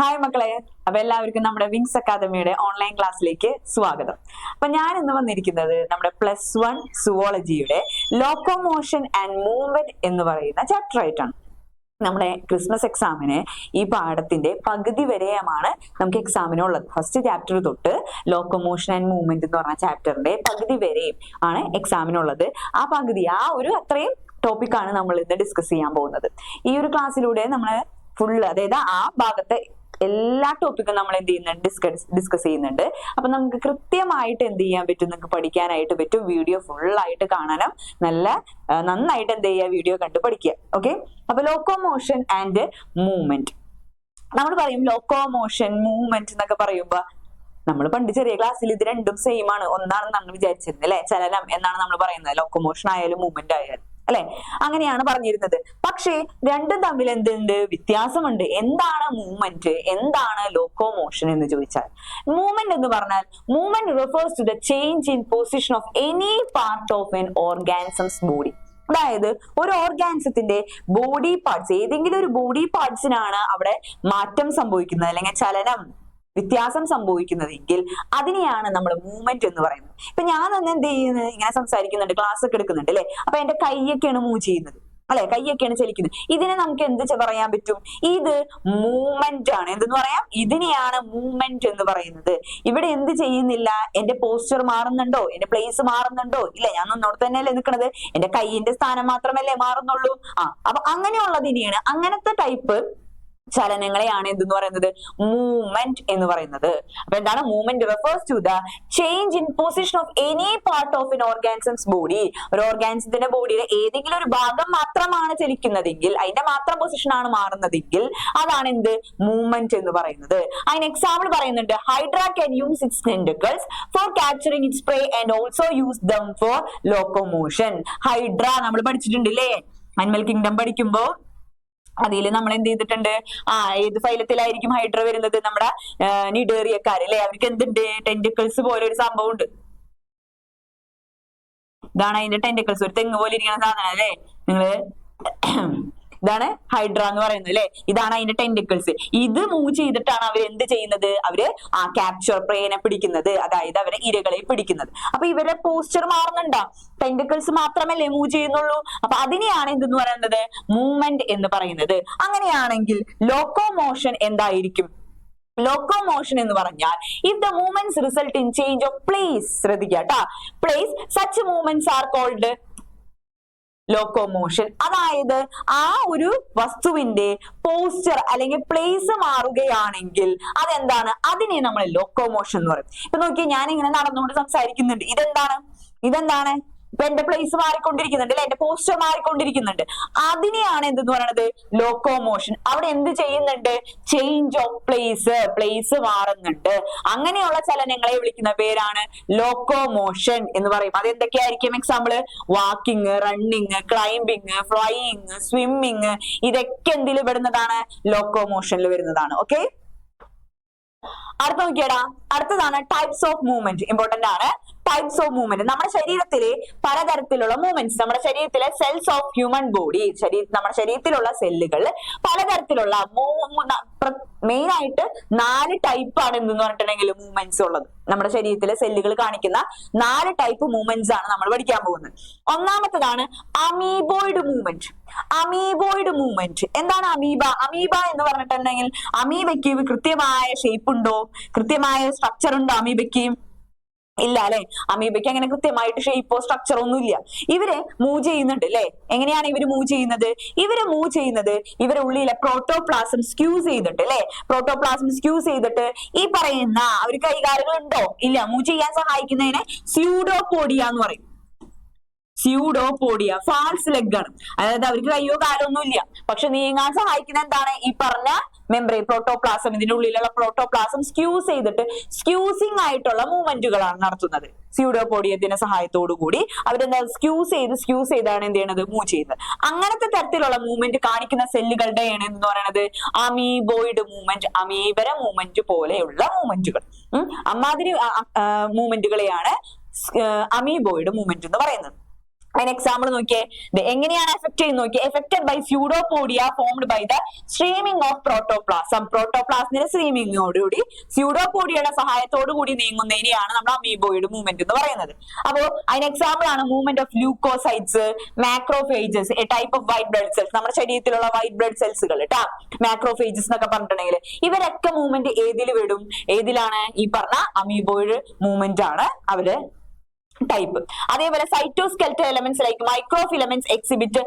Hi മക്കളെ, അപ്പൊ എല്ലാവർക്കും നമ്മുടെ വിങ്സ് അക്കാദമിയുടെ ഓൺലൈൻ ക്ലാസ്സിലേക്ക് സ്വാഗതം. അപ്പൊ ഞാൻ ഇന്ന് വന്നിരിക്കുന്നത് നമ്മുടെ +1 സുവോളജിയുടെ ലോക്കോമോഷൻ ആൻഡ് മൂവ്മെന്റ് എന്ന് പറയുന്ന ചാപ്റ്റർ ആയിട്ടാണ്. നമ്മുടെ ക്രിസ്മസ് എക്സാമിന് ഈ പാഠത്തിന്റെ പകുതി വരെയുമാണ് നമുക്ക് എക്സാമിനുള്ളത്. ഫസ്റ്റ് ചാപ്റ്റർ തൊട്ട് ലോക്കോമോഷൻ ആൻഡ് മൂവ്മെന്റ് എന്ന് പറഞ്ഞ ചാപ്റ്ററിന്റെ പകുതി വരെയും ആണ് എക്സാമിനുള്ളത്. ആ പകുതി അത്രയും ടോപ്പിക്കാണ് നമ്മൾ ഇന്ന് ഡിസ്കസ് ചെയ്യാൻ പോകുന്നത്. ഈ ഒരു ക്ലാസ്സിലൂടെ നമ്മൾ ഫുള്ള്, അതായത് ആ ഭാഗത്തെ എല്ലാ ടോപ്പിക്കും നമ്മൾ എന്ത് ചെയ്യുന്നുണ്ട്, ഡിസ്കസ് ചെയ്യുന്നുണ്ട്. അപ്പൊ നമുക്ക് കൃത്യമായിട്ട് എന്ത് ചെയ്യാൻ പറ്റും, നിങ്ങൾക്ക് പഠിക്കാനായിട്ട് പറ്റും. വീഡിയോ ഫുള്ളായിട്ട് കാണാനും നന്നായിട്ട് എന്ത് ചെയ്യുക, വീഡിയോ കണ്ട് പഠിക്കുക. ഓക്കെ, അപ്പൊ ലോക്കോമോഷൻ ആൻഡ് മൂവ്മെന്റ് നമ്മൾ പറയും. ലോക്കോമോഷൻ മൂവ്മെന്റ് എന്നൊക്കെ പറയുമ്പോ നമ്മൾ പണ്ട് ചെറിയ ക്ലാസ്സിൽ ഇത് രണ്ടും സെയിം ആണ്, ഒന്നാണെന്നാണ് വിചാരിച്ചിരുന്നത് അല്ലെ. ചലനം എന്നാണ് നമ്മൾ പറയുന്നത്, ലോക്കോമോഷൻ ആയാലും മൂവ്മെന്റ് ആയാലും അല്ലെ, അങ്ങനെയാണ് പറഞ്ഞിരുന്നത്. പക്ഷേ രണ്ടും തമ്മിൽ എന്തുണ്ട്, വ്യത്യാസമുണ്ട്. എന്താണ് മൂവ്മെന്റ്, എന്താണ് ലോക്കോമോഷൻ എന്ന് ചോദിച്ചാൽ, മൂവ്മെന്റ് എന്ന് പറഞ്ഞാൽ movement refers to the change in position of any part of an organism's body. അതായത് ഒരു ഓർഗാനിസത്തിന്റെ ബോഡി പാർട്സ്, ഏതെങ്കിലും ഒരു ബോഡി പാർട്സിനാണ് അവിടെ മാറ്റം സംഭവിക്കുന്നത് അല്ലെങ്കിൽ ചലനം, വ്യത്യാസം സംഭവിക്കുന്നതെങ്കിൽ അതിനെയാണ് നമ്മൾ മൂവ്മെന്റ് എന്ന് പറയുന്നത്. ഇപ്പൊ ഞാൻ ഒന്ന് എന്ത് ചെയ്യുന്നത്, ഇങ്ങനെ സംസാരിക്കുന്നുണ്ട്, ക്ലാസ് ഒക്കെ എടുക്കുന്നുണ്ട് അല്ലെ. അപ്പൊ എന്റെ കൈയൊക്കെയാണ് മൂവ് ചെയ്യുന്നത് അല്ലെ, കൈയൊക്കെയാണ് ചലിക്കുന്നത്. ഇതിനെ നമുക്ക് എന്ത് പറയാൻ പറ്റും, ഇത് മൂവ്മെന്റ് ആണ്. എന്തെന്ന് പറയാം, ഇതിനെയാണ് മൂവ്മെന്റ് എന്ന് പറയുന്നത്. ഇവിടെ എന്ത് ചെയ്യുന്നില്ല, എന്റെ പോസ്ചർ മാറുന്നുണ്ടോ, എന്റെ പ്ലേസ് മാറുന്നുണ്ടോ, ഇല്ല, ഞാൻ ഒന്നോട് തന്നെയല്ലേ നിൽക്കുന്നത്, എന്റെ കൈയിന്റെ സ്ഥാനം മാത്രമല്ലേ മാറുന്നുള്ളൂ. അപ്പൊ അങ്ങനെയുള്ളതിനെയാണ്, അങ്ങനത്തെ ടൈപ്പ് ചലനങ്ങളെയാണ് എന്തെന്ന് പറയുന്നത്, മൂവ്മെന്റ് എന്ന് പറയുന്നത്. അപ്പൊ എന്താണ് movement? Refers to the change in position of any part of an organism's body. ഒരു ഓർഗാനിസത്തിന്റെ ബോഡിയിലെ ഏതെങ്കിലും ഒരു ഭാഗം മാത്രമാണ് ചലിക്കുന്നതെങ്കിൽ, അതിന്റെ മാത്രം പൊസിഷൻ ആണ് മാറുന്നതെങ്കിൽ അതാണ് എന്ത്, മൂവ്മെന്റ് എന്ന് പറയുന്നത്. അതിന് എക്സാമ്പിൾ പറയുന്നുണ്ട്, hydra can use its tentacles for capturing its prey and also use them for locomotion. Hydra നമ്മൾ പഠിച്ചിട്ടുണ്ട് അല്ലേ, അനിമൽ കിങ്ഡം പഠിക്കുമ്പോ അതിൽ നമ്മൾ എന്ത് ചെയ്തിട്ടുണ്ട്, ഏത് ഫൈലത്തിലായിരിക്കും ഹൈഡ്ര വരുന്നത്, നമ്മുടെ നിഡേറിയക്കാര് അവർക്ക് എന്തുണ്ട്, ടെന്റിക്കിൾസ് പോലെ ഒരു സംഭവം ഉണ്ട്. ഇതാണ് അതിന്റെ ടെന്റിക്കിൾസ്, ഒരു തെങ്ങ് പോലെ ഇരിക്കുന്ന സാധനം അല്ലേ നിങ്ങള്. ഇതാണ് ഹൈഡ്ര എന്ന് പറയുന്നത് അല്ലെ. ഇതാണ് അതിന്റെ ടെന്റിക്കിൾസ്. ഇത് മൂവ് ചെയ്തിട്ടാണ് അവർ എന്ത് ചെയ്യുന്നത്, അവര് ക്യാപ്ചർ പ്രേനെ പിടിക്കുന്നത്, അതായത് അവരെ ഇരകളെ പിടിക്കുന്നത്. അപ്പൊ ഇവരെ പോസ്ചർ മാറുന്നുണ്ടോ, ടെന്റിക്കിൾസ് മാത്രമല്ലേ മൂവ് ചെയ്യുന്നുള്ളൂ. അപ്പൊ അതിനെയാണ് എന്തെന്ന് പറയുന്നത്, മൂവ്മെന്റ് എന്ന് പറയുന്നത്. അങ്ങനെയാണെങ്കിൽ ലോക്കോമോഷൻ എന്തായിരിക്കും? ലോക്കോമോഷൻ എന്ന് പറഞ്ഞാൽ if the movements result in change of place, ശ്രദ്ധിക്കുക place, such movements are called locomotion. അതായത് ആ ഒരു വസ്തുവിന്റെ പോസ്ചർ അല്ലെങ്കിൽ പ്ലേസ് മാറുകയാണെങ്കിൽ അതെന്താണ്, അതിനെ നമ്മൾ ലോക്കോമോഷൻ എന്ന് പറയും. ഇപ്പൊ നോക്കിയാൽ ഞാൻ ഇങ്ങനെ നടന്നുകൊണ്ട് സംസാരിക്കുന്നുണ്ട്, ഇതെന്താണ് ഇപ്പൊ എന്റെ പ്ലേസ് മാറിക്കൊണ്ടിരിക്കുന്നുണ്ട് അല്ലെ, എന്റെ പോസ്ചർ മാറിക്കൊണ്ടിരിക്കുന്നുണ്ട്. അതിനെയാണ് എന്തെന്ന് പറയുന്നത്, ലോക്കോമോഷൻ. അവിടെ എന്ത് ചെയ്യുന്നുണ്ട്, ചേഞ്ച് ഓഫ് പ്ലേസ് മാറുന്നുണ്ട്. അങ്ങനെയുള്ള ചലനങ്ങളെ വിളിക്കുന്ന പേരാണ് ലോക്കോമോഷൻ എന്ന് പറയും. അതെന്തൊക്കെയായിരിക്കും? Example walking, running, climbing, flying, swimming, ഇതൊക്കെ എന്തിൽ വരുന്നതാണ്, ലോക്കോമോഷനിൽ വരുന്നതാണ്. ഓക്കെ, അടുത്ത നോക്കിയടാ, അടുത്തതാണ് ടൈപ്സ് ഓഫ് മൂവ്മെന്റ്. ഇമ്പോർട്ടന്റ് ആണ് ടൈപ്സ് ഓഫ് മൂവ്മെന്റ്. നമ്മുടെ ശരീരത്തിലെ പലതരത്തിലുള്ള മൂവ്മെന്റ്സ്, നമ്മുടെ ശരീരത്തിലെ സെൽസ് ഓഫ് ഹ്യൂമൻ ബോഡി, നമ്മുടെ ശരീരത്തിലുള്ള സെല്ലുകൾ പലതരത്തിലുള്ള മെയിൻ ആയിട്ട് 4 ടൈപ്പാണ് എന്തെന്ന് പറഞ്ഞിട്ടുണ്ടെങ്കിൽ മൂവ്മെന്റ്സ് ഉള്ളത്. നമ്മുടെ ശരീരത്തിലെ സെല്ലുകൾ കാണിക്കുന്ന 4 ടൈപ്പ് മൂവ്മെന്റ്സ് ആണ് നമ്മൾ പഠിക്കാൻ പോകുന്നത്. ഒന്നാമത്തതാണ് അമീബോയിഡ് മൂവ്മെന്റ്. അമീബോയിഡ് മൂവ്മെന്റ് എന്താണ് അമീബ എന്ന് പറഞ്ഞിട്ടുണ്ടെങ്കിൽ, അമീബയ്ക്ക് കൃത്യമായ ഷേപ്പ് ഉണ്ടോ, കൃത്യമായ സ്ട്രക്ചർ ഉണ്ടോ അമീബയ്ക്ക്? ഇല്ല അല്ലെ, അമീബയ്ക്ക് അങ്ങനെ കൃത്യമായിട്ട് ഷേപ്പോ സ്ട്രക്ചറോ ഒന്നും ഇല്ല. ഇവര് മൂവ് ചെയ്യുന്നുണ്ട് അല്ലെ. എങ്ങനെയാണ് ഇവര് മൂവ് ചെയ്യുന്നത്? ഇവരെ ഉള്ളിലെ പ്രോട്ടോപ്ലാസം സ്ക്യൂസ് ചെയ്തിട്ട് അല്ലെ, പ്രോട്ടോപ്ലാസം സ്ക്യൂസ് ചെയ്തിട്ട് ഈ പറയുന്ന ഒരു കൈകാലുകൾ ഉണ്ടോ, ഇല്ല, മൂവ് ചെയ്യാൻ സഹായിക്കുന്നതിനെ സ്യൂഡോപോഡിയ എന്ന് പറയും. സ്യൂഡോപോഡിയ ഫാൾസ് ലെഗ് ആണ്, അതായത് അവർക്ക് കയ്യോ കാലോ ഒന്നും ഇല്ല, പക്ഷെ നീങ്ങാൻ സഹായിക്കുന്ന എന്താണ്, ഈ പറഞ്ഞ മെംബ്രെയിൻ പ്രോട്ടോപ്ലാസം, ഇതിന്റെ ഉള്ളിലുള്ള പ്രോട്ടോപ്ലാസം സ്ക്യൂസ് ചെയ്തിട്ട് സ്ക്യൂസിംഗ് ആയിട്ടുള്ള മൂവ്മെന്റുകളാണ് നടത്തുന്നത്. സ്യൂഡോപോഡിയത്തിന്റെ സഹായത്തോടു കൂടി അവരെന്താ സ്ക്യൂസ് ചെയ്താണ് എന്ത് ചെയ്യണത്, മൂവ് ചെയ്യുന്നത്. അങ്ങനത്തെ തരത്തിലുള്ള മൂവ്മെന്റ് കാണിക്കുന്ന സെല്ലുകളുടെയാണ് എന്ന് പറയുന്നത് അമീബോയിഡ് മൂവ്മെന്റ്. അമീബര മൂവ്മെന്റ് പോലെയുള്ള മൂവ്മെന്റുകൾ, അമ്മാതിരി മൂവ്മെന്റുകളെയാണ് അമീബോയിഡ് മൂവ്മെന്റ് എന്ന് പറയുന്നത്. അതിന് എക്സാമ്പിൾ നോക്കിയേ, എങ്ങനെയാണ് എഫക്ട് ചെയ്യുന്നത് നോക്കിയേ. Effected by pseudopodia formed by the streaming of protoplasm. പ്രോട്ടോപ്ലാസത്തിന്റെ സ്ട്രീമിംഗോടുകൂടി സ്യൂഡോപോഡിയയുടെ സഹായത്തോടു കൂടി നീങ്ങുന്നതിനെയാണ് നമ്മൾ അമീബോയിഡ് മൂവ്മെന്റ് എന്ന് പറയുന്നത്. അപ്പോ അതിന് എക്സാമ്പിൾ ആണ് movement of leucocytes, macrophages, A type of white blood cells, നമ്മുടെ ശരീരത്തിലുള്ള വൈറ്റ് ബ്ലഡ് സെൽസുകൾ കേട്ടാ, മാക്രോഫേജസ് എന്നൊക്കെ പറഞ്ഞിട്ടുണ്ടെങ്കിൽ ഇവരൊക്കെ മൂവ്മെന്റ് ഏതിൽ വിടും? ഏതിലാണ്? ഈ പറഞ്ഞ അമീബോയിഡ് മൂവ്മെന്റ് ആണ് അവര് ടൈപ്പ്. അതേപോലെ cytoskeletal elements like microfilaments exhibit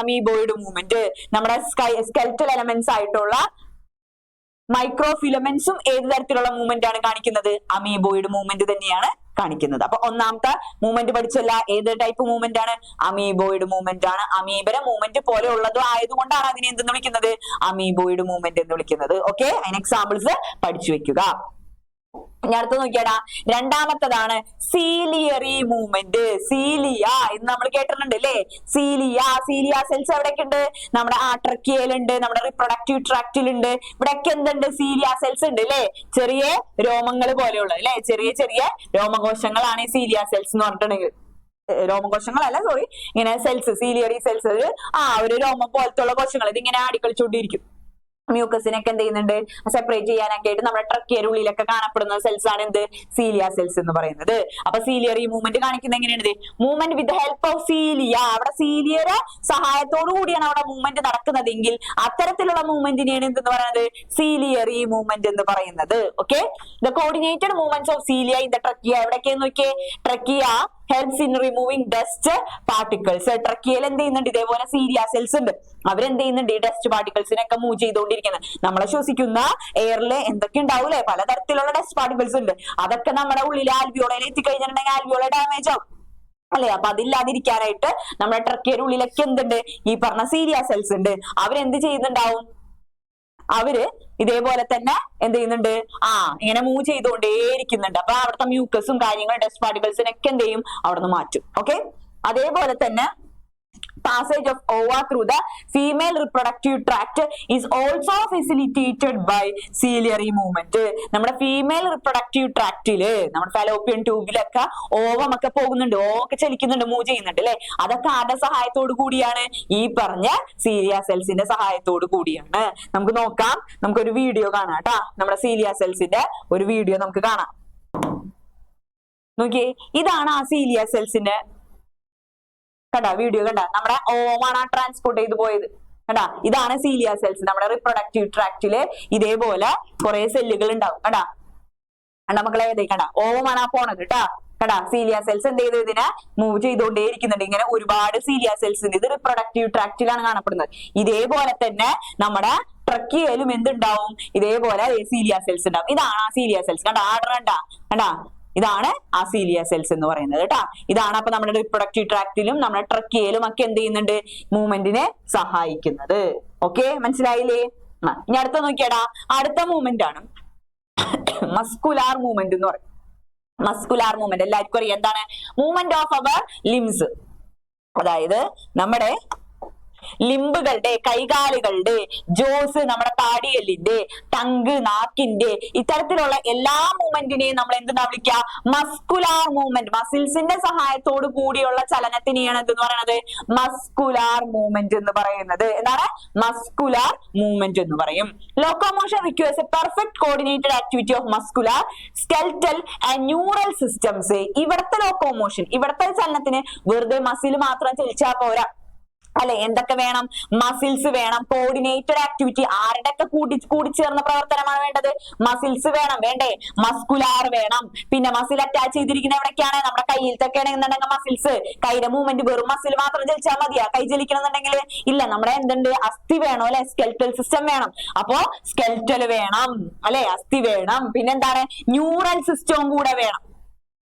amoeboid movement. നമ്മുടെ സ്കെൽറ്റൽ എലമെന്റ്സ് ആയിട്ടുള്ള മൈക്രോഫിലമെന്റ്സും ഏത് തരത്തിലുള്ള മൂവ്മെന്റ് ആണ് കാണിക്കുന്നത്? അമീബോയിഡ് മൂവ്മെന്റ് തന്നെയാണ് കാണിക്കുന്നത്. അപ്പൊ ഒന്നാമത്തെ മൂവ്മെന്റ് പഠിച്ചല്ല, ഏത് ടൈപ്പ് മൂവ്മെന്റ് ആണ്? അമീബോയിഡ് മൂവ്മെന്റ് ആണ്. അമീബര മൂവ്മെന്റ് പോലെ ഉള്ളത് ആയതുകൊണ്ടാണ് അതിനെ എന്തെന്ന് വിളിക്കുന്നത്? അമീബോയിഡ് മൂവ്മെന്റ് എന്ന് വിളിക്കുന്നത്. ഓക്കെ, അതിന് എക്സാമ്പിൾസ് പഠിച്ചു വെക്കുക. ഇനി അടുത്ത് നോക്കിയാടാ, രണ്ടാമത്തതാണ് സീലിയറി മൂവ്മെന്റ്. സീലിയ എന്ന് നമ്മൾ കേട്ടിട്ടുണ്ട് അല്ലേ? സീലിയ സെൽസ് എവിടെയൊക്കെ ഉണ്ട്? നമ്മുടെ ട്രക്കിയയിലുണ്ട്, നമ്മുടെ റിപ്രൊഡക്റ്റീവ് ട്രാക്റ്റിലുണ്ട്. ഇവിടെയൊക്കെ എന്തുണ്ട്? സീലിയ സെൽസ് ഉണ്ട് അല്ലേ? ചെറിയ രോമങ്ങൾ പോലെയുള്ള അല്ലെ, ചെറിയ ചെറിയ രോമകോശങ്ങളാണ് ഈ സീലിയ സെൽസ് എന്ന് പറഞ്ഞിട്ടുണ്ടെങ്കിൽ. രോമകോശങ്ങളല്ല, സോറി, ഇങ്ങനെ സെൽസ്, സീലിയറി സെൽസ്, ഒരു രോമം പോലത്തെ ഉള്ള കോശങ്ങൾ ഇതിങ്ങനെ ആടിക്കളിച്ചുകൊണ്ടിരിക്കും. മ്യൂക്കസിനൊക്കെ എന്ത് ചെയ്യുന്നുണ്ട്? സെപ്പറേറ്റ് ചെയ്യാനൊക്കെ ആയിട്ട് നമ്മുടെ ട്രക്കിയയുടെ ഉള്ളിലൊക്കെ കാണപ്പെടുന്ന സെൽസ് ആണ് എന്ത്? സീലിയ സെൽസ് എന്ന് പറയുന്നത്. അപ്പൊ സീലിയറി മൂവ്മെന്റ് കാണിക്കുന്നത് എങ്ങനെയാണ്? Movement with help of cilia. അവിടെ സീലിയയുടെ സഹായത്തോടു കൂടിയാണ് അവിടെ മൂവ്മെന്റ് നടക്കുന്നതെങ്കിൽ അത്തരത്തിലുള്ള മൂവ്മെന്റിനെയാണ് എന്തെന്ന് പറയുന്നത്? സീലിയറി മൂവ്മെന്റ് എന്ന് പറയുന്നത്. Okay, the coordinated movements of cilia in the trachea. എവിടെയൊക്കെയെന്ന് നോക്കിയേ, trachea helps in removing dust particles. ട്രക്കിയയിൽ എന്ത് ചെയ്യുന്നുണ്ട്? ഇതേപോലെ സീലിയ സെൽസ് ഉണ്ട്, അവരെന്ത് ചെയ്യുന്നുണ്ട്? ഈ ഡസ്റ്റ് പാർട്ടിക്കിൾസിനൊക്കെ മൂവ് ചെയ്തുകൊണ്ടിരിക്കുന്നത്. നമ്മളെ ശ്വസിക്കുന്ന എയറിൽ എന്തൊക്കെ ഉണ്ടാവൂലേ? പലതരത്തിലുള്ള ഡസ്റ്റ് പാർട്ടിക്കിൾസ് ഉണ്ട്. അതൊക്കെ നമ്മുടെ ഉള്ളിൽ ആൽവിയോളയിൽ എത്തിക്കഴിഞ്ഞിട്ടുണ്ടെങ്കിൽ ആൽവിയോള ഡാമേജ് ആവും അല്ലെ? അപ്പൊ അതില്ലാതിരിക്കാനായിട്ട് നമ്മുടെ ട്രക്കിയയുടെ ഉള്ളിലൊക്കെ എന്തുണ്ട്? ഈ പറഞ്ഞ സീലിയ സെൽസ് ഉണ്ട്. അവരെന്ത് ചെയ്യുന്നുണ്ടാവും? അവര് ഇതേപോലെ തന്നെ എന്ത് ചെയ്യുന്നുണ്ട്? ഇങ്ങനെ മൂവ് ചെയ്തുകൊണ്ടേയിരിക്കുന്നുണ്ട്. അപ്പൊ അവിടുത്തെ മ്യൂക്കസും കാര്യങ്ങളും ഡസ്റ്റ് പാർട്ടിക്കിൾസിനൊക്കെ എന്ത് ചെയ്യും? അവിടുന്ന് മാറ്റും. ഓക്കെ, അതേപോലെ തന്നെ passage of ova through the female reproductive tract is also facilitated by ciliary movement. നമ്മുടെ ഫീമെയിൽ റിപ്രൊഡക്റ്റീവ് ട്രാക്റ്റില്, നമ്മുടെ ഫാലോപ്പിയൻ ട്യൂബിലൊക്കെ ഓവം ഒക്കെ പോകുന്നുണ്ട്, ഒക്കെ ചലിക്കുന്നുണ്ട്, മൂവ് ചെയ്യുന്നുണ്ട് അല്ലെ? അതൊക്കെ ആരുടെ സഹായത്തോടു കൂടിയാണ്? ഈ പറഞ്ഞ സീലിയ സെൽസിന്റെ സഹായത്തോടു കൂടിയാണ്. നമുക്ക് നോക്കാം, നമുക്കൊരു വീഡിയോ കാണാം കേട്ടാ. നമ്മുടെ സീലിയ സെൽസിന്റെ ഒരു വീഡിയോ നമുക്ക് കാണാം. നോക്കിയേ, ഇതാണ് ആ സീലിയ സെൽസിന്റെ കണ്ടാ വീഡിയോ കണ്ടാ? നമ്മുടെ ഓമാണ് ട്രാൻസ്പോർട്ട് ചെയ്ത് പോയത് കണ്ടാ? ഇതാണ് സീലിയ സെൽസ്. നമ്മുടെ റിപ്രൊഡക്റ്റീവ് ട്രാക്റ്റില് ഇതേപോലെ കുറെ സെല്ലുകൾ ഉണ്ടാവും കണ്ടാ? മക്കളെ കണ്ടാ? ഓമാണ് പോണത് കേട്ടാ. കണ്ടാ? സീലിയ സെൽസ് എന്ത് ചെയ്ത് ഇതിനെ മൂവ് ചെയ്തുകൊണ്ടേയിരിക്കുന്നുണ്ട്. ഇങ്ങനെ ഒരുപാട് സീലിയ സെൽസ് ഉണ്ട്. ഇത് റിപ്രൊഡക്റ്റീവ് ട്രാക്റ്റിലാണ് കാണപ്പെടുന്നത്. ഇതേപോലെ തന്നെ നമ്മുടെ ട്രക്കിയയിലും എന്തുണ്ടാവും? ഇതേപോലെ സീലിയ സെൽസ് ഉണ്ടാവും. ഇതാണ് ആ സീലിയ സെൽസ് കണ്ടാ? കണ്ടാ? ഇതാണ് ആ സീലിയ സെൽസ് എന്ന് പറയുന്നത് കേട്ടാ. ഇതാണ് അപ്പൊ നമ്മുടെ റിപ്രൊഡക്റ്റീവ് ട്രാക്റ്റിലും നമ്മുടെ ട്രക്കിയയിലും ഒക്കെ എന്ത് ചെയ്യുന്നുണ്ട്? മൂവ്മെന്റിനെ സഹായിക്കുന്നത്. ഓക്കെ, മനസ്സിലായില്ലേ? ഇനി അടുത്ത നോക്കിയാടാ, അടുത്ത മൂവ്മെന്റ് ആണ് മസ്കുലാർ മൂവ്മെന്റ് എന്ന് പറയും. മസ്കുലാർ മൂവ്മെന്റ് എല്ലാവർക്കും അറിയാം എന്താണ്? Movement of our limbs. അതായത് നമ്മുടെ ലിംബുകളുടെ, കൈകാലുകളുടെ, ജോസ് നമ്മുടെ താടിയെല്ലിന്റെ, ടങ്ക് നാക്കിന്റെ, ഇത്തരത്തിലുള്ള എല്ലാ മൂവ്മെന്റിനെയും നമ്മൾ എന്തെന്നാ വിളിക്കുക? Muscular movement. മസിൽസിന്റെ സഹായത്തോട് കൂടിയുള്ള ചലനത്തിനെയാണ് എന്തെന്ന് പറയുന്നത്? മസ്കുലാർ മൂവ്മെന്റ് എന്ന് പറയുന്നത്. എന്താണ്? മസ്കുലാർ മൂവ്മെന്റ് എന്ന് പറയും. Locomotion requires A perfect coordinated activity of muscular, skeletal and neural systems. ഇവിടുത്തെ ലോക്കോമോഷൻ, ഇവിടുത്തെ ചലനത്തിന് വെറുതെ മസിൽ മാത്രം ചലിച്ചാൽ പോരാ അല്ലെ? എന്തൊക്കെ വേണം? മസിൽസ് വേണം. കോർഡിനേറ്റഡ് ആക്ടിവിറ്റി, ആരുടെയൊക്കെ കൂടിച്ചേർന്ന പ്രവർത്തനമാണ് വേണ്ടത്? മസിൽസ് വേണം, വേണ്ടേ? മസ്കുലാർ വേണം. പിന്നെ മസിൽ അറ്റാച്ച് ചെയ്തിരിക്കുന്ന എവിടേക്കാണ്? നമ്മുടെ കയ്യിലത്തൊക്കെ ആണെന്നുണ്ടെങ്കിൽ മസിൽസ്, കൈയുടെ മൂവ്മെന്റ് വെറും മസിൽ മാത്രം ചലിച്ചാൽ മതിയാ? കൈ ചലിക്കണമെന്നുണ്ടെങ്കിൽ ഇല്ല, നമ്മുടെ എന്തുണ്ട്? അസ്ഥി വേണം അല്ലെ? സ്കെൽറ്റൽ സിസ്റ്റം വേണം. അപ്പോ സ്കെൽറ്റൽ വേണം അല്ലെ? അസ്ഥി വേണം. പിന്നെന്താണ്? ന്യൂറൽ സിസ്റ്റവും കൂടെ വേണം.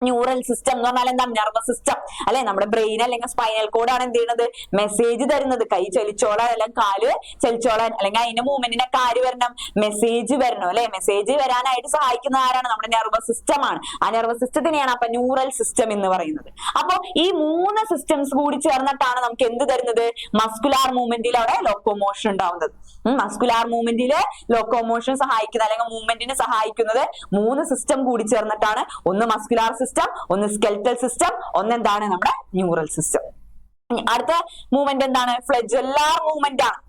ന്യൂറൽ സിസ്റ്റം എന്ന് പറഞ്ഞാൽ എന്താണ്? നെർവസ് സിസ്റ്റം അല്ലെ? നമ്മുടെ ബ്രെയിൻ അല്ലെങ്കിൽ സ്പൈനൽ കോഡ് ആണ് എന്ത് ചെയ്യുന്നത്? മെസ്സേജ് തരുന്നത്. കൈ ചലിച്ചോളാൻ അല്ലെങ്കിൽ കാല് ചലിച്ചോളാൻ അല്ലെങ്കിൽ അതിന്റെ മൂവ്മെന്റിനൊക്കെ ആര് വരണം? മെസ്സേജ് വരണം അല്ലെ? മെസ്സേജ് വരാനായിട്ട് സഹായിക്കുന്ന ആരാണ്? നമ്മുടെ നെർവസ് സിസ്റ്റം ആണ്. ആ നെർവസ് സിസ്റ്റത്തിനെയാണ് അപ്പൊ ന്യൂറൽ സിസ്റ്റം എന്ന് പറയുന്നത്. അപ്പൊ ഈ 3 സിസ്റ്റംസ് കൂടി ചേർന്നിട്ടാണ് നമുക്ക് എന്ത് തരുന്നത്? മസ്കുലാർ മൂവ്മെന്റിൽ അവിടെ ലോക്കോമോഷൻ ഉണ്ടാവുന്നത്. മസ്കുലാർ മൂവ്മെന്റില് ലോക്കോമോഷൻ സഹായിക്കുന്നത് അല്ലെങ്കിൽ മൂവ്മെന്റിന് സഹായിക്കുന്നത് 3 സിസ്റ്റം കൂടി ചേർന്നിട്ടാണ്. ഒന്ന് മസ്കുലാർ സിസ്റ്റം, സിസ്റ്റം, ഒന്ന് സ്കെൽറ്റൽ സിസ്റ്റം, ഒന്നെന്താണ് നമ്മുടെ ന്യൂറൽ സിസ്റ്റം. അടുത്ത മൂവ്മെന്റ് എന്താണ്? ഫ്ലെജെല്ലാർ മൂവ്മെന്റ് ആണ്.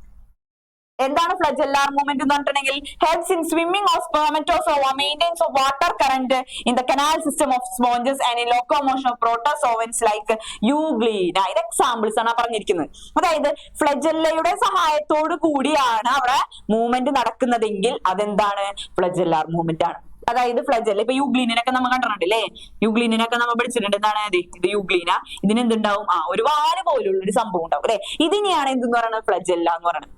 എന്താണ് ഫ്ലെജെല്ലാർ മൂവ്മെന്റ് എന്ന് പറഞ്ഞിട്ടുണ്ടെങ്കിൽ helps in swimming of spermatozoa, maintenance of water current in the canal system of sponges and in locomotion of protozoans like euglena. ഇത് examples ആണ് പറഞ്ഞിരിക്കുന്നത്. അതായത് ഫ്ലെജെല്ലയുടെ സഹായത്തോടു കൂടിയാണ് അവിടെ മൂവ്മെന്റ് നടക്കുന്നതെങ്കിൽ അതെന്താണ്? ഫ്ലെജെല്ലാർ മൂവ്മെന്റ് ആണ്. അതായത് ഫ്ലെജെല്ല, ഇപ്പൊ യൂഗ്ലീനൊക്കെ നമ്മൾ കണ്ടിട്ടുണ്ട് അല്ലേ? യൂഗ്ലീനൊക്കെ നമ്മൾ പഠിച്ചിട്ടുണ്ട്. എന്താണ് ഇത്? യൂഗ്ലീന. ഇതിന് എന്തുണ്ടാവും? ഒരു വാല് പോലുള്ള ഒരു സംഭവം ഉണ്ടാവും അല്ലെ? ഇതിനെയാണ് എന്തെന്ന് പറയുന്നത്? ഫ്ലെജെല്ല എന്ന് പറയുന്നത്.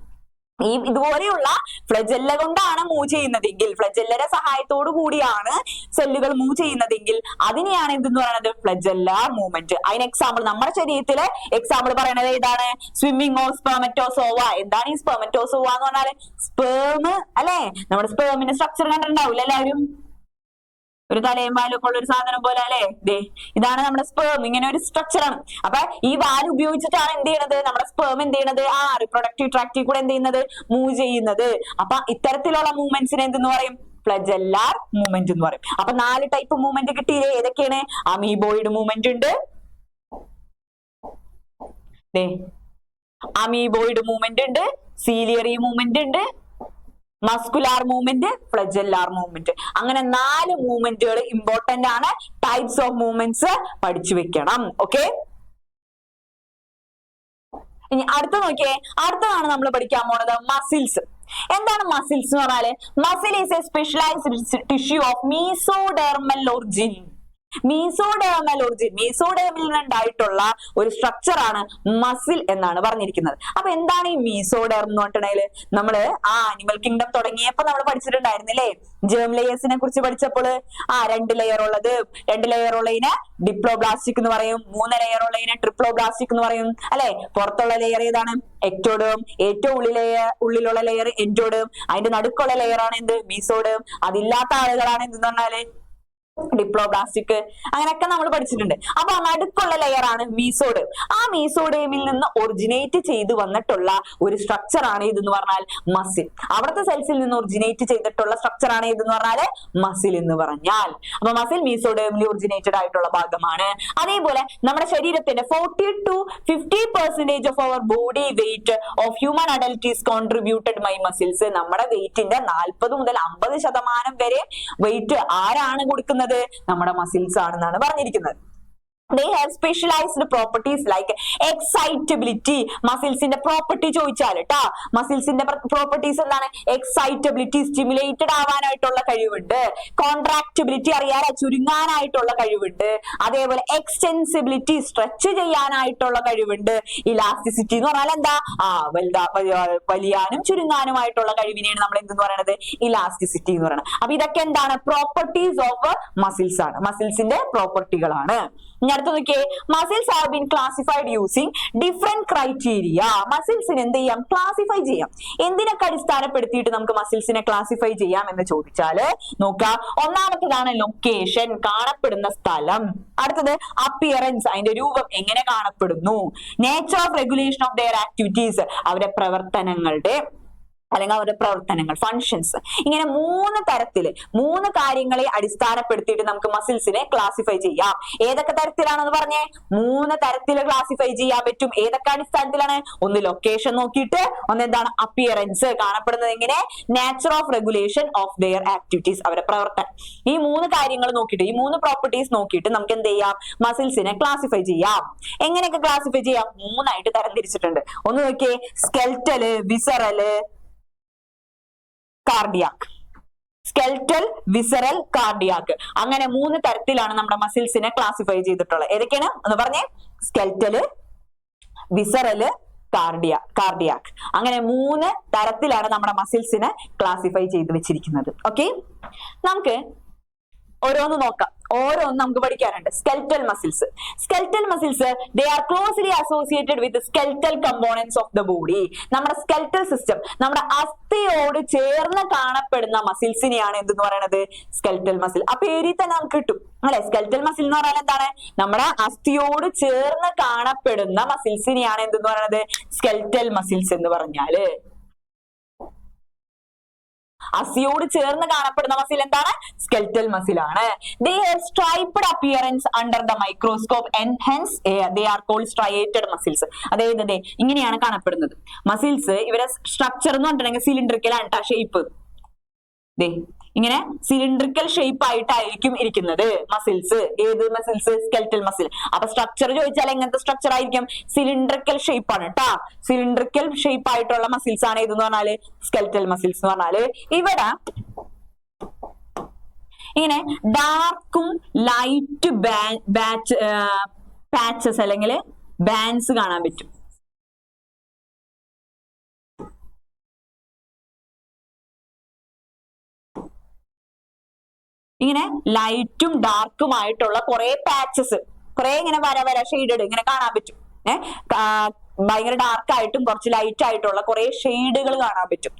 ഇതുപോലെയുള്ള ഫ്ലെജെല്ല കൊണ്ടാണ് മൂവ് ചെയ്യുന്നതെങ്കിൽ, ഫ്ലെജെല്ലയുടെ സഹായത്തോടു കൂടിയാണ് സെല്ലുകൾ മൂവ് ചെയ്യുന്നതെങ്കിൽ അതിനെയാണ് എന്തെന്ന് പറയുന്നത്? ഫ്ലെജെല്ലാർ മൂവ്മെന്റ്. അതിന് എക്സാമ്പിൾ നമ്മുടെ ശരീരത്തിലെ എക്സാമ്പിൾ പറയുന്നത് ഏതാണ്? Swimming of spermatozoa. എന്താണ് ഈ സ്പെർമറ്റോസോവ എന്ന് പറഞ്ഞാല്? സ്പേം അല്ലെ? നമ്മുടെ സ്പേമിന്റെ സ്ട്രക്ചർ കണ്ടിട്ടുണ്ടാവില്ല എല്ലാവരും? ഒരു തലയും വാലും ഒക്കെ ഉള്ള ഒരു സാധനം പോലെ അല്ലെ? ഇതാണ് നമ്മുടെ സ്പേം. ഇങ്ങനെ ഒരു സ്ട്രക്ചർ ആണ്. അപ്പൊ ഈ വാൽ ഉപയോഗിച്ചിട്ടാണ് എന്ത് ചെയ്യണത്? നമ്മുടെ സ്പേം എന്ത് ചെയ്യണത്? റിപ്രൊഡക്റ്റീവ് ട്രാക്റ്റിൽ കൂടെ എന്ത് ചെയ്യുന്നത്? മൂവ് ചെയ്യുന്നത്. അപ്പൊ ഇത്തരത്തിലുള്ള മൂവ്മെന്റ്സിനെ എന്തെന്ന് പറയും? ഫ്ലെജെല്ലാർ മൂവ്മെന്റ് എന്ന് പറയും. അപ്പൊ 4 ടൈപ്പ് മൂവ്മെന്റ് കിട്ടിയില്ലേ? ഏതൊക്കെയാണ്? അമീബോയിഡ് മൂവ്മെന്റ് ഉണ്ട്, അമീബോയിഡ് മൂവ്മെന്റ് ഉണ്ട്, സീലിയറി മൂവ്മെന്റ് ഉണ്ട്, മസ്കുലാർ മൂവ്മെന്റ്, ഫ്ലെജെല്ലാർ മൂവ്മെന്റ്. അങ്ങനെ 4 മൂവ്മെന്റുകൾ ഇമ്പോർട്ടന്റ് ആണ്. ടൈപ്സ് ഓഫ് മൂവ്മെന്റ്സ് പഠിച്ചു വെക്കണം. ഓക്കെ, ഇനി അടുത്ത നോക്കിയേ. അടുത്തതാണ് നമ്മൾ പഠിക്കാൻ പോണത് മസിൽസ്. എന്താണ് മസിൽസ് എന്ന് പറഞ്ഞാല്? Muscle is a specialized tissue of mesodermal origin. മീസോഡേമിൽ നിന്നുണ്ടായിട്ടുള്ള ഒരു സ്ട്രക്ചർ ആണ് മസിൽ എന്നാണ് പറഞ്ഞിരിക്കുന്നത്. അപ്പൊ എന്താണ് ഈ മീസോഡെർം എന്ന് പറഞ്ഞിട്ടുണ്ടെങ്കിൽ നമ്മള് ആനിമൽ കിങ്ഡം തുടങ്ങിയപ്പോ നമ്മൾ പഠിച്ചിട്ടുണ്ടായിരുന്നില്ലേ? ജേം ലെയേഴ്സിനെ കുറിച്ച് പഠിച്ചപ്പോൾ 2 ലെയർ ഉള്ളത്, 2 ലെയർ ഉള്ളതിനെ ഡിപ്ലോബ്ലാസ്റ്റിക് എന്ന് പറയും, 3 ലെയർ ഉള്ളതിനെ ട്രിപ്ലോബ്ലാസ്റ്റിക് എന്ന് പറയും അല്ലെ? പുറത്തുള്ള ലെയർ ഏതാണ്? എക്ടോഡേം. ഏറ്റവും ഉള്ളിലുള്ള ലെയർ എൻഡോഡേം. അതിന്റെ നടുക്കുള്ള ലെയർ ആണ് എന്ത്? മീസോഡേം. അതില്ലാത്ത ആളുകളാണ് എന്തെന്ന് പറഞ്ഞാല് ഡിപ്ലോബ്ലാസ്റ്റിക്. അങ്ങനെയൊക്കെ നമ്മൾ പഠിച്ചിട്ടുണ്ട്. അപ്പൊ നടുക്കുള്ള ലെയർ ആണ് മീസോഡേം. ആ മീസോഡേമിൽ നിന്ന് ഒറിജിനേറ്റ് ചെയ്ത് വന്നിട്ടുള്ള ഒരു സ്ട്രക്ചർ ആണ് ഇതെന്ന് പറഞ്ഞാൽ മസിൽ. അവിടുത്തെ സെൽസിൽ നിന്ന് ഒറിജിനേറ്റ് ചെയ്തിട്ടുള്ള സ്ട്രക്ചർ ആണ് ഇതെന്ന് പറഞ്ഞാല് മസിൽ എന്ന് പറഞ്ഞാൽ. അപ്പൊ മസിൽ മീസോഡേമിൽ ഒറിജിനേറ്റഡ് ആയിട്ടുള്ള ഭാഗമാണ്. അതേപോലെ നമ്മുടെ ശരീരത്തിന്റെ 40 to 50% of our body weight of human adult is contributed by muscles. നമ്മുടെ വെയിറ്റിന്റെ 40 മുതൽ 50% വരെ വെയിറ്റ് ആരാണ് കൊടുക്കുന്നത്? നമ്മുടെ മസിൽസ് ആണെന്നാണ് പറഞ്ഞിരിക്കുന്നത്. They have specialized properties like excitability. മസിൽസിന്റെ പ്രോപ്പർട്ടി ചോദിച്ചാൽ ട്ടാ, മസിൽസിന്റെ പ്രോപ്പർട്ടീസ് എന്താണ്? എക്സൈറ്റബിലിറ്റി, സ്റ്റിമുലേറ്റഡ് ആവാനായിട്ടുള്ള കഴിവുണ്ട്. കോൺട്രാക്റ്റബിലിറ്റി, അറിയാലോ, ചുരുങ്ങാനായിട്ടുള്ള കഴിവുണ്ട്. അതേപോലെ എക്സ്റ്റെൻസിബിലിറ്റി, സ്ട്രെച്ച് ചെയ്യാനായിട്ടുള്ള കഴിവുണ്ട്. ഇലാസ്റ്റിസിറ്റി എന്ന് പറഞ്ഞാൽ എന്താ? വലിയാനും ചുരുങ്ങാനുമായിട്ടുള്ള കഴിവിനെയാണ് നമ്മൾ എന്തെന്ന് പറയുന്നത്? ഇലാസ്റ്റിസിറ്റി എന്ന് പറയുന്നത്. അപ്പൊ ഇതൊക്കെ എന്താണ്? പ്രോപ്പർട്ടീസ് ഓഫ് മസിൽസ് ആണ്, മസിൽസിന്റെ പ്രോപ്പർട്ടികളാണ്. ഇനി അടുത്ത നോക്കിയേ. Muscles have been classified using different criteria. മസിൽസിനെ എന്ത് ചെയ്യാം? ക്ലാസിഫൈ ചെയ്യാം. എന്തിനൊക്കെ അടിസ്ഥാനപ്പെടുത്തിയിട്ട് നമുക്ക് മസിൽസിനെ ക്ലാസിഫൈ ചെയ്യാം എന്ന് ചോദിച്ചാല് നോക്കാം. ഒന്നാമത്തേതാണ് ലൊക്കേഷൻ, കാണപ്പെടുന്ന സ്ഥലം. അടുത്തത് അപ്പിയറൻസ്, അതിന്റെ രൂപം, എങ്ങനെ കാണപ്പെടുന്നു. Nature of regulation of their activities, അവരുടെ പ്രവർത്തനങ്ങളുടെ അല്ലെങ്കിൽ അവരുടെ പ്രവർത്തനങ്ങൾ, ഫങ്ഷൻസ്. ഇങ്ങനെ 3 തരത്തില് 3 കാര്യങ്ങളെ അടിസ്ഥാനപ്പെടുത്തിയിട്ട് നമുക്ക് മസിൽസിനെ ക്ലാസിഫൈ ചെയ്യാം. ഏതൊക്കെ തരത്തിലാണെന്ന് പറഞ്ഞേ? 3 തരത്തില് ക്ലാസിഫൈ ചെയ്യാൻ പറ്റും. ഏതൊക്കെ അടിസ്ഥാനത്തിലാണ്? ഒന്ന് ലൊക്കേഷൻ നോക്കിയിട്ട്, ഒന്ന് എന്താണ്? അപ്പിയറൻസ്, കാണപ്പെടുന്നത് എങ്ങനെ. Nature of regulation of their activities, അവരുടെ പ്രവർത്തനം. ഈ 3 കാര്യങ്ങൾ നോക്കിയിട്ട്, ഈ 3 പ്രോപ്പർട്ടീസ് നോക്കിയിട്ട് നമുക്ക് എന്ത് ചെയ്യാം? മസിൽസിനെ ക്ലാസിഫൈ ചെയ്യാം. എങ്ങനെയൊക്കെ ക്ലാസിഫൈ ചെയ്യാം? 3 ആയിട്ട് തരം തിരിച്ചിട്ടുണ്ട്. ഒന്ന് നോക്കിയേ. സ്കെൽറ്റല്, വിസറല്, കാർഡിയാക്. Skeletal, visceral, cardiac. അങ്ങനെ 3 തരത്തിലാണ് നമ്മുടെ മസിൽസിനെ ക്ലാസിഫൈ ചെയ്തിട്ടുള്ളത്. ഏതൊക്കെയാണ് എന്ന് പറഞ്ഞേ? സ്കെൽറ്റല്, വിസറല്, കാർഡിയാക്. അങ്ങനെ 3 തരത്തിലാണ് നമ്മുടെ മസിൽസിനെ ക്ലാസിഫൈ ചെയ്ത് വെച്ചിരിക്കുന്നത്. ഓക്കെ, നമുക്ക് ഓരോന്ന് നോക്കാം. ഓരോന്ന് നമുക്ക് പഠിക്കാനുണ്ട്. Skeletal muscles. Skeletal muscles they are closely associated with skeletal components of the body. നമ്മുടെ സ്കെൽറ്റൽ സിസ്റ്റം, നമ്മുടെ അസ്ഥിയോട് ചേർന്ന് കാണപ്പെടുന്ന മസിൽസിനെയാണ് എന്തെന്ന് പറയുന്നത്? Skeletal muscle. ആ പേരിൽ തന്നെ നമുക്ക് കിട്ടും അല്ലെ? സ്കെൽറ്റൽ മസിൽ എന്ന് പറഞ്ഞാൽ എന്താണ്? നമ്മുടെ അസ്ഥിയോട് ചേർന്ന് കാണപ്പെടുന്ന മസിൽസിനെയാണ് എന്തെന്ന് പറയുന്നത്? സ്കെൽറ്റൽ മസിൽസ് എന്ന് പറഞ്ഞാല്. അസ്ഥിയോട് ചേർന്ന് കാണപ്പെടുന്ന മസിൽ എന്താണ്? സ്കെൽറ്റൽ മസിൽ ആണ്. They have striped appearance under the microscope and hence they are called striated muscles. അതായത് ഇങ്ങനെയാണ് കാണപ്പെടുന്നത് മസിൽസ്. ഇവരെ സ്ട്രക്ചർ എന്ന് പറഞ്ഞിട്ടുണ്ടെങ്കിൽ സിലിണ്ടറിക്കൽ ആണ് ട്ടാ ഷേപ്പ്. ഇങ്ങനെ സിലിണ്ടറിക്കൽ ഷേപ്പ് ആയിട്ടായിരിക്കും ഇരിക്കുന്നത് മസിൽസ്. ഏത് മസിൽസ്? Skeletal muscle. അപ്പൊ സ്ട്രക്ചർ ചോദിച്ചാൽ എങ്ങനത്തെ സ്ട്രക്ചർ ആയിരിക്കും? സിലിണ്ടറിക്കൽ ഷേപ്പ് ആണ് ട്ടാ. സിലിണ്ടറിക്കൽ ഷേപ്പ് ആയിട്ടുള്ള മസിൽസ് ആണ് ഏതെന്ന് പറഞ്ഞാല് സ്കെൽറ്റൽ മസിൽസ് എന്ന് പറഞ്ഞാല്. ഇവിടെ ഇങ്ങനെ ഡാർക്കും ലൈറ്റ് പാച്ചസ് അല്ലെങ്കിൽ ബാൻഡ്സ് കാണാൻ പറ്റും. ഇങ്ങനെ ലൈറ്റും ഡാർക്കും ആയിട്ടുള്ള കുറെ പാച്ചസ്, കുറെ ഇങ്ങനെ വര ഷെയ്ഡഡ് ഇങ്ങനെ കാണാൻ പറ്റും. ഭയങ്കര ഡാർക്ക് ആയിട്ടും കുറച്ച് ലൈറ്റ് ആയിട്ടുള്ള കുറെ ഷെയ്ഡുകൾ കാണാൻ പറ്റും.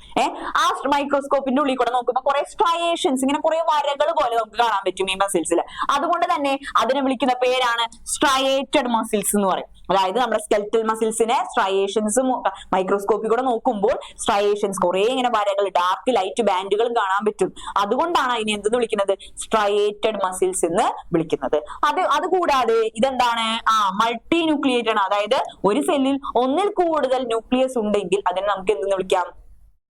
ആ മൈക്രോസ്കോപ്പിന്റെ ഉള്ളിൽ കൂടെ നോക്കുമ്പോൾ കുറെ സ്ട്രയേഷൻസ്, ഇങ്ങനെ കുറെ വരകൾ പോലെ നമുക്ക് കാണാൻ പറ്റും ഈ മസിൽസിൽ. അതുകൊണ്ട് തന്നെ അതിനെ വിളിക്കുന്ന പേരാണ് സ്ട്രയേറ്റഡ് മസിൽസ് എന്ന് പറയും. അതായത് നമ്മുടെ സ്കെൽറ്റൽ മസിൽസിനെ സ്ട്രയേഷൻസ് മൈക്രോസ്കോപ്പിൽ കൂടെ നോക്കുമ്പോൾ സ്ട്രയേഷൻസ് കുറെ ഇങ്ങനെ വരകൾ, ഡാർക്ക് ലൈറ്റ് ബാൻഡുകളും കാണാൻ പറ്റും. അതുകൊണ്ടാണ് അതിനെ എന്തെന്ന് വിളിക്കുന്നത്? സ്ട്രയേറ്റഡ് മസിൽസ് എന്ന് വിളിക്കുന്നത്. അതുകൂടാതെ ഇതെന്താണ്? മൾട്ടി ന്യൂക്ലിയേറ്റഡ് ആണ്. അതായത് ഒരു സെല്ലിൽ ഒന്നിൽ കൂടുതൽ ന്യൂക്ലിയസ് ഉണ്ടെങ്കിൽ അതിനെ നമുക്ക് എന്തെന്ന് വിളിക്കാം?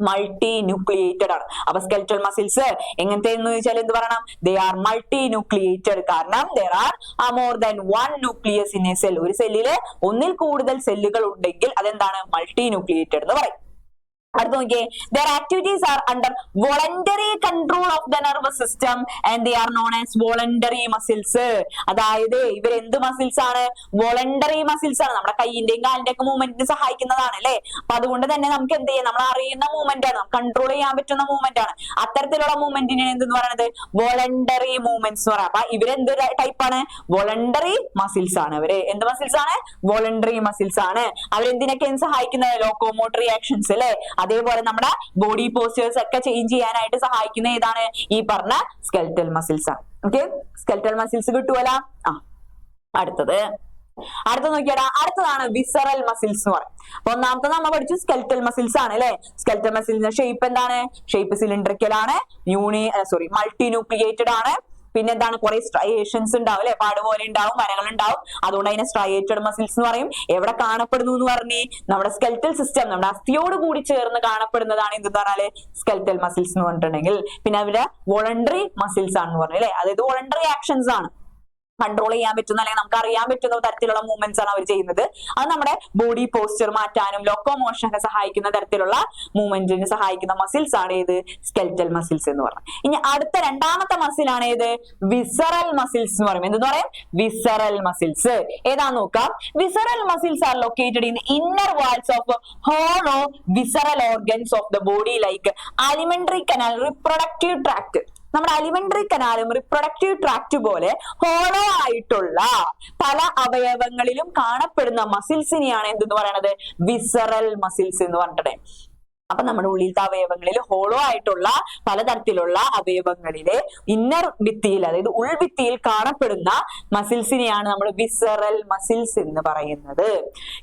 മൾട്ടി ന്യൂക്ലിയേറ്റഡ് ആണ്. അപ്പൊ സ്കെൽറ്റൽ മസിൽസ് എങ്ങനത്തെ എന്ന് ചോദിച്ചാൽ എന്ത് പറയണം? They are multi nucleated. കാരണം there are more than one nucleus in a cell. ഒരു സെല്ലില് ഒന്നിൽ കൂടുതൽ സെല്ലുകൾ ഉണ്ടെങ്കിൽ അതെന്താണ്? മൾട്ടി ന്യൂക്ലിയേറ്റഡ് എന്ന് പറയും. അടുത്ത് നോക്കിയേ, their activities are under voluntary control of the nervous system and they are known as voluntary muscles. അതായത് ഇവർ എന്ത് മസിൽസ് ആണ്? വോളണ്ടറി മസിൽസ് ആണ്. നമ്മുടെ കൈയിന്റെയും കാലിന്റെ ഒക്കെ മൂവ്മെന്റിന് സഹായിക്കുന്നതാണ് അല്ലെ. അപ്പൊ അതുകൊണ്ട് തന്നെ നമുക്ക് എന്ത് ചെയ്യാം? നമ്മൾ അറിയുന്ന മൂവ്മെന്റ് ആണ്, കൺട്രോൾ ചെയ്യാൻ പറ്റുന്ന മൂവ്മെന്റ് ആണ്. അത്തരത്തിലുള്ള മൂവ്മെന്റിനെ എന്തെന്ന് പറയുന്നത്? വോളണ്ടറി മൂവ്മെന്റ്സ് എന്ന് പറയാം. അപ്പൊ ഇവരെന്ത് ടൈപ്പാണ്? വോളണ്ടറി മസിൽസ് ആണ്. അവര് എന്ത് മസിൽസ് ആണ്? വോളണ്ടറി മസിൽസ് ആണ്. അവരെന്തിനൊക്കെ സഹായിക്കുന്നത്? ലോക്കോമോട്ടറി ആക്ഷൻസ് അല്ലെ. അതേപോലെ നമ്മുടെ ബോഡി പോസ്റ്റേഴ്സ് ഒക്കെ ചേഞ്ച് ചെയ്യാനായിട്ട് സഹായിക്കുന്ന ഏതാണ്? ഈ പറഞ്ഞ സ്കെൽറ്റൽ മസിൽസ് ആണ്. ഓക്കെ, സ്കെൽറ്റൽ മസിൽസ് കിട്ടുമല്ലോ. അടുത്തത് നോക്കിയാടാ, അടുത്തതാണ് വിസറൽ മസിൽസ് എന്ന് പറയും. അപ്പൊ ഒന്നാമത്തെ നമ്മൾ പഠിച്ചു സ്കെൽറ്റൽ മസിൽസ് ആണ് അല്ലെ. സ്കെൽറ്റൽ മസിൽസിന്റെ ഷേപ്പ് എന്താണ്? ഷേപ്പ് സിലിണ്ടറിക്കൽ ആണ്, മൾട്ടി ന്യൂക്ലിയേറ്റഡ് ആണ്. പിന്നെ എന്താണ്? കുറെ സ്ട്രയേഷൻസ് ഉണ്ടാവും അല്ലെ, പാട് പോലെ ഉണ്ടാവും, വരകൾ ഉണ്ടാവും. അതുകൊണ്ട് അതിനെ സ്ട്രയേറ്റഡ് മസിൽസ് എന്ന് പറയും. എവിടെ കാണപ്പെടുന്നു എന്ന് പറഞ്ഞേ? നമ്മുടെ സ്കെൽറ്റൽ സിസ്റ്റം, നമ്മുടെ അസ്ഥിയോട് കൂടി ചേർന്ന് കാണപ്പെടുന്നതാണ് എന്തെന്ന് പറഞ്ഞാല് സ്കെൽറ്റൽ മസിൽസ് എന്ന് പറഞ്ഞിട്ടുണ്ടെങ്കിൽ. പിന്നെ അവരുടെ വോളണ്ടറി മസിൽസ് ആണെന്ന് പറഞ്ഞു അല്ലെ. അതായത് വോളണ്ടറി ആക്ഷൻസ് ആണ്, കൺട്രോൾ ചെയ്യാൻ പറ്റുന്ന അല്ലെങ്കിൽ നമുക്ക് അറിയാൻ പറ്റുന്ന തരത്തിലുള്ള മൂവ്മെന്റ്സ് ആണ് അവർ ചെയ്യുന്നത്. അത് നമ്മുടെ ബോഡി പോസ്ചർ മാറ്റാനും ലോക്കോമോഷൻ ഒക്കെ സഹായിക്കുന്ന തരത്തിലുള്ള മൂവ്മെന്റിന് സഹായിക്കുന്ന മസിൽസ് ആണ് ഏത്? സ്കെൽറ്റൽ മസിൽസ് എന്ന് പറയുന്നത്. ഇനി അടുത്ത രണ്ടാമത്തെ മസിൽ ആണ് ഏത്? വിസറൽ മസിൽസ് എന്ന് പറയും. എന്തെന്ന് പറയും? Visceral muscles. ഏതാന്ന് നോക്കാം. Visceral muscles are located in inner walls of hollow visceral organs of the body like alimentary canal, reproductive tract. നമ്മുടെ അലിമെന്ററി കനാലും റിപ്രൊഡക്റ്റീവ് ട്രാക്ട് പോലെ ഹോളോ ആയിട്ടുള്ള പല അവയവങ്ങളിലും കാണപ്പെടുന്ന മസിൽസിനെയാണ് എന്തെന്ന് പറയണത്? വിസറൽ മസിൽസ് എന്ന് പറഞ്ഞിട്ട്. അപ്പൊ നമ്മുടെ ഉള്ളിലത്തെ അവയവങ്ങളിൽ ഹോളോ ആയിട്ടുള്ള പലതരത്തിലുള്ള അവയവങ്ങളിലെ ഇന്നർ ഭിത്തിയിൽ, അതായത് ഉൾഭിത്തിയിൽ കാണപ്പെടുന്ന മസിൽസിനെയാണ് നമ്മൾ വിസറൽ മസിൽസ് എന്ന് പറയുന്നത്.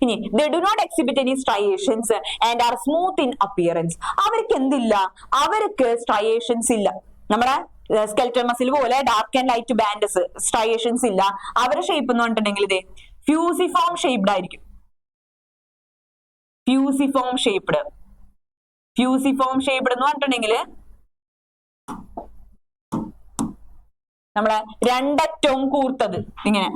ഇനി they do not exhibit any striations and are smooth in appearance. അവർക്ക് എന്തില്ല? അവർക്ക് സ്ട്രയേഷൻസ് ഇല്ല. നമ്മുടെ സ്കെൽറ്റൽ മസിൽ പോലെ ഡാർക്ക് ആൻഡ് ലൈറ്റ് ബാൻഡസ്, സ്ട്രയേഷൻസ് ഇല്ല. അവരുടെ ഷേപ്പ് എന്ന് പറഞ്ഞിട്ടുണ്ടെങ്കിൽ ഇത് ഫ്യൂസിഫോം ഷേപ്ഡ് ആയിരിക്കും. ഫ്യൂസിഫോം ഷേപ്ഡ് എന്ന് പറഞ്ഞിട്ടുണ്ടെങ്കിൽ നമ്മളെ രണ്ടറ്റവും കൂർത്തത് ഇങ്ങനെ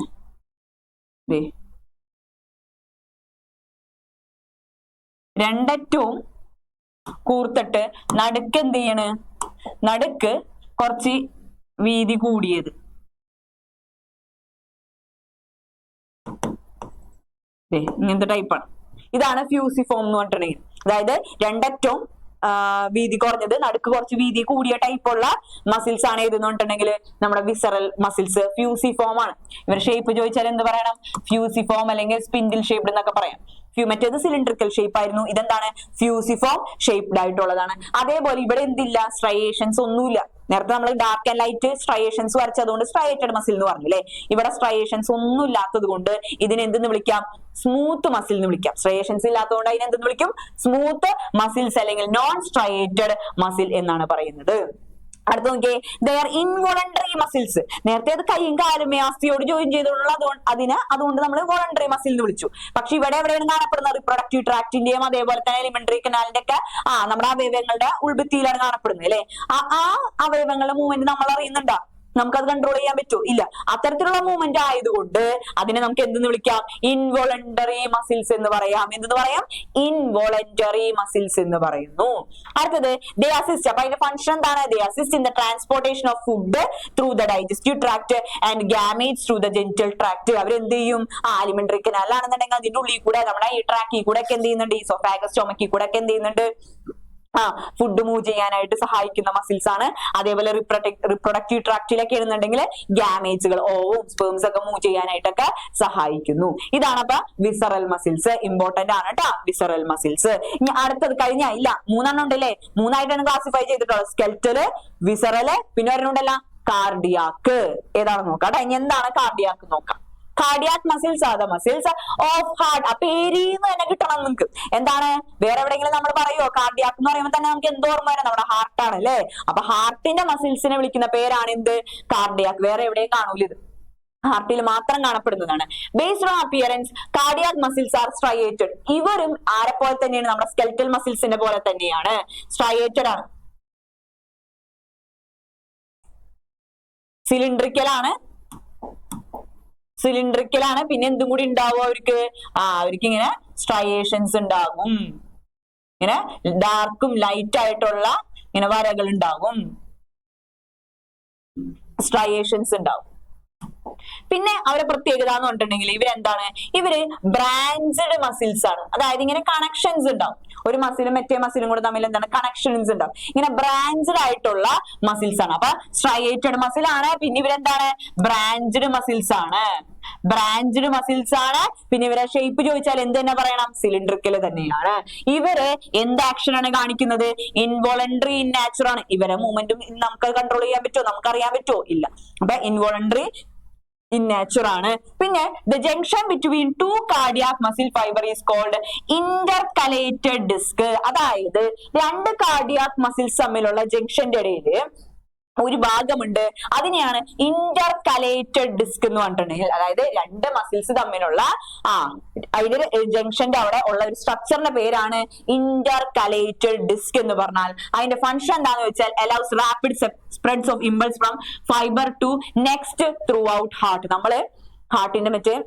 രണ്ടറ്റവും കൂർത്തിട്ട് നടുക്ക് എന്ത് ചെയ്യണ്? നടുക്ക് കുറച്ച് വീതി കൂടിയത്. ഇങ്ങനത്തെ ടൈപ്പാണ്. ഇതാണ് ഫ്യൂസിഫോം എന്ന് പറഞ്ഞിട്ടുണ്ടെങ്കിൽ. അതായത് രണ്ടറ്റവും വീതി കുറഞ്ഞത്, നടുക്ക് കുറച്ച് വീതി കൂടിയ ടൈപ്പുള്ള മസിൽസ് ആണ് ഏതെന്ന് പറഞ്ഞിട്ടുണ്ടെങ്കിൽ നമ്മുടെ വിസറൽ മസിൽസ്. ഫ്യൂസിഫോം ആണ്. ഇവരുടെ ഷേപ്പ് ചോദിച്ചാൽ എന്ത് പറയണം? ഫ്യൂസിഫോം അല്ലെങ്കിൽ സ്പിൻഡിൽ ഷേപ്ഡ് എന്നൊക്കെ പറയാം. മറ്റേത് സിലിണ്ടറിക്കൽ ഷേപ്പ് ആയിരുന്നു, ഇതെന്താണ്? ഫ്യൂസിഫോം ഷേപ്ഡ് ആയിട്ടുള്ളതാണ്. അതേപോലെ ഇവിടെ എന്തില്ല? സ്ട്രയേഷൻസ് ഒന്നുമില്ല. നേരത്തെ നമ്മൾ ഡാർക്ക് ആൻഡ് ലൈറ്റ് സ്ട്രയേഷൻസ് വരച്ചതുകൊണ്ട് സ്ട്രയേറ്റഡ് മസിൽ എന്ന് പറഞ്ഞില്ലേ. ഇവിടെ സ്ട്രയേഷൻസ് ഒന്നും ഇല്ലാത്തത് കൊണ്ട് ഇതിനെ എന്തെന്ന് വിളിക്കാം? സ്മൂത്ത് മസിൽ എന്ന് വിളിക്കാം. സ്ട്രയേഷൻസ് ഇല്ലാത്തതുകൊണ്ട് അതിനെ എന്തെന്ന് വിളിക്കും? സ്മൂത്ത് മസിൽസ് അല്ലെങ്കിൽ നോൺ സ്ട്രയേറ്റഡ് മസിൽ എന്നാണ് പറയുന്നത്. അടുത്ത നോക്കിയേ, ദേ ആർ ഇൻവോളണ്ടറി മസിൽസ്. നേരത്തെ അത് കൈയും കാലും അസ്ഥിയോട് ജോയിൻ ചെയ്തിട്ടുള്ള അതുകൊണ്ട് നമ്മൾ വോളണ്ടറി മസിൽ എന്ന് വിളിച്ചു. പക്ഷെ ഇവിടെ എവിടെയാണ് കാണപ്പെടുന്നത്? റിപ്രൊഡക്റ്റീവ് ട്രാക്ടിന്റെയും അതേപോലെ തന്നെ എലിമെന്ററി കനാലിന്റെ ഒക്കെ നമ്മുടെ അവയവങ്ങളുടെ ഉൾഭിത്തിയിലാണ് കാണപ്പെടുന്നത് അല്ലെ. ആ അവയവങ്ങളുടെ മൂവ്മെന്റ് നമ്മൾ അറിയുന്നുണ്ടോ? നമുക്കത് കൺട്രോൾ ചെയ്യാൻ പറ്റുമോ? ഇല്ല. അത്തരത്തിലുള്ള മൂവ്മെന്റ് ആയതുകൊണ്ട് അതിനെ നമുക്ക് എന്തെന്ന് വിളിക്കാം? ഇൻവോളണ്ടറി മസിൽസ് എന്ന് പറയാം. എന്തെന്ന് പറയാം? ഇൻവോളണ്ടറി മസിൽസ് എന്ന് പറയുന്നു. അടുത്തത് ദേ അസിസ്റ്റ്. അപ്പൊ അതിന്റെ ഫംഗ്ഷൻ എന്താണ്? They assist in the transportation of food through the digestive tract and gametes through the genital tract. അവരെന്ത് ചെയ്യും? അലിമെന്ററി കനാലാണെന്നുണ്ടെങ്കിൽ അതിന്റെ ഉള്ളിൽ കൂടെ നമ്മുടെ ഈ ട്രാക്കിൽ കൂടെ ഒക്കെ എന്ത് ചെയ്യുന്നുണ്ട്? ഈസോഫാഗസ് സ്റ്റൊമക്കിൽ കൂടെ ഒക്കെ എന്ത് ചെയ്യുന്നുണ്ട്? ഫുഡ് മൂവ് ചെയ്യാനായിട്ട് സഹായിക്കുന്ന മസിൽസ് ആണ്. അതേപോലെ റിപ്രൊഡക്റ്റീവ് ട്രാക്റ്റിലൊക്കെ ആണെന്നുണ്ടെങ്കിൽ ഗ്യാമേറ്റ്സുകൾ, ഓവും സ്പേംസ് ഒക്കെ മൂവ് ചെയ്യാനായിട്ടൊക്കെ സഹായിക്കുന്നു. ഇതാണ് അപ്പൊ വിസറൽ മസിൽസ്. ഇമ്പോർട്ടന്റ് ആണ് കേട്ടോ വിസറൽ മസിൽസ്. ഇനി അടുത്തത് കഴിഞ്ഞ ഇല്ല, 3 ഉണ്ടല്ലേ? 3 ക്ലാസിഫൈ ചെയ്തിട്ടുള്ളത്. സ്കെൽറ്റല്, വിസറല്, പിന്നെ ഒരെണ്ണമുണ്ടല്ല കാർഡിയാക്ക്. ഏതാണ് നോക്കാം. ഇനി എന്താണ് കാർഡിയാക്ക് നോക്കാം. Cardiac muscles are the muscles of heart. ആ പേരിന്ന് തന്നെ കിട്ടണം നിങ്ങൾക്ക്. എന്താണ്? വേറെ എവിടെയെങ്കിലും നമ്മൾ പറയുമോ? കാർഡിയാക് എന്ന് പറയുമ്പോൾ തന്നെ നമുക്ക് എന്തോ ഓർമ്മ വരും? നമ്മുടെ ഹാർട്ടാണ് അല്ലെ. അപ്പൊ ഹാർട്ടിന്റെ മസിൽസിനെ വിളിക്കുന്ന പേരാണ് എന്ത്? കാർഡിയാക്. വേറെ എവിടെയും കാണൂല, ഇത് ഹാർട്ടിൽ മാത്രം കാണപ്പെടുന്നതാണ്. Based on appearance cardiac muscles are striated. ഇവരും ആരെ പോലെ തന്നെയാണ്? നമ്മുടെ സ്കെൽറ്റൽ മസിൽസിന്റെ പോലെ തന്നെയാണ്, സ്ട്രയേറ്റഡ് ആണ്. സിലിണ്ട്രിക്കൽ ആണ്. പിന്നെ എന്തും കൂടി ഉണ്ടാവും അവർക്ക്? അവർക്ക് ഇങ്ങനെ സ്ട്രയേഷൻസ് ഉണ്ടാകും. ഇങ്ങനെ ഡാർക്കും ലൈറ്റ് ആയിട്ടുള്ള ഇങ്ങനെ വരകൾ ഉണ്ടാകും, സ്ട്രയേഷൻസ് ഉണ്ടാവും. പിന്നെ അവരെ പ്രത്യേകത എന്ന് പറഞ്ഞിട്ടുണ്ടെങ്കിൽ ഇവരെന്താണ്? ഇവര് ബ്രാഞ്ചഡ് മസിൽസ് ആണ്. അതായത് ഇങ്ങനെ കണക്ഷൻസ് ഉണ്ടാവും. ഒരു മസിലും മറ്റേ മസിലും കൂടെ തമ്മിൽ എന്താണ്? കണക്ഷൻസ് ഉണ്ടാവും. ഇങ്ങനെ ബ്രാഞ്ചഡ് ആയിട്ടുള്ള മസിൽസ് ആണ്. അപ്പൊ സ്ട്രയേറ്റഡ് മസിൽ ആണ്. പിന്നെ ഇവരെന്താണ്? ബ്രാഞ്ചഡ് മസിൽസ് ആണ്. പിന്നെ ഇവരെ ഷേപ്പ് ചോദിച്ചാൽ എന്ത് തന്നെ പറയണം? സിലിണ്ട്രിക്കൽ തന്നെയാണ്. ഇവര് എന്ത് ആക്ഷൻ ആണ് കാണിക്കുന്നത്? ഇൻവോളണ്ടറി ഇൻ നാച്ചർ ആണ്. ഇവരെ മൂവ്മെന്റും നമുക്ക് കൺട്രോൾ ചെയ്യാൻ പറ്റുമോ? നമുക്ക് അറിയാൻ പറ്റുമോ? ഇല്ല. അപ്പൊ ഇൻവോളണ്ടറി ഇൻ നാച്ചർ ആണ്. പിന്നെ the junction between 2 cardiac muscle fibre is called intercalated disc. അതായത് 2 കാർഡിയാക് മസിൽസ് തമ്മിലുള്ള ജംഗ്ഷന്റെ ഇടയില് ഒരു ഭാഗമുണ്ട്, അതിനെയാണ് ഇന്റർകലേറ്റഡ് ഡിസ്ക് എന്ന് പറഞ്ഞിട്ടുണ്ടെങ്കിൽ. അതായത് 2 മസിൽസ് തമ്മിലുള്ള അതിന്റെ ജംഗ്ഷന്റെ അവിടെ ഉള്ള ഒരു സ്ട്രക്ചറിന്റെ പേരാണ് ഇന്റർകലേറ്റഡ് ഡിസ്ക് എന്ന് പറഞ്ഞാൽ. അതിന്റെ ഫംഗ്ഷൻ എന്താണെന്ന് വെച്ചാൽ allows rapid spreads of impulse from fibre to next throughout heart. നമ്മള് ഹാർട്ടിന്റെ മറ്റേ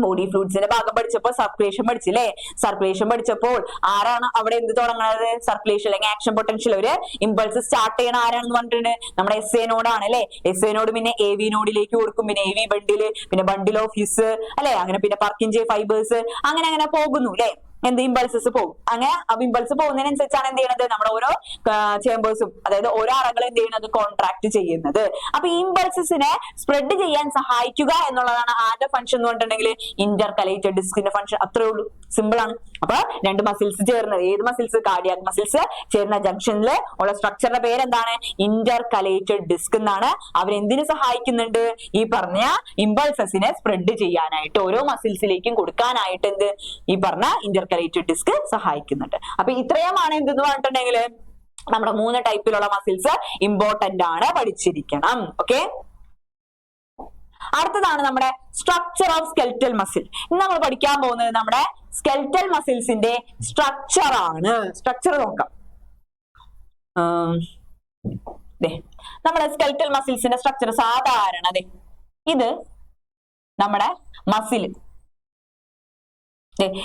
ബോഡി ഫ്ലൂയിഡ്സിന്റെ ഭാഗം പഠിച്ചപ്പോൾ സർക്കുലേഷൻ പഠിച്ചില്ലേ? സർക്കുലേഷൻ പഠിച്ചപ്പോൾ ആരാണ് അവിടെ എന്ത് തുടങ്ങുന്നത്? സർക്കുലേഷൻ അല്ലെങ്കിൽ ആക്ഷൻ പൊട്ടൻഷ്യൽ, ഒരു ഇമ്പൾസ് സ്റ്റാർട്ട് ചെയ്യണ ആരാണെന്ന് പറഞ്ഞിട്ടുണ്ട്? നമ്മുടെ എസ് എ നോഡ് ആണ് അല്ലെ. എസ് എ നോഡ് പിന്നെ എ വി നോഡിലേക്ക് കൊടുക്കും, പിന്നെ എ വി ബണ്ടില്, പിന്നെ ബണ്ടിൽ ഓഫ് ഹിസ് അല്ലെ, അങ്ങനെ പിന്നെ പർക്കിൻജെ ഫൈബേഴ്സ്, അങ്ങനെ പോകുന്നു അല്ലെ. എന്ത് ഇമ്പൾസസ് പോകും. അങ്ങനെ ഇമ്പൾസ് പോകുന്നതിനനുസരിച്ചാണ് എന്ത് ചെയ്യണത്? നമ്മുടെ ഓരോ ചേമ്പേഴ്സും, അതായത് ഓരോ അറകളും എന്ത് ചെയ്യണത്? കോൺട്രാക്ട് ചെയ്യുന്നത്. അപ്പൊ ഈ ഇമ്പൾസസിനെ സ്പ്രെഡ് ചെയ്യാൻ സഹായിക്കുക എന്നുള്ളതാണ് ആരുടെ ഫംഗ്ഷൻ എന്ന് പറഞ്ഞിട്ടുണ്ടെങ്കിൽ ഇന്റർകലേറ്റഡ് ഡിസ്കിന്റെ ഫംഗ്ഷൻ. അത്രേ ഉള്ളൂ, സിമ്പിൾ ആണ്. അപ്പൊ 2 മസിൽസ് ചേർന്നത്, ഏത് മസിൽസ്? കാർഡിയാക് മസിൽസ് ചേർന്ന ജംഗ്ഷനിൽ ഉള്ള സ്ട്രക്ചറിന്റെ പേരെന്താണ്? ഇന്റർകലേറ്റഡ് ഡിസ്ക് എന്നാണ്. അവരെന്തിനു സഹായിക്കുന്നുണ്ട്? ഈ പറഞ്ഞ ഇമ്പൾസസിനെ സ്പ്രെഡ് ചെയ്യാനായിട്ട്, ഓരോ മസിൽസിലേക്കും കൊടുക്കാനായിട്ട് എന്ത് ഈ പറഞ്ഞ ഇന്റർകലേറ്റഡ് ഡിസ്ക് സഹായിക്കുന്നുണ്ട്. അപ്പൊ ഇത്രയുമാണ് എന്തെന്ന് പറഞ്ഞിട്ടുണ്ടെങ്കിൽ നമ്മുടെ 3 ടൈപ്പിലുള്ള മസിൽസ് ഇമ്പോർട്ടന്റ് ആണ്, പഠിച്ചിരിക്കണം. ഓക്കെ. അടുത്തതാണ് നമ്മുടെ സ്ട്രക്ചർ ഓഫ് സ്കെൽറ്റൽ മസിൽ. ഇന്ന് നമ്മൾ പഠിക്കാൻ പോകുന്നത് നമ്മുടെ സ്കെൽറ്റൽ മസിൽസിന്റെ സ്ട്രക്ചർ ആണ്. സ്ട്രക്ചർ നോക്കാം. നമ്മുടെ സ്കെൽറ്റൽ മസിൽസിന്റെ സ്ട്രക്ചർ സാധാരണ ഇത് നമ്മുടെ മസിൽ,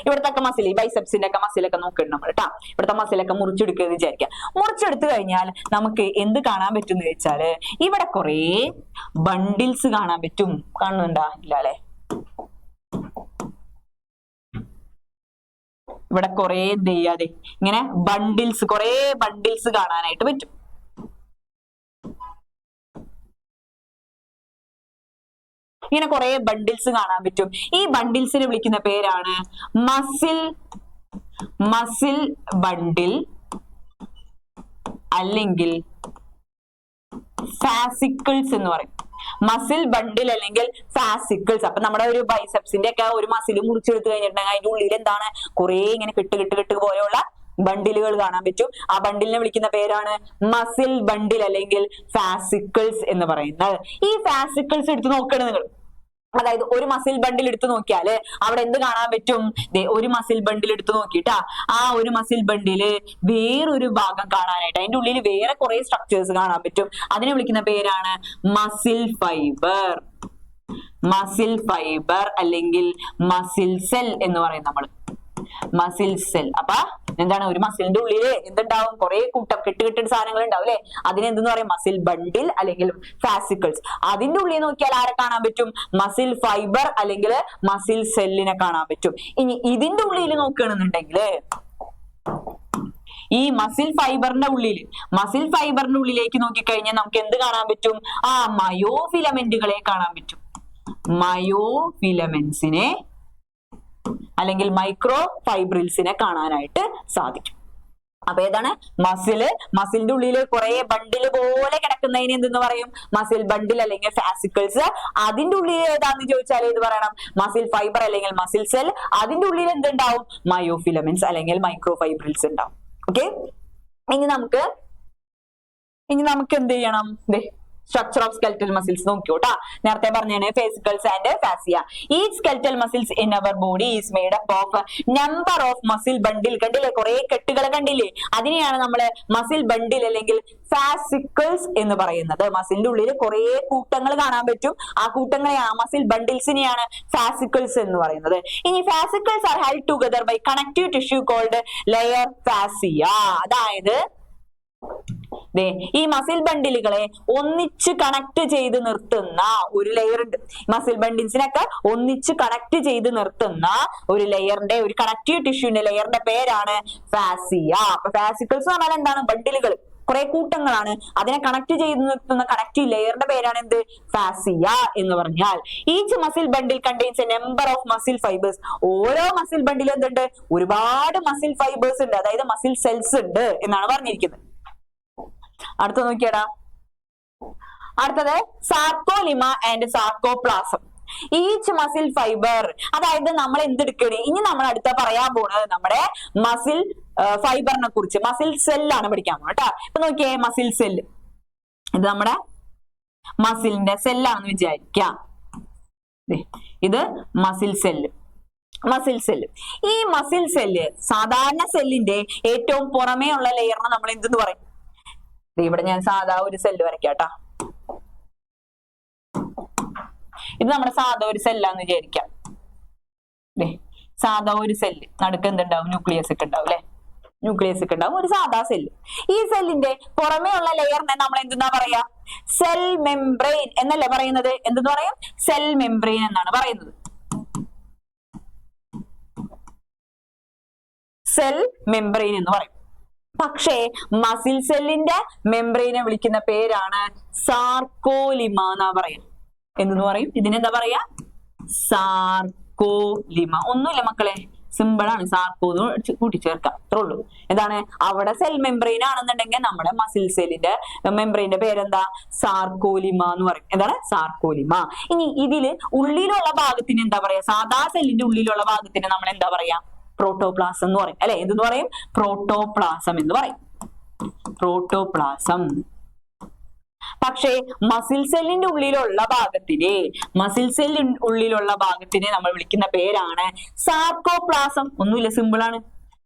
ഇവിടത്തെ മസിൽ, ഈ ബൈസെപ്സിന്റെ ഒക്കെ മസിലൊക്കെ നോക്കണം നമ്മൾ കേട്ടാ. ഇവിടുത്തെ മസിലൊക്കെ മുറിച്ചെടുക്കുക വിചാരിക്കാം. മുറിച്ചെടുത്തു കഴിഞ്ഞാൽ നമുക്ക് എന്ത് കാണാൻ പറ്റും എന്ന് വെച്ചാല് ഇവിടെ കുറെ ബണ്ടിൽസ് കാണാൻ പറ്റും. കാണുന്നുണ്ടാ? ഇല്ല അല്ലെ. ഇവിടെ കുറെ എന്ത് ചെയ്യാതെ ഇങ്ങനെ ബണ്ടിൽസ്, കുറെ ബണ്ടിൽസ് കാണാനായിട്ട് പറ്റും. ഇങ്ങനെ കുറെ ബണ്ടിൽസ് കാണാൻ പറ്റും. ഈ ബണ്ടിൽസിനെ വിളിക്കുന്ന പേരാണ് മസിൽ ബണ്ടിൽ അല്ലെങ്കിൽ ഫാസിക്കിൾസ് എന്ന് പറയും. മസിൽ ബണ്ടിൽ അല്ലെങ്കിൽ ഫാസിക്കിൾസ്. അപ്പൊ നമ്മുടെ ഒരു ബൈസെപ്സിന്റെ ഒക്കെ ഒരു മസിൽ മുറിച്ചെടുത്ത് കഴിഞ്ഞിട്ടുണ്ടെങ്കിൽ അതിന്റെ ഉള്ളിൽ എന്താണ് കുറെ ഇങ്ങനെ കെട്ട് പോലെയുള്ള ബണ്ടിലുകൾ കാണാൻ പറ്റും. ആ ബണ്ടിലിനെ വിളിക്കുന്ന പേരാണ് മസിൽ ബണ്ടിൽ അല്ലെങ്കിൽ ഫാസിക്കിൾസ് എന്ന് പറയുന്നത്. ഈ ഫാസിക്കിൾസ് എടുത്ത് നോക്കണം നിങ്ങൾ. അതായത് ഒരു മസിൽ ബണ്ടിൽ എടുത്ത് നോക്കിയാല് അവിടെ എന്ത് കാണാൻ പറ്റും? ഒരു മസിൽ ബണ്ടിൽ എടുത്ത് നോക്കിട്ടാ ആ ഒരു മസിൽ ബണ്ടില് വേറൊരു ഭാഗം കാണാനായിട്ട് അതിന്റെ ഉള്ളിൽ വേറെ കുറെ സ്ട്രക്ചേഴ്സ് കാണാൻ പറ്റും. അതിനെ വിളിക്കുന്ന പേരാണ് മസിൽ ഫൈബർ. മസിൽ ഫൈബർ അല്ലെങ്കിൽ മസിൽ സെൽ എന്ന് പറയും നമ്മൾ. Muscle cell. അപ്പൊ എന്താണ് ഒരു മസിലിന്റെ ഉള്ളില് എന്തുണ്ടാവും? കുറെ കെട്ട് സാധനങ്ങൾ ഉണ്ടാവും അല്ലെ? അതിനെന്തെന്ന് പറയും? മസിൽ ബണ്ടിൽ അല്ലെങ്കിൽ ഫാസിക്കിൾസ്. അതിന്റെ ഉള്ളിൽ നോക്കിയാൽ ആരെ കാണാൻ പറ്റും? മസിൽ ഫൈബർ അല്ലെങ്കിൽ മസിൽ സെല്ലിനെ കാണാൻ പറ്റും. ഇനി ഇതിന്റെ ഉള്ളിൽ നോക്കുകയാണെന്നുണ്ടെങ്കിൽ ഈ മസിൽ ഫൈബറിന്റെ ഉള്ളിലേക്ക് നോക്കിക്കഴിഞ്ഞാൽ നമുക്ക് എന്ത് കാണാൻ പറ്റും? ആ മയോഫിലമെന്റുകളെ കാണാൻ പറ്റും. മയോഫിലമെന്റ്സിനെ അല്ലെങ്കിൽ മൈക്രോ ഫൈബ്രിൽസിനെ കാണാനായിട്ട് സാധിക്കും. അപ്പൊ ഏതാണ് മസിലിന്റെ ഉള്ളിൽ കുറെ ബണ്ടിൽ പോലെ കിടക്കുന്നതിന് എന്തെന്ന് പറയും? മസിൽ ബണ്ടിൽ അല്ലെങ്കിൽ ഫാസിക്കിൾസ്. അതിന്റെ ഉള്ളിൽ ഏതാന്ന് ചോദിച്ചാൽ ഏത് പറയണം? മസിൽ ഫൈബർ അല്ലെങ്കിൽ മസിൽ സെൽ. അതിന്റെ ഉള്ളിൽ എന്തുണ്ടാവും? മയോഫിലമെന്റ്സ് അല്ലെങ്കിൽ മൈക്രോ ഫൈബ്രിൽസ് ഉണ്ടാവും. ഓക്കെ, ഇനി നമുക്ക് എന്ത് ചെയ്യണം? സ്ട്രക്ചർ ഓഫ് സ്കെൽറ്റൽ മസിൽസ് നോക്കിയോട്ടാ. നേരത്തെ പറഞ്ഞാണ് fascicles and fascia. Each skeletal muscles in our body is made up of number of muscle bundle. കണ്ടില്ലേ കുറെ കെട്ടുകൾ കണ്ടില്ലേ? അതിനെയാണ് നമ്മള് മസിൽ ബണ്ടിൽ അല്ലെങ്കിൽ ഫാസിക്കിൾസ് എന്ന് പറയുന്നത്. മസിലിന്റെ ഉള്ളിൽ കുറെ കൂട്ടങ്ങൾ കാണാൻ പറ്റും. ആ കൂട്ടങ്ങളെയാണ് മസിൽ ബണ്ടിൽസിനെയാണ് ഫാസിക്കിൾസ് എന്ന് പറയുന്നത്. ഇനി fascicles are held together by connective tissue called layer fascia. അതായത് ഈ മസിൽ ബണ്ടിലുകളെ ഒന്നിച്ച് കണക്ട് ചെയ്ത് നിർത്തുന്ന ഒരു ലെയർ ഉണ്ട്. മസിൽ ബണ്ടിൽസിനൊക്കെ ഒന്നിച്ച് കണക്ട് ചെയ്ത് നിർത്തുന്ന ഒരു ലെയറിന്റെ, ഒരു കണക്റ്റീവ് ടിഷ്യൂന്റെ ലെയറിന്റെ പേരാണ് ഫാസിയ. അപ്പൊ ഫാസിക്കിൾസ് എന്ന് പറഞ്ഞാൽ എന്താണ്? ബണ്ടിലുകൾ, കുറെ കൂട്ടങ്ങളാണ്. അതിനെ കണക്ട് ചെയ്ത് നിർത്തുന്ന കണക്റ്റീവ് ലെയറിന്റെ പേരാണ് എന്ത്? ഫാസിയ എന്ന് പറഞ്ഞാൽ. Each muscle bundle contains A number of muscle fibres. ഓരോ മസിൽ ബണ്ടിലും എന്തുണ്ട്? ഒരുപാട് മസിൽ ഫൈബേഴ്സ് ഉണ്ട്, അതായത് മസിൽ സെൽസ് ഉണ്ട് എന്നാണ് പറഞ്ഞിരിക്കുന്നത്. അടുത്ത നോക്കിയടാ. അടുത്തത് sarcolemma and sarcoplasm. Each muscle fibre. അതായത് നമ്മൾ എന്തെടുക്കണേ? ഇനി നമ്മൾ അടുത്ത പറയാൻ പോണത് നമ്മുടെ മസിൽ ഫൈബറിനെ കുറിച്ച്, മസിൽ സെല്ലാണ് പഠിക്കാൻ പോണത് കേട്ടോ. ഇപ്പൊ നോക്കിയേ, മസിൽ സെല്ല് ഇത് നമ്മുടെ മസിലിന്റെ സെല്ലാണെന്ന് വിചാരിക്കാം. ഇത് മസിൽ സെല്ല്. ഈ മസിൽ സെല്ല് സാധാരണ സെല്ലിന്റെ ഏറ്റവും പുറമേ ഉള്ള ലെയറിനെ നമ്മൾ എന്തെന്ന് പറയും? ഇവിടെ ഞാൻ സാധാ ഒരു സെല്ല് വരയ്ക്കാട്ടാ. ഇത് നമ്മുടെ സാധാ ഒരു സെല്ലാന്ന് വിചാരിക്കാം. സാധാ ഒരു സെല്ല്, നടുക്ക് എന്തുണ്ടാവും? ന്യൂക്ലിയസ് ഒക്കെ ഉണ്ടാവും അല്ലെ? ന്യൂക്ലിയസ് ഒക്കെ ഉണ്ടാവും, ഒരു സാധാ സെല്ല്. ഈ സെല്ലിന്റെ പുറമേ ഉള്ള ലെയറിനെ നമ്മൾ എന്തെന്നാ പറയാ? സെൽ മെംബ്രെയിൻ എന്നല്ലേ പറയുന്നത്? എന്തെന്ന് പറയും? സെൽ മെംബ്രെയിൻ എന്നാണ് പറയുന്നത്. സെൽ മെംബ്രെയിൻ എന്ന് പറയും. പക്ഷേ മസിൽ സെല്ലിന്റെ മെംബ്രെയിനെ വിളിക്കുന്ന പേരാണ് സാർക്കോലിമ എന്നാ പറയാ. എന്തെന്ന് പറയും? ഇതിനെന്താ പറയാ? സാർക്കോലിമ. ഒന്നുമില്ല മക്കളെ, സിമ്പിൾ ആണ്. സാർക്കോ കൂട്ടിച്ചേർക്കാം, അത്രേ ഉള്ളൂ. എന്താണ്? അവിടെ സെൽ മെംബ്രെയിൻ ആണെന്നുണ്ടെങ്കിൽ നമ്മുടെ മസിൽ സെല്ലിന്റെ മെംബ്രെയിന്റെ പേരെന്താ? സാർക്കോലിമ എന്ന് പറയും. എന്താണ്? സാർക്കോലിമ. ഇനി ഇതില് ഉള്ളിലുള്ള ഭാഗത്തിന് എന്താ പറയാ? സാധാ സെല്ലിന്റെ ഉള്ളിലുള്ള ഭാഗത്തിന് നമ്മൾ എന്താ പറയാ? പ്രോട്ടോപ്ലാസം എന്ന് പറയും അല്ലെ? എന്തെന്ന് പറയും? പ്രോട്ടോപ്ലാസം എന്ന് പറയും. പ്രോട്ടോപ്ലാസം. പക്ഷേ മസിൽ സെല്ലിന്റെ ഉള്ളിലുള്ള ഭാഗത്തിനെ നമ്മൾ വിളിക്കുന്ന പേരാണ് സാർക്കോപ്ലാസം. ഒന്നുമില്ല, സിമ്പിൾ ആണ്.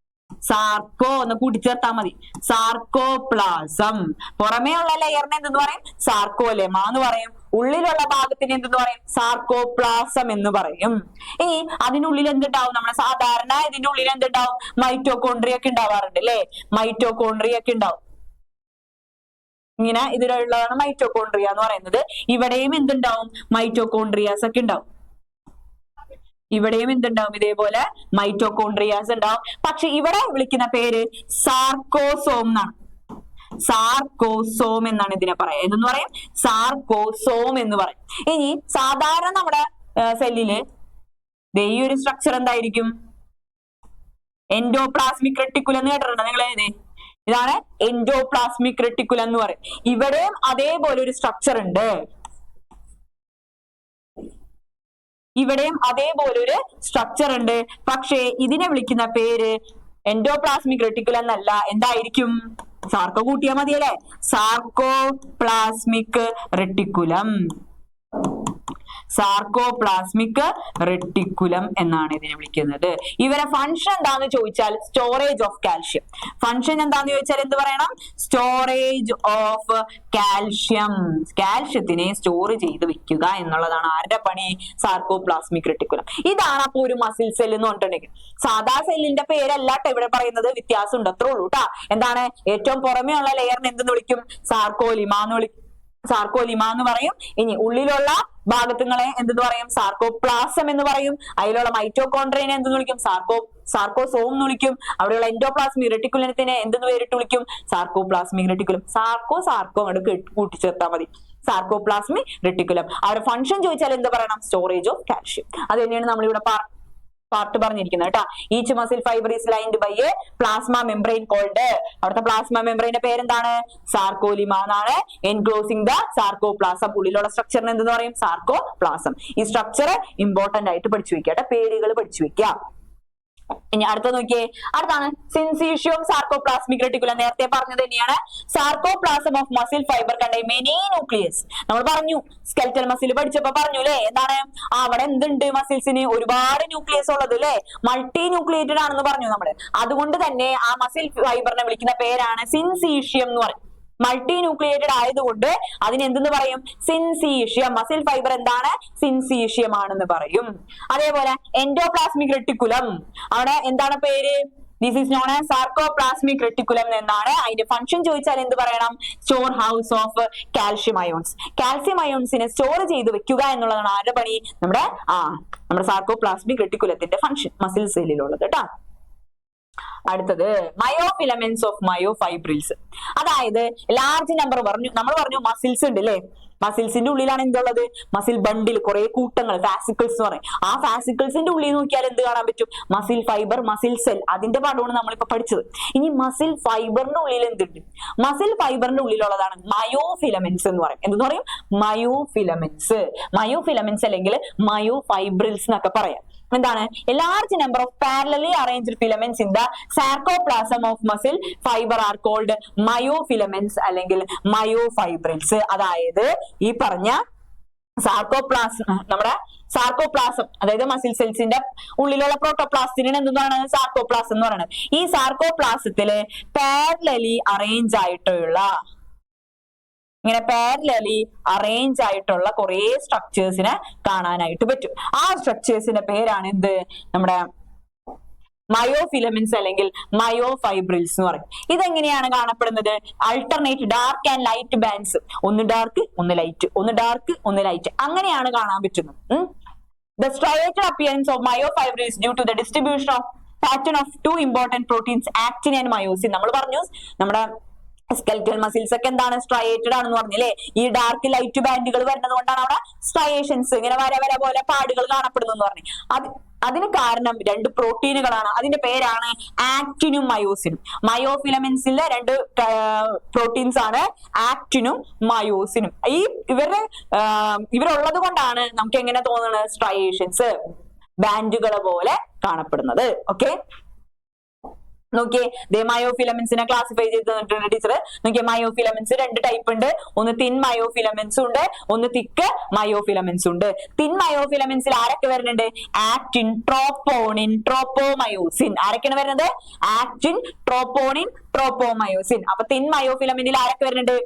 സാർക്കോ ഒന്ന് കൂട്ടിച്ചേർത്താൽ മതി. സാർക്കോപ്ലാസം. പുറമേ ഉള്ള ലെയറിനെ എന്തെന്ന് പറയും? സാർക്കോലെമ എന്ന് പറയും. ഉള്ളിലുള്ള ഭാഗത്തിന് എന്തെന്ന് പറയും? സാർക്കോപ്ലാസം എന്ന് പറയും. ഇനി അതിനുള്ളിൽ എന്തുണ്ടാവും? നമ്മുടെ സാധാരണ ഇതിന്റെ ഉള്ളിൽ എന്തുണ്ടാവും? മൈറ്റോകോൺട്രിയ ഒക്കെ ഉണ്ടാവാറുണ്ട് അല്ലെ? മൈറ്റോകോൺട്രിയ ഒക്കെ ഉണ്ടാവും. ഇങ്ങനെ ഇതിലുള്ളതാണ് മൈറ്റോകോൺട്രിയ എന്ന് പറയുന്നത്. ഇവിടെയും എന്തുണ്ടാവും? മൈറ്റോകോൺട്രിയാസ് ഒക്കെ ഉണ്ടാവും. ഇവിടെയും എന്തുണ്ടാവും? ഇതേപോലെ മൈറ്റോകോൺട്രിയാസ് ഉണ്ടാവും. പക്ഷെ ഇവിടെ വിളിക്കുന്ന പേര് സാർക്കോസോം എന്നാണ്. സാർക്കോസോം എന്നാണ് ഇതിനെ പറയാം. എന്തെന്ന് പറയും? സാർക്കോസോം എന്ന് പറയും. ഇനി സാധാരണ നമ്മുടെ സെല്ലില് ഈ ഒരു സ്ട്രക്ചർ എന്തായിരിക്കും? എൻഡോപ്ലാസ്മിക് റെട്ടിക്കുലം എന്ന് കേട്ടിട്ടുണ്ടോ നിങ്ങൾ? ഇതാണ് എൻഡോപ്ലാസ്മിക് റെട്ടിക്കുലം എന്ന് പറയും. ഇവിടെയും അതേപോലെ ഒരു സ്ട്രക്ചർ ഉണ്ട്. ഇവിടെയും അതേപോലെ ഒരു സ്ട്രക്ചർ ഉണ്ട്. പക്ഷേ ഇതിനെ വിളിക്കുന്ന പേര് എൻഡോപ്ലാസ്മിക് റെട്ടിക്കുലം എന്നല്ല. എന്തായിരിക്കും? സാർക്കോ കൂട്ടിയാ മതിയല്ലേ? Sarcoplasmic reticulum. സാർക്കോപ്ലാസ്മിക് റെട്ടിക്കുലം എന്നാണ് ഇതിനെ വിളിക്കുന്നത്. ഇവരെ ഫംഗ്ഷൻ എന്താന്ന് ചോദിച്ചാൽ സ്റ്റോറേജ് ഓഫ് കാൽഷ്യം. ഫംഗ്ഷൻ എന്താന്ന് ചോദിച്ചാൽ എന്ത് പറയണം? Storage of calcium. കാൽഷ്യത്തിനെ സ്റ്റോർ ചെയ്ത് വെക്കുക എന്നുള്ളതാണ് ആരുടെ പണി? Sarcoplasmic reticulum. ഇതാണ് അപ്പൊ ഒരു മസിൽ സെൽ എന്ന് പറഞ്ഞിട്ടുണ്ടെങ്കിൽ. സാധാ സെല്ലിന്റെ പേരല്ലാട്ടോ ഇവിടെ പറയുന്നത്, വ്യത്യാസം ഉണ്ട്, അത്രേ ഉള്ളൂ ട്ടാ. എന്താണ്? ഏറ്റവും പുറമേ ഉള്ള ലെയറിനെ എന്തെന്ന് വിളിക്കും? സാർക്കോലിമ എന്ന് വിളിക്കും. സാർക്കോലിമ എന്ന് പറയും. ഇനി ഉള്ളിലുള്ള ഭാഗത്തുങ്ങളെ എന്തെന്ന് പറയും? സാർക്കോപ്ലാസം എന്ന് പറയും. അതിലുള്ള മൈറ്റോകോൺട്രിയനെ എന്തെന്ന് വിളിക്കും? സാർക്കോസോം എന്ന് വിളിക്കും. അവിടെയുള്ള എൻഡോപ്ലാസ്മിക് റെട്ടിക്കുലത്തിനെ എന്തെന്ന് പേരിട്ട് വിളിക്കും? Sarcoplasmic reticulum. സാർക്കോ അങ്ങോട്ട് കൂട്ടിച്ചേർത്താൽ മതി. Sarcoplasmic reticulum. അവരുടെ ഫംഗ്ഷൻ ചോദിച്ചാൽ എന്ത് പറയണം? Storage of calcium. അത് തന്നെയാണ് നമ്മളിവിടെ പാർട്ട് പറഞ്ഞിരിക്കുന്നത് കേട്ടോ. Each muscle fibre is lined by a plasma membrane called. അവിടുത്തെ പ്ലാസ്മ മെംബ്രെയിന്റെ പേരെന്താണ്? സാർക്കോലിമ എന്നാണ്. Enclosing the sarcoplasm. ഉള്ളിലുള്ള സ്ട്രക്ചറിന് എന്തെന്ന് പറയും? സാർക്കോപ്ലാസം. ഈ സ്ട്രക്ചർ ഇമ്പോർട്ടന്റ് ആയിട്ട് പഠിച്ചു വെക്കുക. പേരുകൾ പഠിച്ചു വെക്കുക. ഇനി അടുത്ത നോക്കിയേ. അടുത്താണ് സിൻസീഷ്യം സാർക്കോപ്ലാസ്മിക് റെട്ടിക്കുലം. നേരത്തെ പറഞ്ഞത് തന്നെയാണ്. Sarcoplasm of muscle fibre contain many nucleus. നമ്മൾ പറഞ്ഞു, സ്കെൽറ്റൽ മസിൽ പഠിച്ചപ്പോ പറഞ്ഞു അല്ലെ, എന്താണ്? അവിടെ എന്തുണ്ട്? മസിൽസിന് ഒരുപാട് ന്യൂക്ലിയസ് ഉള്ളത് അല്ലെ, മൾട്ടി ന്യൂക്ലിയേറ്റഡ് ആണെന്ന് പറഞ്ഞു നമ്മള്. അതുകൊണ്ട് തന്നെ ആ മസിൽ ഫൈബറിനെ വിളിക്കുന്ന പേരാണ് സിൻസീഷ്യം എന്ന് പറയും. മൾട്ടി ന്യൂക്ലിയേറ്റഡ് ആയതുകൊണ്ട് അതിന് എന്തെന്ന് പറയും? സിൻസീഷ്യം. മസിൽ ഫൈബർ എന്താണ്? സിൻസീഷ്യം ആണെന്ന് പറയും. അതേപോലെ എൻഡോപ്ലാസ്മിക് റെട്ടിക്കുലം, അവിടെ എന്താണ് പേര്? This is known as sarcoplasmic reticulum എന്നാണ്. അതിന്റെ ഫംഗ്ഷൻ ചോദിച്ചാൽ എന്ത് പറയണം? Store house of calcium ions. Calcium അയോൺസിനെ സ്റ്റോർ ചെയ്ത് വെക്കുക എന്നുള്ളതാണ് ആരുടെ പണി? നമ്മുടെ സാർക്കോപ്ലാസ്മിക് റെട്ടിക്കുലത്തിന്റെ ഫംഗ്ഷൻ മസിൽ സെല്ലിലുള്ളത് കേട്ടോ. അടുത്തത് മയോഫിലമെന്റ്സ് ഓഫ് മയോഫൈബ്രിൽസ്. അതായത് ലാർജ് നമ്പർ നമ്മൾ പറഞ്ഞു മസിൽസ് ഉണ്ട് അല്ലെ. മസിൽസിന്റെ ഉള്ളിലാണ് എന്തുള്ളത്? മസിൽ ബണ്ടിൽ, കുറെ കൂട്ടങ്ങൾ, ഫാസിക്കിൾസ് എന്ന് പറയും. ആ ഫാസിക്കിൾസിന്റെ ഉള്ളിൽ നോക്കിയാൽ എന്ത് കാണാൻ പറ്റും? Muscle fibre, muscle cell. അതിന്റെ പാഠമാണ് നമ്മളിപ്പോ പഠിച്ചത്. ഇനി മസിൽ ഫൈബറിന്റെ ഉള്ളിൽ എന്തുണ്ട്? മസിൽ ഫൈബറിന്റെ ഉള്ളിലുള്ളതാണ് മയോഫിലമെന്റ്സ് എന്ന് പറയും. എന്തെന്ന് പറയും? മയോഫിലമെന്റ്സ്. മയോഫിലമെന്റ്സ് അല്ലെങ്കിൽ മയോഫൈബ്രിൽസ് എന്നൊക്കെ പറയാം. എന്താണ്? A large number of parallelly arranged filaments in the sarcoplasm of muscle fibre are called myofilaments അല്ലെങ്കിൽ മയോഫൈബ്രിൽസ്. അതായത് ഈ പറഞ്ഞ നമ്മുടെ സാർക്കോപ്ലാസം, അതായത് മസിൽ സെൽസിന്റെ ഉള്ളിലുള്ള പ്രോട്ടോപ്ലാസ്റ്റിനാണ് എന്താണ്? സാർക്കോപ്ലാസം എന്ന് പറയുന്നത്. ഈ സാർക്കോപ്ലാസത്തില് പാരലലി അറേഞ്ച് ആയിട്ടുള്ള കുറെ സ്ട്രക്ചേഴ്സിനെ കാണാനായിട്ട് പറ്റും. ആ സ്ട്രക്ചേഴ്സിന്റെ പേരാണ് എന്ത്? നമ്മുടെ മയോഫിലമെന്റ്സ് അല്ലെങ്കിൽ മയോഫൈബ്രിൽസ് എന്ന് പറയും. ഇതെങ്ങനെയാണ് കാണപ്പെടുന്നത്? Alternate dark and light bands. ഒന്ന് ഡാർക്ക്, ഒന്ന് ലൈറ്റ്, ഒന്ന് ഡാർക്ക്, ഒന്ന് ലൈറ്റ്, അങ്ങനെയാണ് കാണാൻ പറ്റുന്നത്. The striated appearance of myofibrils due to the distribution of pattern of two important proteins, actin and myosin. നമ്മൾ പറഞ്ഞു നമ്മുടെ സ്കെൽറ്റൽ മസിൽസ് ഒക്കെ എന്താണ്? സ്ട്രയേറ്റഡ് ആണെന്ന് പറഞ്ഞില്ലേ. ഈ ഡാർക്ക് ലൈറ്റ് ബാൻഡുകൾ വരുന്നത് കൊണ്ടാണ് അവിടെ സ്ട്രയേഷൻസ്, ഇങ്ങനെ വര പോലെ പാടുകൾ കാണപ്പെടുന്നു പറഞ്ഞു. അതിന് കാരണം രണ്ട് പ്രോട്ടീനുകളാണ്. അതിന്റെ പേരാണ് ആക്ടിനും മയോസിനും. മയോഫിലമെന്റ്സിലെ രണ്ട് പ്രോട്ടീൻസ് ആണ് ആക്ടിനും മയോസിനും. ഇവരുള്ളത് കൊണ്ടാണ് നമുക്ക് എങ്ങനെ തോന്നുന്നത്? സ്ട്രയേഷൻസ്, ബാൻഡുകളെ പോലെ കാണപ്പെടുന്നത്. ഓക്കെ, നോക്കിയേ, മയോഫിലമെന്റ്സിനെ ക്ലാസിഫൈ ചെയ്ത് തന്നിട്ടുണ്ട് ടീച്ചർ. നോക്കിയേ, മയോഫിലമെന്റ്സ് രണ്ട് ടൈപ്പ് ഉണ്ട്. ഒന്ന് തിൻ മയോഫിലമെന്റ്സ് ഉണ്ട്, ഒന്ന് തിക്ക് മയോഫിലമെന്റ്സ് ഉണ്ട്. തിൻ മയോഫിലമെന്റ്സിൽ ആരൊക്കെ വരുന്നുണ്ട്? Actin, troponin, ട്രോപ്പോമയോസിൻ. ആരൊക്കെയാണ് വരുന്നത്? Actin, troponin, ട്രോപ്പോമയോസിൻ. അപ്പൊ തിൻ മയോഫിലമെന്റിൽ ആരൊക്കെ വരുന്നുണ്ട്?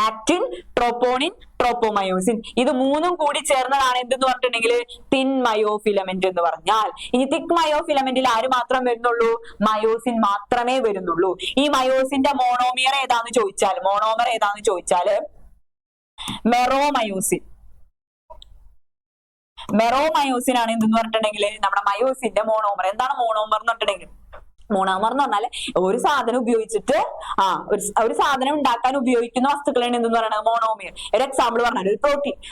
Actin, troponin, ട്രോപ്പോമയോസിൻ. ഇത് മൂന്നും കൂടി ചേർന്നതാണ് എന്തെന്ന് പറഞ്ഞിട്ടുണ്ടെങ്കിൽ തിൻ മയോഫിലമെന്റ് എന്ന് പറഞ്ഞാൽ. ഇനി തിക്ക് മയോഫിലമെന്റിൽ ആര് മാത്രം വരുന്നുള്ളൂ? മയോസിൻ മാത്രമേ വരുന്നുള്ളൂ. ഈ മയോസിന്റെ മോണോമർ ഏതാന്ന് ചോദിച്ചാൽ മെറോമയോസിൻ. മെറോമയോസിൻ ആണ് എന്തെന്ന് പറഞ്ഞിട്ടുണ്ടെങ്കിൽ നമ്മുടെ മയോസിന്റെ മോണോമർ. എന്താണ് മോണോമർ എന്ന് പറഞ്ഞിട്ടുണ്ടെങ്കിൽ? മോണോമർ എന്ന് പറഞ്ഞാല് ഒരു സാധനം ഉപയോഗിച്ചിട്ട് ഒരു സാധനം ഉണ്ടാക്കാൻ ഉപയോഗിക്കുന്ന വസ്തുക്കളാണ് എന്തെന്ന് പറയുന്നത്? മോണോമർ. ഒരു എക്സാമ്പിൾ പറഞ്ഞാൽ ഒരു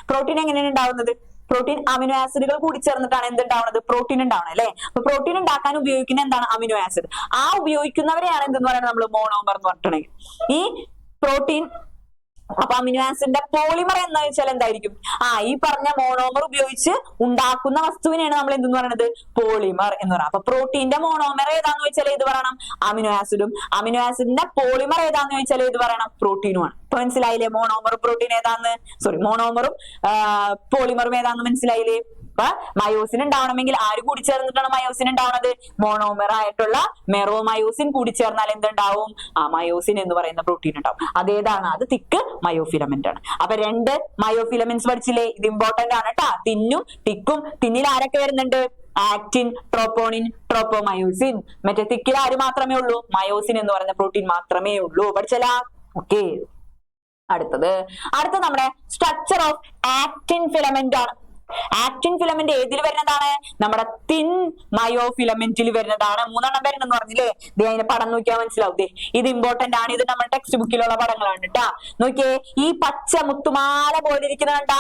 പ്രോട്ടീൻ എങ്ങനെയാണ് ഉണ്ടാവുന്നത്? പ്രോട്ടീൻ അമിനോ ആസിഡുകൾ കൂടി ചേർന്നിട്ടാണ് എന്തുണ്ടാവുന്നത്? പ്രോട്ടീൻ ഉണ്ടാവണം അല്ലെ. അപ്പൊ പ്രോട്ടീൻ ഉണ്ടാക്കാൻ ഉപയോഗിക്കുന്ന എന്താണ്? Amino acid. ആ ഉപയോഗിക്കുന്നവരെയാണ് എന്തെന്ന് പറയുന്നത്? നമ്മൾ മോണോമർ എന്ന് പറഞ്ഞിട്ടുണ്ടെങ്കിൽ ഈ പ്രോട്ടീൻ. അപ്പൊ അമിനോ ആസിഡിന്റെ പോളിമർ എന്ന് വെച്ചാൽ എന്തായിരിക്കും? ഈ പറഞ്ഞ മോണോമർ ഉപയോഗിച്ച് ഉണ്ടാക്കുന്ന വസ്തുവിനെയാണ് നമ്മൾ എന്തെന്ന് പറയുന്നത്? പോളിമർ എന്ന് പറയുന്നത്. അപ്പൊ പ്രോട്ടീന്റെ മോണോമർ ഏതാന്ന് വെച്ചാൽ ഏത് പറയണം? അമിനോ ആസിഡും. അമിനോ ആസിഡിന്റെ പോളിമർ ഏതാന്ന് വെച്ചാൽ ഏത് പറയണം? പ്രോട്ടീനുമാണ്. ഇപ്പൊ മനസ്സിലായില്ലേ? മോണോമറും പ്രോട്ടീൻ ഏതാന്ന്, മോണോമറും പോളിമറും ഏതാന്ന് മനസ്സിലായില്ലേ? അപ്പൊ മയോസിൻ ഉണ്ടാവണമെങ്കിൽ ആര് കൂടി ചേർന്നിട്ടാണ് മയോസിൻ ഉണ്ടാവുന്നത്? മോണോമർ ആയിട്ടുള്ള മെറോമയോസിൻ കൂടി ചേർന്നാൽ എന്തുണ്ടാവും? മയോസിൻ എന്ന് പറയുന്ന പ്രോട്ടീൻ ഉണ്ടാവും. അതേതാണ്? അത് തിക്ക് മയോഫിലമെന്റ് ആണ്. അപ്പൊ 2 മയോഫിലമെന്റ്സ് പഠിച്ചില്ലേ? ഇത് ഇമ്പോർട്ടന്റ് ആണ് കേട്ടാ. തിന്നും ടിക്കും. തിന്നിൽ ആരൊക്കെ വരുന്നുണ്ട്? Actin, troponin, ട്രോപ്പോമയോസിൻ. മറ്റേ തിക്കിൽ ആര് മാത്രമേ ഉള്ളൂ? മയോസിൻ എന്ന് പറയുന്ന പ്രോട്ടീൻ മാത്രമേ ഉള്ളൂ. പഠിച്ചല്ല? ഓക്കെ. അടുത്ത നമ്മുടെ സ്ട്രക്ചർ ഓഫ് ആക്റ്റിൻ ഫിലമെന്റ് ആണ്. ആക്റ്റിൻ ഫിലമെന്റ് ഏതിൽ വരുന്നതാണ്? നമ്മുടെ തിൻ മയോഫിലമെന്റിൽ വരുന്നതാണ്. 3 വരുന്നെന്ന് പറഞ്ഞില്ലേ? അതിന്റെ പടം നോക്കിയാൽ മനസ്സിലാവും. ഇത് ഇമ്പോർട്ടന്റ് ആണ്. ഇത് നമ്മുടെ ടെക്സ്റ്റ് ബുക്കിലുള്ള പടങ്ങളാണ് കേട്ടാ. നോക്കിയേ, ഈ പച്ച മുത്തുമാല പോലെ ഇരിക്കുന്നത് കണ്ടാ?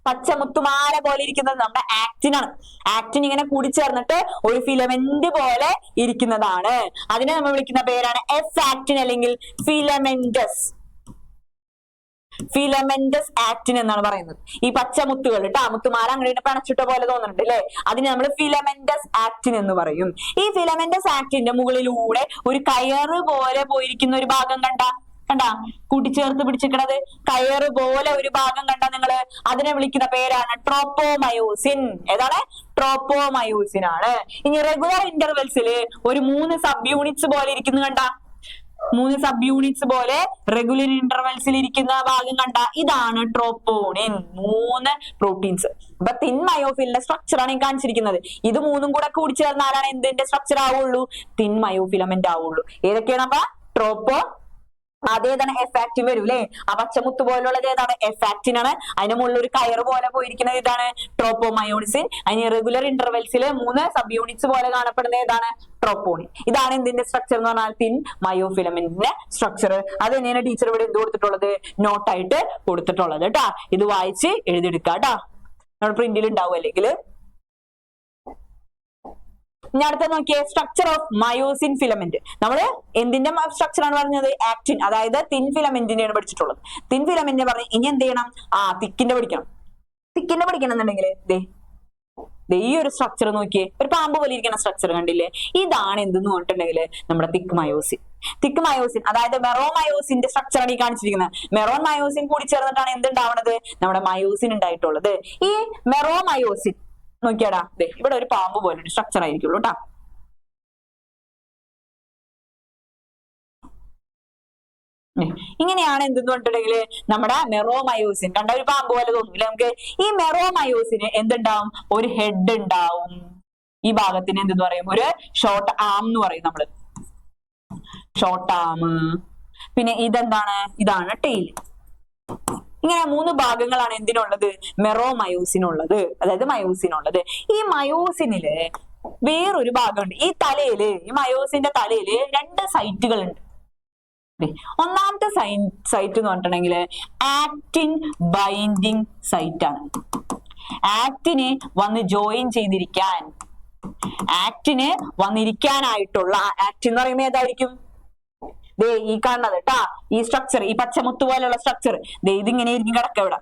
പച്ച മുത്തുമാല പോലെ ഇരിക്കുന്നത് നമ്മുടെ ആക്റ്റിൻ ആണ്. ആക്റ്റിൻ ഇങ്ങനെ കൂടിച്ചേർന്നിട്ട് ഒരു ഫിലമെന്റ് പോലെ ഇരിക്കുന്നതാണ്. അതിനെ നമ്മൾ വിളിക്കുന്ന പേരാണ് എഫ് ആക്റ്റിൻ അല്ലെങ്കിൽ ഫിലമെന്റസ് ആക്റ്റിൻ എന്നാണ് പറയുന്നത്. ഈ പച്ച മുത്തുകൾ കേട്ടോ, മുത്തുമാല അങ്ങനെ പണച്ചിട്ട പോലെ തോന്നുന്നുണ്ട് അല്ലെ? അതിന് നമ്മൾ ഫിലമെന്റസ് ആക്റ്റിൻ എന്ന് പറയും. ഈ ഫിലമെന്റസ് ആക്റ്റിന്റെ മുകളിലൂടെ ഒരു കയറ് പോലെ പോയിരിക്കുന്ന ഒരു ഭാഗം കണ്ടാ കൂട്ടിച്ചേർത്ത് പിടിച്ചിരിക്കണത് കയറ് പോലെ ഒരു ഭാഗം കണ്ടാ നിങ്ങള്? അതിനെ വിളിക്കുന്ന പേരാണ് ട്രോപ്പോമയോസിൻ. ഏതാണ്? ട്രോപ്പോമയോസിൻ ആണ്. ഇനി റെഗുലർ ഇന്റർവെൽസിൽ ഒരു 3 സബ് യൂണിറ്റ്സ് പോലെ ഇരിക്കുന്നു കണ്ടാ? 3 സബ് യൂണിറ്റ്സ് പോലെ റെഗുലർ ഇന്റർവെൽസിൽ ഇരിക്കുന്ന ഭാഗം കണ്ട? ഇതാണ് ട്രോപ്പോണിൻ. 3 പ്രോട്ടീൻസ്. അപ്പൊ തിൻ മയോഫിലിന്റെ സ്ട്രക്ചർ ആണ് ഈ കാണിച്ചിരിക്കുന്നത്. ഇത് 3ഉം കൂടെ കൂടി ചേർന്നാലാണ് എന്തിന്റെ സ്ട്രക്ചർ ആവുള്ളൂ? തിൻ മയോഫിലമെന്റ് ആവുള്ളൂ. ഏതൊക്കെയാണ് അപ്പൊ? ട്രോപ്പോ, അതേതാണ് എഫ് ആക്റ്റിൻ വരും അല്ലെ? ആ പച്ചമുത്ത് പോലുള്ളത് ഏതാണ്? എഫ് ആക്റ്റിൻ ആണ്. അതിന് മുകളിൽ ഒരു കയറ് പോലെ പോയിരിക്കുന്നത് ഇതാണ് ട്രോപ്പോമയോസിൻ. അതിന് റെഗുലർ ഇന്റർവെൽസിൽ 3 സബ് യൂണിറ്റ്സ് പോലെ കാണപ്പെടുന്ന ഏതാണ്? ട്രോപ്പോണിൻ. ഇതാണ് എന്തിന്റെ സ്ട്രക്ചർ എന്ന് പറഞ്ഞാൽ? തിൻ മയോഫിലമെന്റിന്റെ സ്ട്രക്ചർ. അത് തന്നെയാണ് ടീച്ചർ ഇവിടെ എന്ത് കൊടുത്തിട്ടുള്ളത്? നോട്ടായിട്ട് കൊടുത്തിട്ടുള്ളത് കേട്ടാ. ഇത് വായിച്ച് എഴുതിയെടുക്കാം കേട്ടാ. നമ്മുടെ പ്രിന്റിൽ ഉണ്ടാവും അല്ലെങ്കിൽ. ഇനി അടുത്ത നോക്കിയേ, സ്ട്രക്ചർ ഓഫ് മയോസിൻ ഫിലമെന്റ്. നമ്മള് എന്തിന്റെ സ്ട്രക്ചർ ആണ് പറഞ്ഞത്? ആക്റ്റിൻ, അതായത് തിൻ ഫിലമെന്റിന്റെയാണ് പഠിച്ചിട്ടുള്ളത്. തിൻ ഫിലമെന്റിനെ പറഞ്ഞ് ഇനി എന്ത് ചെയ്യണം? തിക്കിന്റെ പഠിക്കണം. തിക്കിന്റെ പഠിക്കണം എന്നുണ്ടെങ്കിൽ ഈ ഒരു സ്ട്രക്ചർ നോക്കിയേ, ഒരു പാമ്പ് പോലെ ഇരിക്കുന്ന സ്ട്രക്ചർ കണ്ടില്ലേ? ഇതാണ് എന്തെന്ന് പറഞ്ഞിട്ടുണ്ടെങ്കിൽ നമ്മുടെ തിക്ക് മയോസിൻ. അതായത് മെറോമയോസിന്റെ സ്ട്രക്ചർ ആണ് ഈ കാണിച്ചിരിക്കുന്നത്. മെറോൺ മയോസിൻ കൂടി ചേർന്നിട്ടാണ് എന്തുണ്ടാവുന്നത്? നമ്മുടെ മയോസിൻ ഉണ്ടായിട്ടുള്ളത്. ഈ മെറോമയോസിൻ നോക്കിയാടാ, ഇവിടെ ഒരു പാമ്പ് പോലെ ഒരു സ്ട്രക്ചർ ആയിരിക്കുള്ളൂ കേട്ടാ. ഇങ്ങനെയാണ് എന്തെന്ന് പറഞ്ഞിട്ടുണ്ടെങ്കിൽ നമ്മുടെ മെറോമയോസിൻ. കണ്ട ഒരു പാമ്പ് പോലെ തോന്നൂല്ലേ നമുക്ക്? ഈ മെറോമയോസിന് എന്തുണ്ടാവും? ഒരു ഹെഡ് ഉണ്ടാവും. ഈ ഭാഗത്തിന് എന്തെന്ന് പറയും? ഒരു ഷോർട്ട് ആം എന്ന് പറയും നമ്മള്. Short arm. പിന്നെ ഇതെന്താണ്? ഇതാണ് ടെയിൽ. ഇങ്ങനെ 3 ഭാഗങ്ങളാണ് എന്തിനുള്ളത്? മെറോമയോസിനുള്ളത്, അതായത് മയോസിനുള്ളത്. ഈ മയോസിനില് വേറൊരു ഭാഗമുണ്ട്. ഈ മയോസിന്റെ തലയില് 2 സൈറ്റുകളുണ്ട്. ഒന്നാമത്തെ സൈറ്റ് എന്ന് പറഞ്ഞിട്ടുണ്ടെങ്കിൽ ആക്റ്റിൻ ബൈൻഡിങ് സൈറ്റ് ആണ്. ആക്റ്റിന് വന്നിരിക്കാനായിട്ടുള്ള ആക്റ്റിൻ എന്ന് പറയുമ്പോൾ ഏതായിരിക്കും? ഈ കാണുന്നത് കേട്ടാ, ഈ സ്ട്രക്ചർ, ഈ പച്ചമുത്ത് പോലെയുള്ള സ്ട്രക്ചർ ഇതിങ്ങനെ ഇരിക്കും കിടക്ക ഇവിടെ.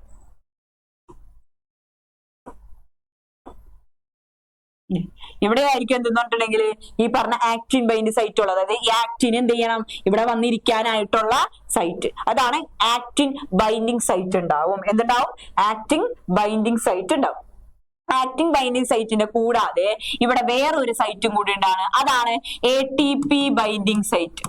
ഇവിടെ ആയിരിക്കും എന്തെന്ന് പറഞ്ഞിട്ടുണ്ടെങ്കിൽ ഈ പറഞ്ഞ ആക്റ്റിൻ ബൈൻഡ് സൈറ്റ് ഉള്ളത്. അതായത് ഈ ആക്റ്റിൻ എന്ത് ചെയ്യണം? ഇവിടെ വന്നിരിക്കാനായിട്ടുള്ള സൈറ്റ്, അതാണ് ആക്റ്റിൻ ബൈൻഡിങ് സൈറ്റ് ഉണ്ടാവും. എന്തുണ്ടാവും? ആക്റ്റിൻ ബൈൻഡിങ് സൈറ്റ് ഉണ്ടാവും. ആക്റ്റിൻ ബൈൻഡിങ് സൈറ്റിന്റെ കൂടാതെ ഇവിടെ വേറൊരു സൈറ്റും കൂടി ഉണ്ടാണ്. അതാണ് ATP binding site.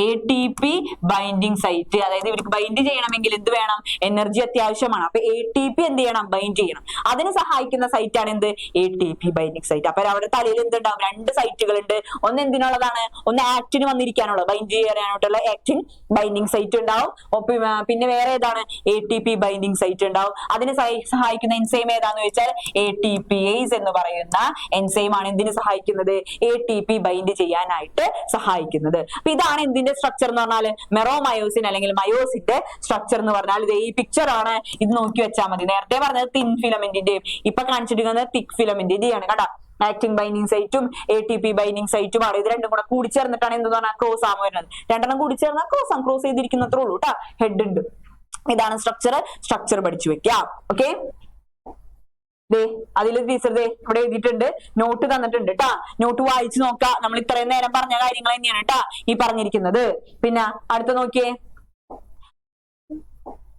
ATP binding site. അതായത് ഇവർക്ക് ബൈൻഡ് ചെയ്യണമെങ്കിൽ എന്ത് വേണം? എനർജി അത്യാവശ്യമാണ്. അപ്പൊ ATP എന്ത് ചെയ്യണം? ബൈൻഡ് ചെയ്യണം. അതിന് സഹായിക്കുന്ന സൈറ്റ് ആണ് എന്ത്? ATP binding site. അപ്പൊ അവരുടെ തലയിൽ എന്തുണ്ടാവും? 2 സൈറ്റുകൾ ഉണ്ട്. ഒന്ന് എന്തിനുള്ളതാണ്? ഒന്ന് ആക്റ്റിന് വന്നിരിക്കാനുള്ള, ബൈൻഡ് ചെയ്യാനായിട്ടുള്ള ആക്റ്റിൻ ബൈൻഡിങ് സൈറ്റ് ഉണ്ടാവും. പിന്നെ വേറെ ഏതാണ്? ATP ബൈൻഡിങ് സൈറ്റ് ഉണ്ടാവും. അതിന് സഹായിക്കുന്ന എൻസൈം ഏതാന്ന് വെച്ചാൽ ATPase എന്ന് പറയുന്ന എൻസൈം ആണ് എന്തിന് സഹായിക്കുന്നത്? ATP ബൈൻഡ് ചെയ്യാനായിട്ട് സഹായിക്കുന്നത്. അപ്പൊ ഇതാണ് എന്തിന്റെ സ്ട്രക്ചർ എന്ന് പറഞ്ഞാൽ മെറോമയോസിൻ അല്ലെങ്കിൽ മയോസിന്റെ സ്ട്രക്ചർ എന്ന് പറഞ്ഞാൽ ഇത് ഈ പിക്ചർ ആണ്. ഇത് നോക്കി വെച്ചാൽ മതി. നേരത്തെ പറഞ്ഞത് തിൻ ഫിലമെന്റിന്റെയും ഇപ്പൊ കാണിച്ചിരിക്കുന്നത് തിക് ഫിലമെന്റിന്റെയാണ് കേട്ടോ. ആക്റ്റിൻ ബൈൻഡിങ് സൈറ്റും ATP ബൈൻഡിങ് സൈറ്റും ആണ്. ഇത് രണ്ടും കൂടെ കൂടിച്ചേർന്നിട്ടാണ് എന്തെന്ന് പറഞ്ഞാൽ ക്രോസ് ആം വരുന്നത്. രണ്ടെണ്ണം കൂടിച്ചേർന്നാൽ ക്രോസ് ചെയ്തിരിക്കുന്നത്രേ ഉള്ളൂ കേട്ടോ. ഹെഡ് ഉണ്ട്. ഇതാണ് സ്ട്രക്ചർ പഠിച്ചു വെക്കാം. ഓക്കെ, അതിൽ ടീച്ചർ ഇവിടെ എഴുതിയിട്ടുണ്ട്, നോട്ട് തന്നിട്ടുണ്ട് കേട്ടാ. നോട്ട് വായിച്ചു നോക്കാം. നമ്മൾ ഇത്രയും നേരം പറഞ്ഞ കാര്യങ്ങൾ തന്നെയാണ് കേട്ടാ ഈ പറഞ്ഞിരിക്കുന്നത്. പിന്നെ അടുത്ത നോക്കിയേ,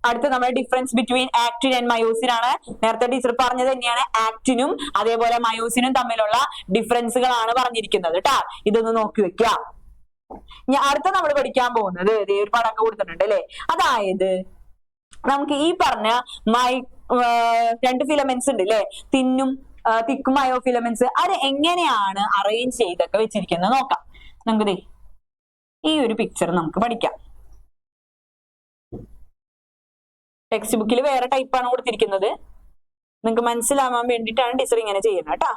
അടുത്ത നമ്മുടെ difference between actin and myosin ആണ്. നേരത്തെ ടീച്ചർ പറഞ്ഞത് തന്നെയാണ്. ആക്റ്റിനും അതേപോലെ മയോസിനും തമ്മിലുള്ള ഡിഫറൻസുകളാണ് പറഞ്ഞിരിക്കുന്നത് കേട്ടാ. ഇതൊന്ന് നോക്കി വെക്കാം. അടുത്ത നമ്മൾ പഠിക്കാൻ പോകുന്നത് ഒരു പടമൊക്കെ കൊടുത്തിട്ടുണ്ട് അല്ലെ. അതായത് നമുക്ക് ഈ പറഞ്ഞ രണ്ട് ഫിലമെന്റ്സ് ഉണ്ട് അല്ലെ, തിക്കും മയോ ഫിലമെന്റ്സ്. അത് എങ്ങനെയാണ് അറേഞ്ച് ചെയ്തൊക്കെ വെച്ചിരിക്കുന്നത് നോക്കാം. നമുക്ക് ഈ ഒരു പിക്ചർ നമുക്ക് പഠിക്കാം. ടെക്സ്റ്റ് ബുക്കിൽ വേറെ ടൈപ്പാണ് കൊടുത്തിരിക്കുന്നത്. നിങ്ങൾക്ക് മനസ്സിലാവാൻ വേണ്ടിയിട്ടാണ് ടീച്ചർ ഇങ്ങനെ ചെയ്യുന്നത് കേട്ടാ.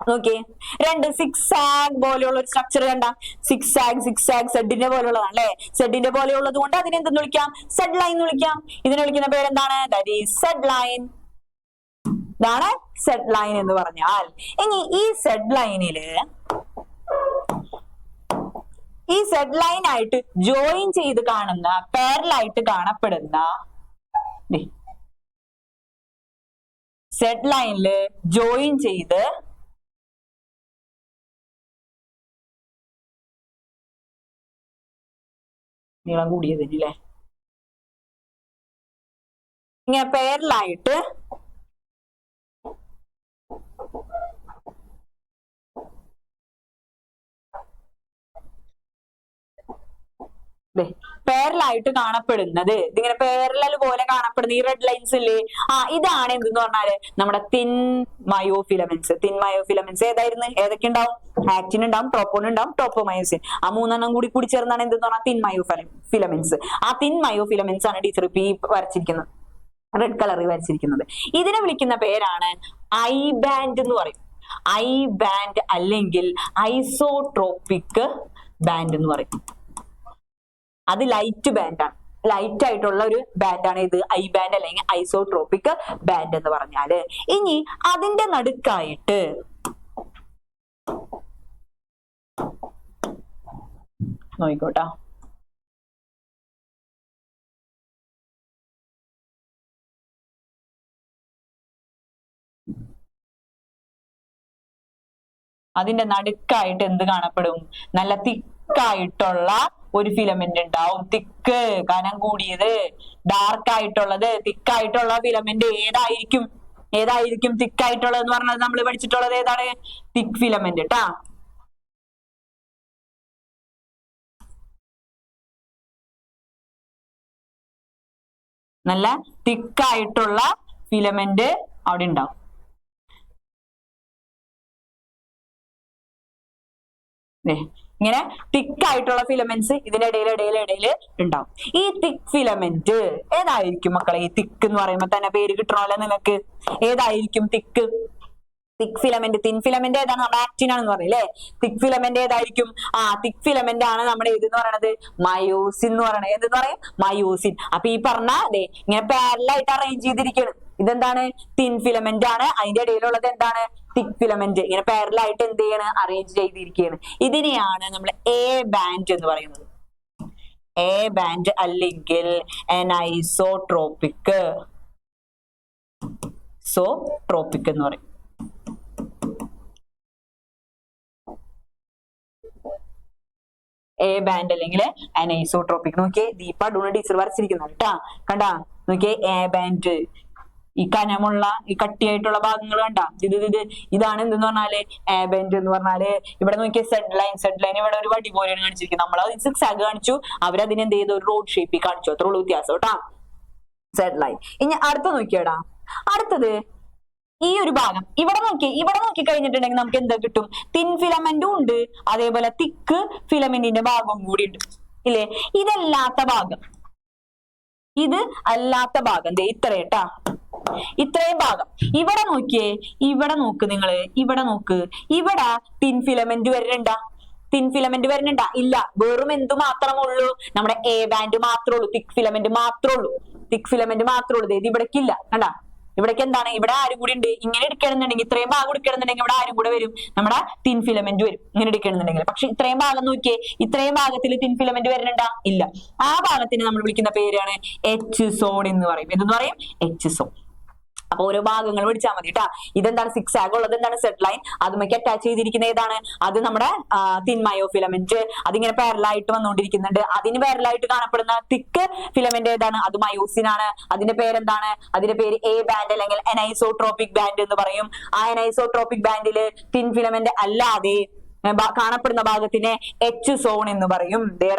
നോക്കിയേ, രണ്ട് സിക്സാഗ് പോലെയുള്ള ഒരു സ്ട്രക്ചർ കണ്ട. സിക്സാഗ് സെഡിന്റെ പോലെയുള്ളതാണ് അല്ലെ. സെഡിന്റെ പോലെയുള്ളത് കൊണ്ട് അതിനെ എന്തെന്ന് വിളിക്കാം? സെഡ് ലൈൻ എന്ന് വിളിക്കാം. ഇതിനെ വിളിക്കുന്ന പേരെന്താണ്? That is Z line. ഇതാണ് സെഡ് ലൈൻ എന്ന് പറഞ്ഞാൽ. ഇനി ഈ സെഡ് ലൈൻ ആയിട്ട് ജോയിൻ ചെയ്ത് കാണുന്ന, പാരലായിട്ട് കാണപ്പെടുന്ന സെഡ് ലൈനില് ജോയിൻ ചെയ്ത് നീളം കൂടിയതില്ലേ, ഇങ്ങനെ പാരലായിട്ട് പാരലായിട്ട് കാണപ്പെടുന്നത്, ഇതിങ്ങനെ പാരലൽ പോലെ കാണപ്പെടുന്ന ഈ റെഡ് ലൈൻസ് ഇല്ലേ, ഇതാണ് എന്തെന്ന് പറഞ്ഞാല് നമ്മുടെ തിൻ മയോ ഫിലമെന്റ്സ്. ഏതൊക്കെ ഉണ്ടാവും? ആക്റ്റിൻ ഉണ്ടാവും, ട്രോപ്പോൺ ഉണ്ടാവും, ട്രോപ്പോമയോസിൻ. ആ മൂന്നെണ്ണം കൂടി ചേർന്നാണ് എന്തെന്ന് പറഞ്ഞാൽ തിൻ മയോ ഫിലമെന്റ്സ്. ആ തിൻ മയോ ഫിലമെന്റ്സ് ആണ് ടീച്ചർ ഇപ്പൊ ഈ വരച്ചിരിക്കുന്നത്, റെഡ് കളറിൽ വരച്ചിരിക്കുന്നത്. ഇതിനെ വിളിക്കുന്ന പേരാണ് ഐ ബാൻഡ് എന്ന് പറയും. ഐ ബാൻഡ് അല്ലെങ്കിൽ ഐസോട്രോപിക് ബാൻഡ് എന്ന് പറയും. അത് ലൈറ്റ് ബാൻഡാണ്. ലൈറ്റ് ആയിട്ടുള്ള ഒരു ബാൻഡാണ് ഇത് ഐ ബാൻഡ് അല്ലെങ്കിൽ ഐസോട്രോപിക് ബാൻഡ് എന്ന് പറഞ്ഞാല്. ഇനി അതിന്റെ നടുക്കായിട്ട് നോയിക്കോട്ടാ, അതിന്റെ നടുക്കായിട്ട് എന്ത് കാണപ്പെടും? നല്ല തിക്കായിട്ടുള്ള ഒരു ഫിലമെന്റ് ഉണ്ടാവും. തിക്ക്, കനം കൂടിയത്, ഡാർക്ക് ആയിട്ടുള്ളത്. തിക്കായിട്ടുള്ള ഫിലമെന്റ് ഏതായിരിക്കും തിക്കായിട്ടുള്ളത് എന്ന് പറഞ്ഞത് നമ്മൾ പഠിച്ചിട്ടുള്ളത് ഏതാണ്? തിക്ക് ഫിലമെന്റ് ട്ടാ. നല്ല തിക്കായിട്ടുള്ള ഫിലമെന്റ് അവിടെ ഉണ്ടാവും. ഇങ്ങനെ തിക്കായിട്ടുള്ള ഫിലമെന്റ്സ് ഇതിന്റെ ഇടയിൽ ഉണ്ടാവും. ഈ തിക്ക് ഫിലമെന്റ് ഏതായിരിക്കും മക്കളെ? ഈ തിക്ക് എന്ന് പറയുമ്പോ തന്നെ പേര് കിട്ടണമല്ലോ നിങ്ങൾക്ക്. ഏതായിരിക്കും തിക്ക് ഫിലമെന്റ്? തിൻ ഫിലമെന്റ് ഏതാണ്? നമ്മുടെ ആക്റ്റിൻ ആണെന്ന് പറയില്ലേ. തിക്ക് ഫിലമെന്റ് ഏതായിരിക്കും? തിക്ക് ഫിലമെന്റ് ആണ് നമ്മുടെ ഏതെന്ന് പറയണത്? മയോസിൻ എന്ന് പറയണത്. എന്തെന്ന് പറയും? മയോസിൻ. അപ്പൊ ഈ പറഞ്ഞ ഇങ്ങനെ പാരലായിട്ട് അറേഞ്ച് ചെയ്തിരിക്കുകയാണ്. ഇതെന്താണ്? തിൻ ഫിലമെന്റ് ആണ്. അതിന്റെ ഇടയിലുള്ളത് എന്താണ്? തിക്ക് ഫിലമെന്റ്. ഇങ്ങനെ പാരലായിട്ട് എന്ത് ചെയ്യാണ്? അറേഞ്ച് ചെയ്തിരിക്കുകയാണ്. ഇതിനെയാണ് നമ്മൾ എ ബാൻഡ് എന്ന് പറയുന്നത്. എ ബാൻഡ് അല്ലെങ്കിൽ അനൈസോട്രോപിക് എന്ന് പറയും. എ ബാൻഡ് അല്ലെങ്കിൽ അനൈസോട്രോപിക്. നോക്കിയേ, ദീപ ഡൂണ് ടീച്ചർ വരച്ചിരിക്കുന്നത് കേട്ടാ. കണ്ടാ? നോക്കിയേ, എ ബാൻഡ്. ഈ കനമുള്ള ഈ കട്ടിയായിട്ടുള്ള ഭാഗങ്ങൾ കണ്ട. ഇതാണ് എന്തെന്ന് പറഞ്ഞാല് എ ബാൻഡ് എന്ന് പറഞ്ഞാല്. ഇവിടെ നോക്കിയ സെഡ് ലൈൻ ഇവിടെ ഒരു വടി പോലെയാണ് കാണിച്ചിരിക്കുന്നത്. നമ്മൾ സിക്സാഗ് കാണിച്ചു, അവരതിനെ എന്ത് ചെയ്തു? ഒരു റോഡ് ഷേപ്പിൽ കാണിച്ചു. അത്ര ഉള്ളൂ വ്യത്യാസം കേട്ടാ. Z line. ഇനി അടുത്ത നോക്കിയടാ. അടുത്തത് ഈ ഒരു ഭാഗം ഇവിടെ നോക്കി കഴിഞ്ഞിട്ടുണ്ടെങ്കിൽ നമുക്ക് എന്താ കിട്ടും? തിൻ ഫിലമെന്റും ഉണ്ട്, അതേപോലെ തിക്ക് ഫിലമെന്റിന്റെ ഭാഗവും കൂടി ഉണ്ട് ഇല്ലേ. ഇതല്ലാത്ത ഭാഗം ഇത്രയേട്ടാ. ഇത്രയും ഭാഗം ഇവിടെ നോക്കിയേ. ഇവിടെ നോക്ക് നിങ്ങള്. ഇവിടെ തിൻ ഫിലമെന്റ് വരുന്നുണ്ടാ? തിൻ ഫിലമെന്റ് വരുന്നുണ്ടാ? ഇല്ല. വെറും എന്തു മാത്രമേ ഉള്ളൂ? നമ്മുടെ എ ബാൻഡ് മാത്രമേ ഉള്ളൂ, തിക് ഫിലമെന്റ് മാത്രമേ ഉള്ളൂ. തിക് ഫിലമെന്റ് മാത്രമേ ഉള്ളൂ. ഇത് ഇവിടേക്കില്ല. കണ്ടാ, ഇവിടേക്ക് എന്താണ്? ഇവിടെ ആരും കൂടി ഉണ്ട്. ഇങ്ങനെ എടുക്കണമെന്നുണ്ടെങ്കിൽ, ഇത്രയും ഭാഗം എടുക്കണമെന്നുണ്ടെങ്കിൽ ഇവിടെ ആരും കൂടെ വരും? നമ്മുടെ തിൻ ഫിലമെന്റ് വരും, ഇങ്ങനെ എടുക്കണമെന്നുണ്ടെങ്കിൽ. പക്ഷെ ഇത്രയും ഭാഗം നോക്കിയേ, ഇത്രയും ഭാഗത്തിൽ തിൻ ഫിലമെന്റ് വരുന്നുണ്ടാ? ഇല്ല. ആ ഭാഗത്തിന് നമ്മൾ വിളിക്കുന്ന പേരാണ് എച്ച് സോൺ എന്ന് പറയും. എന്തെന്ന് പറയും? H zone. അപ്പൊ ഓരോ ഭാഗങ്ങൾ പിടിച്ചാൽ മതി കേട്ടാ. ഇതെന്താണ്? സിക്സ് ആഗ് ഉള്ളത് എന്താണ്? Z line. അതുമൊക്കെ അറ്റാച്ച് ചെയ്തിരിക്കുന്ന ഏതാണ്? അത് നമ്മുടെ തിൻ മയോഫിലമെന്റ്. അതിങ്ങനെ പാരലായിട്ട് വന്നുകൊണ്ടിരിക്കുന്നുണ്ട്. അതിന് പാരലായിട്ട് കാണപ്പെടുന്ന തിക്ക് ഫിലമെന്റ് ഏതാണ്? അത് മയോസിൻ ആണ്. അതിന്റെ പേരെന്താണ്? അതിന്റെ പേര് എ ബാൻഡ് അല്ലെങ്കിൽ അനൈസോട്രോപിക് ബാൻഡ് എന്ന് പറയും. ആ അനൈസോട്രോപിക് ബാൻഡില് തിൻ ഫിലമെന്റ് അല്ലാതെ കാണപ്പെടുന്ന ഭാഗത്തിനെ എച്ച് സോൺ എന്ന് പറയും.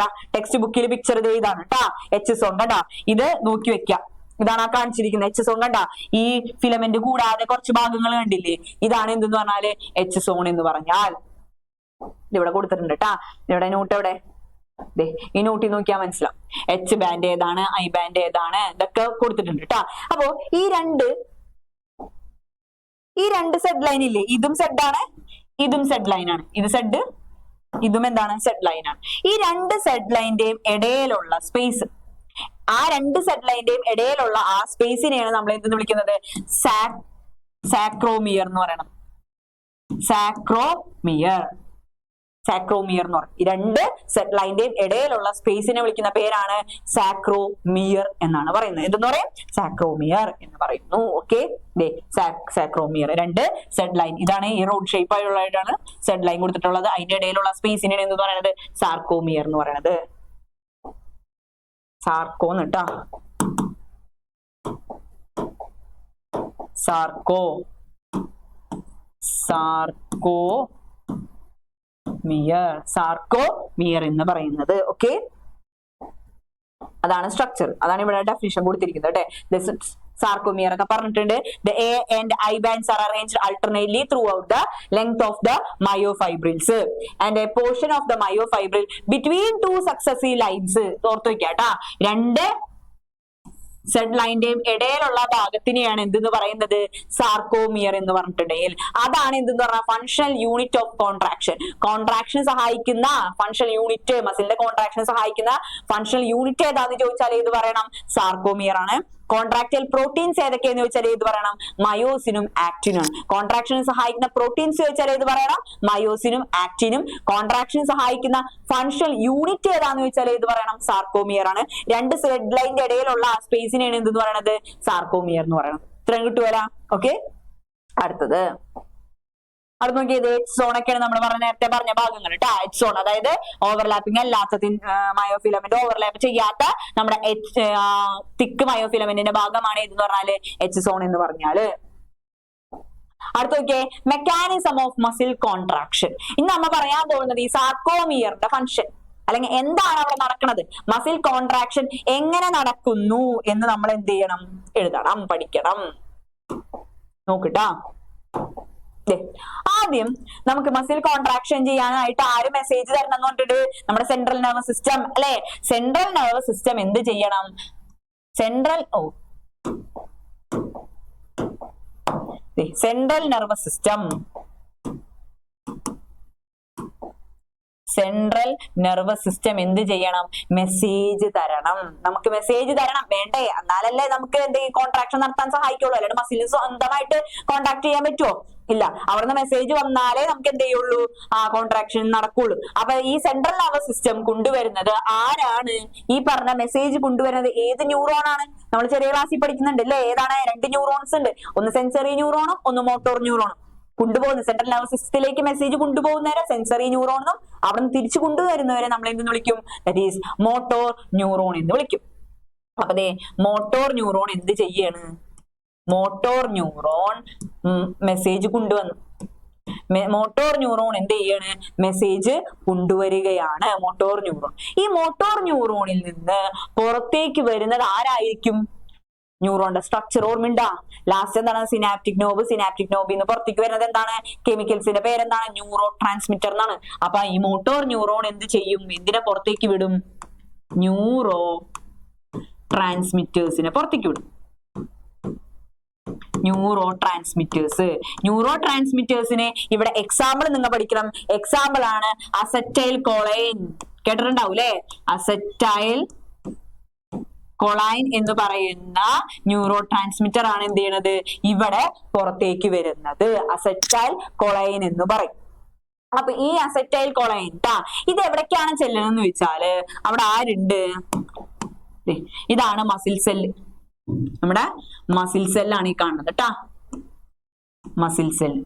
ടെക്സ്റ്റ് ബുക്കിൽ പിക്ചർ ഇതാണ് കേട്ടാ, എച്ച് സോൺ. കണ്ടാ, ഇത് നോക്കി വെക്കാം. ഇതാണ് ആ കാണിച്ചിരിക്കുന്നത് എച്ച് സോൺ. കണ്ടാ, ഈ ഫിലമെന്റ് കൂടാതെ കുറച്ച് ഭാഗങ്ങൾ കണ്ടില്ലേ? ഇതാണ് എന്തെന്ന് പറഞ്ഞാല് എച്ച് സോൺ എന്ന് പറഞ്ഞാൽ. ഇതിവിടെ കൊടുത്തിട്ടുണ്ട് കേട്ടാ. ഇവിടെ നോട്ട് എവിടെ? ഈ നോട്ടിൽ നോക്കിയാൽ മനസ്സിലാവും എച്ച് ബാൻഡ് ഏതാണ്, ഐ ബാൻഡ് ഏതാണ്, ഇതൊക്കെ കൊടുത്തിട്ടുണ്ട് കേട്ടാ. അപ്പോ ഈ രണ്ട് സെഡ് ലൈൻ ഇല്ലേ? ഇതും സെഡ് ആണ്, ഇതും സെഡ് ലൈൻ ആണ്. ഇത് സെഡ്, ഇതും എന്താണ്? സെഡ് ലൈൻ ആണ്. ഈ രണ്ട് സെഡ് ലൈന്റെയും ഇടയിലുള്ള സ്പേസ്, ആ രണ്ട് സെഡ് ലൈന്റെയും ഇടയിലുള്ള ആ സ്പേസിനെയാണ് നമ്മൾ എന്തെന്ന് വിളിക്കുന്നത്? സാക്രോമിയർ എന്ന് പറയണം. സാക്രോമിയർ എന്ന് പറയും. ഈ രണ്ട് സെഡ് ലൈന്റെയും ഇടയിലുള്ള സ്പേസിനെ വിളിക്കുന്ന പേരാണ് സാക്രോമിയർ എന്നാണ് പറയുന്നത്. എന്തെന്ന് പറയും? സാക്രോമിയർ എന്ന് പറയുന്നു. ഓക്കെ, സാക്രോമിയർ. രണ്ട് സെഡ് ലൈൻ, ഇതാണ് ഈ റോഡ് ഷേപ്പ് ആയിട്ടുള്ളതാണ് സെഡ് ലൈൻ കൊടുത്തിട്ടുള്ളത്. അതിന്റെ ഇടയിലുള്ള സ്പേസിനെയാണ് എന്ന് പറയുന്നത് സാർക്കോമിയർ എന്ന് പറയുന്നത്. സാർക്കോന്ന് കേട്ടാ, സാർക്കോമിയർ എന്ന് പറയുന്നത്. ഓക്കെ, അതാണ് സ്ട്രക്ചർ. അതാണ് ഇവിടെ ഡെഫിനിഷൻ കൊടുത്തിരിക്കുന്നത് കേട്ടെ. സാർക്കോമിയർ ഒക്കെ പറഞ്ഞിട്ടുണ്ട്. The A and I bands are arranged alternately throughout the length of the myofibrils and a portion of the myofibril between two successive lines. ഓർത്ത് വെക്കാട്ടാ, രണ്ട് സെഡ് ലൈന്റെയും ഇടയിലുള്ള ഭാഗത്തിനെയാണ് എന്തെന്ന് പറയുന്നത്? സാർക്കോമിയർ എന്ന് പറഞ്ഞിട്ടുണ്ടെങ്കിൽ അതാണ് എന്തെന്ന് പറഞ്ഞാൽ ഫങ്ഷണൽ യൂണിറ്റ് ഓഫ് കോൺട്രാക്ഷൻ സഹായിക്കുന്ന ഫങ്ഷണൽ യൂണിറ്റ്, മസിലിന്റെ കോൺട്രാക്ഷൻ സഹായിക്കുന്ന ഫങ്ഷണൽ യൂണിറ്റ് ഏതാന്ന് ചോദിച്ചാൽ ഏത് പറയണം? സാർക്കോമിയർ ആണ്. കോൺട്രാക്ടൈൽ പ്രോട്ടീൻസ് ഏതൊക്കെയെന്ന് ചോദിച്ചാൽ ഏത് പറയണം? മയോസിനും ആക്ടിനും. കോൺട്രാക്ഷന് സഹായിക്കുന്ന പ്രോട്ടീൻസ് ചോദിച്ചാൽ ഏത് പറയണം? മയോസിനും ആക്ടിനും. കോൺട്രാക്ഷൻ സഹായിക്കുന്ന ഫങ്ഷണൽ യൂണിറ്റ് ഏതാന്ന് ചോദിച്ചാൽ ഏത് പറയണം? സാർക്കോമിയർ ആണ്. രണ്ട് സെഡ് ലൈനിന്റെ ഇടയിലുള്ള സ്പേസിനെയാണ് എന്തെന്ന് പറയുന്നത്? സാർക്കോമിയർ എന്ന് പറയണം. ഇത്രയും കിട്ടുമല്ലോ. ഓക്കെ, അടുത്തത് നോക്കിയത് എച്ച് സോൺ ഒക്കെയാണ് നമ്മൾ നേരത്തെ പറഞ്ഞ ഭാഗങ്ങൾ കേട്ടോ. എച്ച് സോൺ അതായത് ഓവർലാപ്പിംഗ് അല്ലാത്ത മയോഫിലമെന്റ് ഓവർലാപ്പ് ചെയ്യാത്ത നമ്മുടെ തിക്ക് മയോഫിലമെന്റിന്റെ ഭാഗമാണ് ഇതെന്ന് പറഞ്ഞാല് എച്ച് സോൺ എന്ന് പറഞ്ഞാല്. അടുത്ത നോക്കിയേ, മെക്കാനിസം ഓഫ് മസിൽ കോൺട്രാക്ഷൻ. ഇന്ന് നമ്മൾ പറയാൻ പോകുന്നത് ഈ സാർക്കോമിയറിന്റെ ഫംഗ്ഷൻ അല്ലെങ്കിൽ എന്താണ് അവിടെ നടക്കുന്നത്, മസിൽ കോൺട്രാക്ഷൻ എങ്ങനെ നടക്കുന്നു എന്ന് നമ്മൾ എന്ത് ചെയ്യണം? എഴുതണം, പഠിക്കണം. നോക്കിട്ടാ, ആദ്യം നമുക്ക് മസിൽ കോൺട്രാക്ഷൻ ചെയ്യാനായിട്ട് ആര് മെസ്സേജ് തരണം എന്ന് പറഞ്ഞിട്ട് നമ്മുടെ സെൻട്രൽ നെർവസ് സിസ്റ്റം അല്ലെ. സെൻട്രൽ നെർവസ് സിസ്റ്റം എന്ത് ചെയ്യണം? സെൻട്രൽ നെർവസ് സിസ്റ്റം എന്ത് ചെയ്യണം? മെസ്സേജ് തരണം. നമുക്ക് മെസ്സേജ് തരണം വേണ്ടേ? എന്നാലല്ലേ നമുക്ക് എന്തെങ്കിലും കോൺട്രാക്ഷൻ നടത്താൻ സഹായിക്കുള്ളൂ. അല്ലാണ്ട് മസിൽ സ്വന്തമായിട്ട് കോൺട്രാക്ട് ചെയ്യാൻ പറ്റുമോ? ഇല്ല. അവിടുന്ന് മെസ്സേജ് വന്നാലേ നമുക്ക് എന്ത് ചെയ്യുള്ളൂ? കോൺട്രാക്ഷൻ നടക്കുള്ളൂ. അപ്പൊ ഈ സെൻട്രൽ നെർവസ് സിസ്റ്റം കൊണ്ടുവരുന്നത് ആരാണ്? ഈ പറഞ്ഞ മെസ്സേജ് കൊണ്ടുവരുന്നത് ഏത് ന്യൂറോൺ ആണ്? നമ്മൾ ചെറിയ ക്ലാസ്സിൽ പഠിക്കുന്നുണ്ട് അല്ലേ? ഏതാണ്? രണ്ട് ന്യൂറോൺസ് ഉണ്ട്, ഒന്ന് സെൻസറി ന്യൂറോണും ഒന്ന് മോട്ടോർ ന്യൂറോണും. കൊണ്ടുപോകുന്ന സെൻട്രൽ നെർവസ് സിസ്റ്റത്തിലേക്ക് മെസ്സേജ് കൊണ്ടുപോകുന്നവരെ സെൻസറി ന്യൂറോണും അവിടെ നിന്ന് തിരിച്ചു കൊണ്ടുവരുന്നവരെ നമ്മൾ എന്തെന്ന് വിളിക്കും? ദാറ്റ് ഈസ് മോട്ടോർ ന്യൂറോൺ എന്ന് വിളിക്കും. അപ്പൊ മോട്ടോർ ന്യൂറോൺ എന്ത് ചെയ്യാണ്? മോട്ടോർ ന്യൂറോൺ മെസ്സേജ് കൊണ്ടുവന്നു. മോട്ടോർ ന്യൂറോൺ എന്ത് ചെയ്യാണ്? മെസ്സേജ് കൊണ്ടുവരികയാണ് മോട്ടോർ ന്യൂറോൺ. ഈ മോട്ടോർ ന്യൂറോണിൽ നിന്ന് പുറത്തേക്ക് വരുന്നത് ആരായിരിക്കും? ന്യൂറോണിന്റെ സ്ട്രക്ചർ ഓർമ്മയുണ്ടാ? ലാസ്റ്റ് എന്താണ്? Synaptic knob. സിനാപ്റ്റിക് നോബിൽ നിന്ന് പുറത്തേക്ക് വരുന്നത് എന്താണ്? കെമിക്കൽസിന്റെ പേരെന്താണ്? ന്യൂറോ ട്രാൻസ്മിറ്റർ എന്നാണ്. അപ്പൊ ഈ മോട്ടോർ ന്യൂറോൺ എന്ത് ചെയ്യും? എന്തിനെ പുറത്തേക്ക് വിടും? ന്യൂറോ ട്രാൻസ്മിറ്റേഴ്സിനെ പുറത്തേക്ക് വിടും. Neuro transmitters. ന്യൂറോ ട്രാൻസ്മിറ്റേഴ്സിനെ ഇവിടെ എക്സാമ്പിൾ നിങ്ങൾ പഠിക്കണം. എക്സാമ്പിൾ ആണ് അസറ്റൈൽ കോളൈൻ. കേട്ടിട്ടുണ്ടാവും അല്ലെ? അസറ്റൈൽ കൊളൈൻ എന്ന് പറയുന്ന ന്യൂറോ ട്രാൻസ്മിറ്റർ ആണ് എന്ത് ചെയ്യണത്, ഇവിടെ പുറത്തേക്ക് വരുന്നത്. അസറ്റൈൽ കൊളൈൻ എന്ന് പറയും. അപ്പൊ ഈ അസറ്റൈൽ കൊളൈൻ ഇത് എവിടേക്കാണ് ചെല്ലണമെന്ന് ചോദിച്ചാല് അവിടെ ആരുണ്ട്? ഇതാണ് മസിൽ സെല്ല്. നമ്മുടെ മസിൽ സെല്ലാണ് ഈ കാണുന്നത് ട്ടാ. മസിൽ സെല്ല്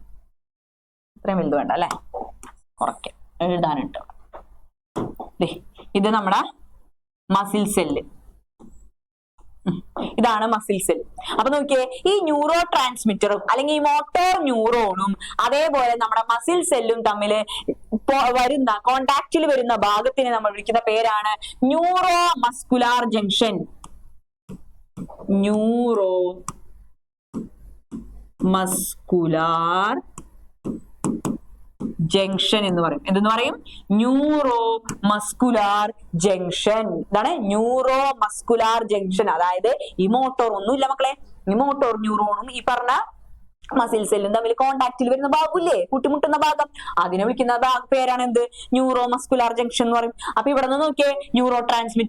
ഇത്രയും വലുത് വേണ്ട അല്ലെ, കുറയ്ക്ക എഴുതാനുണ്ട്. ഇത് നമ്മുടെ മസിൽ സെല്ല്. ഇതാണ് മസിൽ സെൽ. അപ്പൊ നോക്കിയേ, ഈ ന്യൂറോ ട്രാൻസ്മിറ്ററും അല്ലെങ്കിൽ ഈ മോട്ടോർ ന്യൂറോണും അതേപോലെ നമ്മുടെ മസിൽ സെല്ലും തമ്മിൽ വരുന്ന കോണ്ടാക്റ്റിൽ വരുന്ന ഭാഗത്തിനെ നമ്മൾ വിളിക്കുന്ന പേരാണ് neuro muscular junction. Neuro muscular junction എന്ന് പറയും. എന്തെന്ന് പറയും? Neuro muscular junction. ഇതാണ് ന്യൂറോ മസ്കുലാർ ജംഗ്ഷൻ. അതായത് ഈ മോട്ടോർ ഒന്നുമില്ല മക്കളെ, ഈ മോട്ടോർ ന്യൂറോണും ഈ പറഞ്ഞ മസിൽ സെല്ലും തമ്മിൽ കോണ്ടാക്റ്റിൽ വരുന്ന ഭാഗമില്ലേ, കൂട്ടിമുട്ടുന്ന ഭാഗം, അതിനെ വിളിക്കുന്ന പേരാണ് എന്ത്? ന്യൂറോ മസ്കുലാർ ജംഗ്ഷൻ എന്ന് പറയും. അപ്പൊ ഇവിടെ നിന്ന് നോക്കിയേ, ന്യൂറോ ട്രാൻസ്മിറ്റർ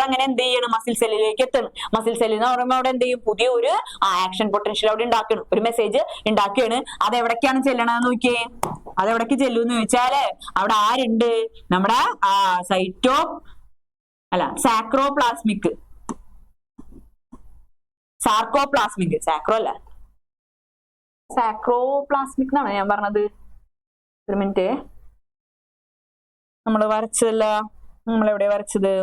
അങ്ങനെ എന്ത് ചെയ്യണം? മസിൽ സെല്ലിലേക്ക് എത്തണം. മസിൽ സെല്ലിൽ എന്ന് പറയുമ്പോൾ അവിടെ എന്ത് ചെയ്യും? പുതിയ ഒരു ആക്ഷൻ പൊട്ടൻഷ്യൽ അവിടെ ഉണ്ടാക്കണം, ഒരു മെസ്സേജ് ഉണ്ടാക്കുകയാണ്. അത് എവിടേക്കാണ് ചെല്ലണത് നോക്കിയേ. അതെവിടേക്ക് ചെല്ലുമെന്ന് ചോദിച്ചാല് അവിടെ ആരുണ്ട്? നമ്മുടെ സാക്രോപ്ലാസ്മിക് സാക്രോപ്ലാസ്മിക് എന്നാണ് ഞാൻ പറഞ്ഞത്. ഒരു മിനിറ്റ്, നമ്മൾ വരച്ചതല്ല, നമ്മളെവിടെ വരച്ചത്?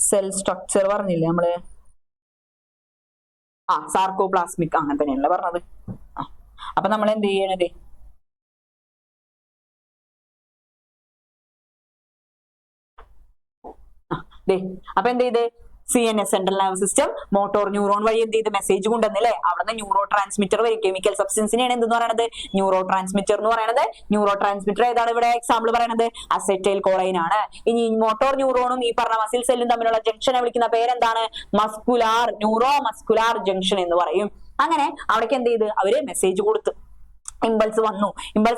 സെൽ സ്ട്രക്ചർ പറഞ്ഞില്ലേ നമ്മള്? സാർക്കോപ്ലാസ്മിക് അങ്ങനെ തന്നെയല്ല പറഞ്ഞത്. അപ്പൊ നമ്മൾ എന്ത് ചെയ്യണത്? അപ്പൊ എന്ത് ചെയ്ത്? CNS central nervous system motor neuron വഴി എന്ത് ചെയ്ത് മെസ്സേജ് കൊണ്ടുവന്നല്ലേ? അവിടെ ന്യൂറോ ട്രാൻസ്മിറ്റർ വഴി കെമിക്കൽ സബ്സ്റ്റൻസിനെയാണ് എന്തെന്ന് പറയുന്നത്? ന്യൂറോ ട്രാൻസ്മിറ്റർ എന്ന് പറയുന്നത്. ന്യൂറോ ട്രാൻസ്മിറ്റർ ഏതാണ് ഇവിടെ എക്സാമ്പിൾ പറയുന്നത്? അസറ്റൈൽ കോളൈൻ ആണ്. ഇനി മോട്ടോർ ന്യൂറോണും ഈ പറഞ്ഞ മസിൽ സെല്ലും തമ്മിലുള്ള ജംഗ്ഷനെ വിളിക്കുന്ന പേരെന്താണ്? ന്യൂറോ മസ്കുലാർ ജംഗ്ഷൻ എന്ന് പറയും. അങ്ങനെ അവിടേക്ക് എന്ത് ചെയ്ത്? അവര് മെസ്സേജ് കൊടുത്തു. ഇമ്പൾസ്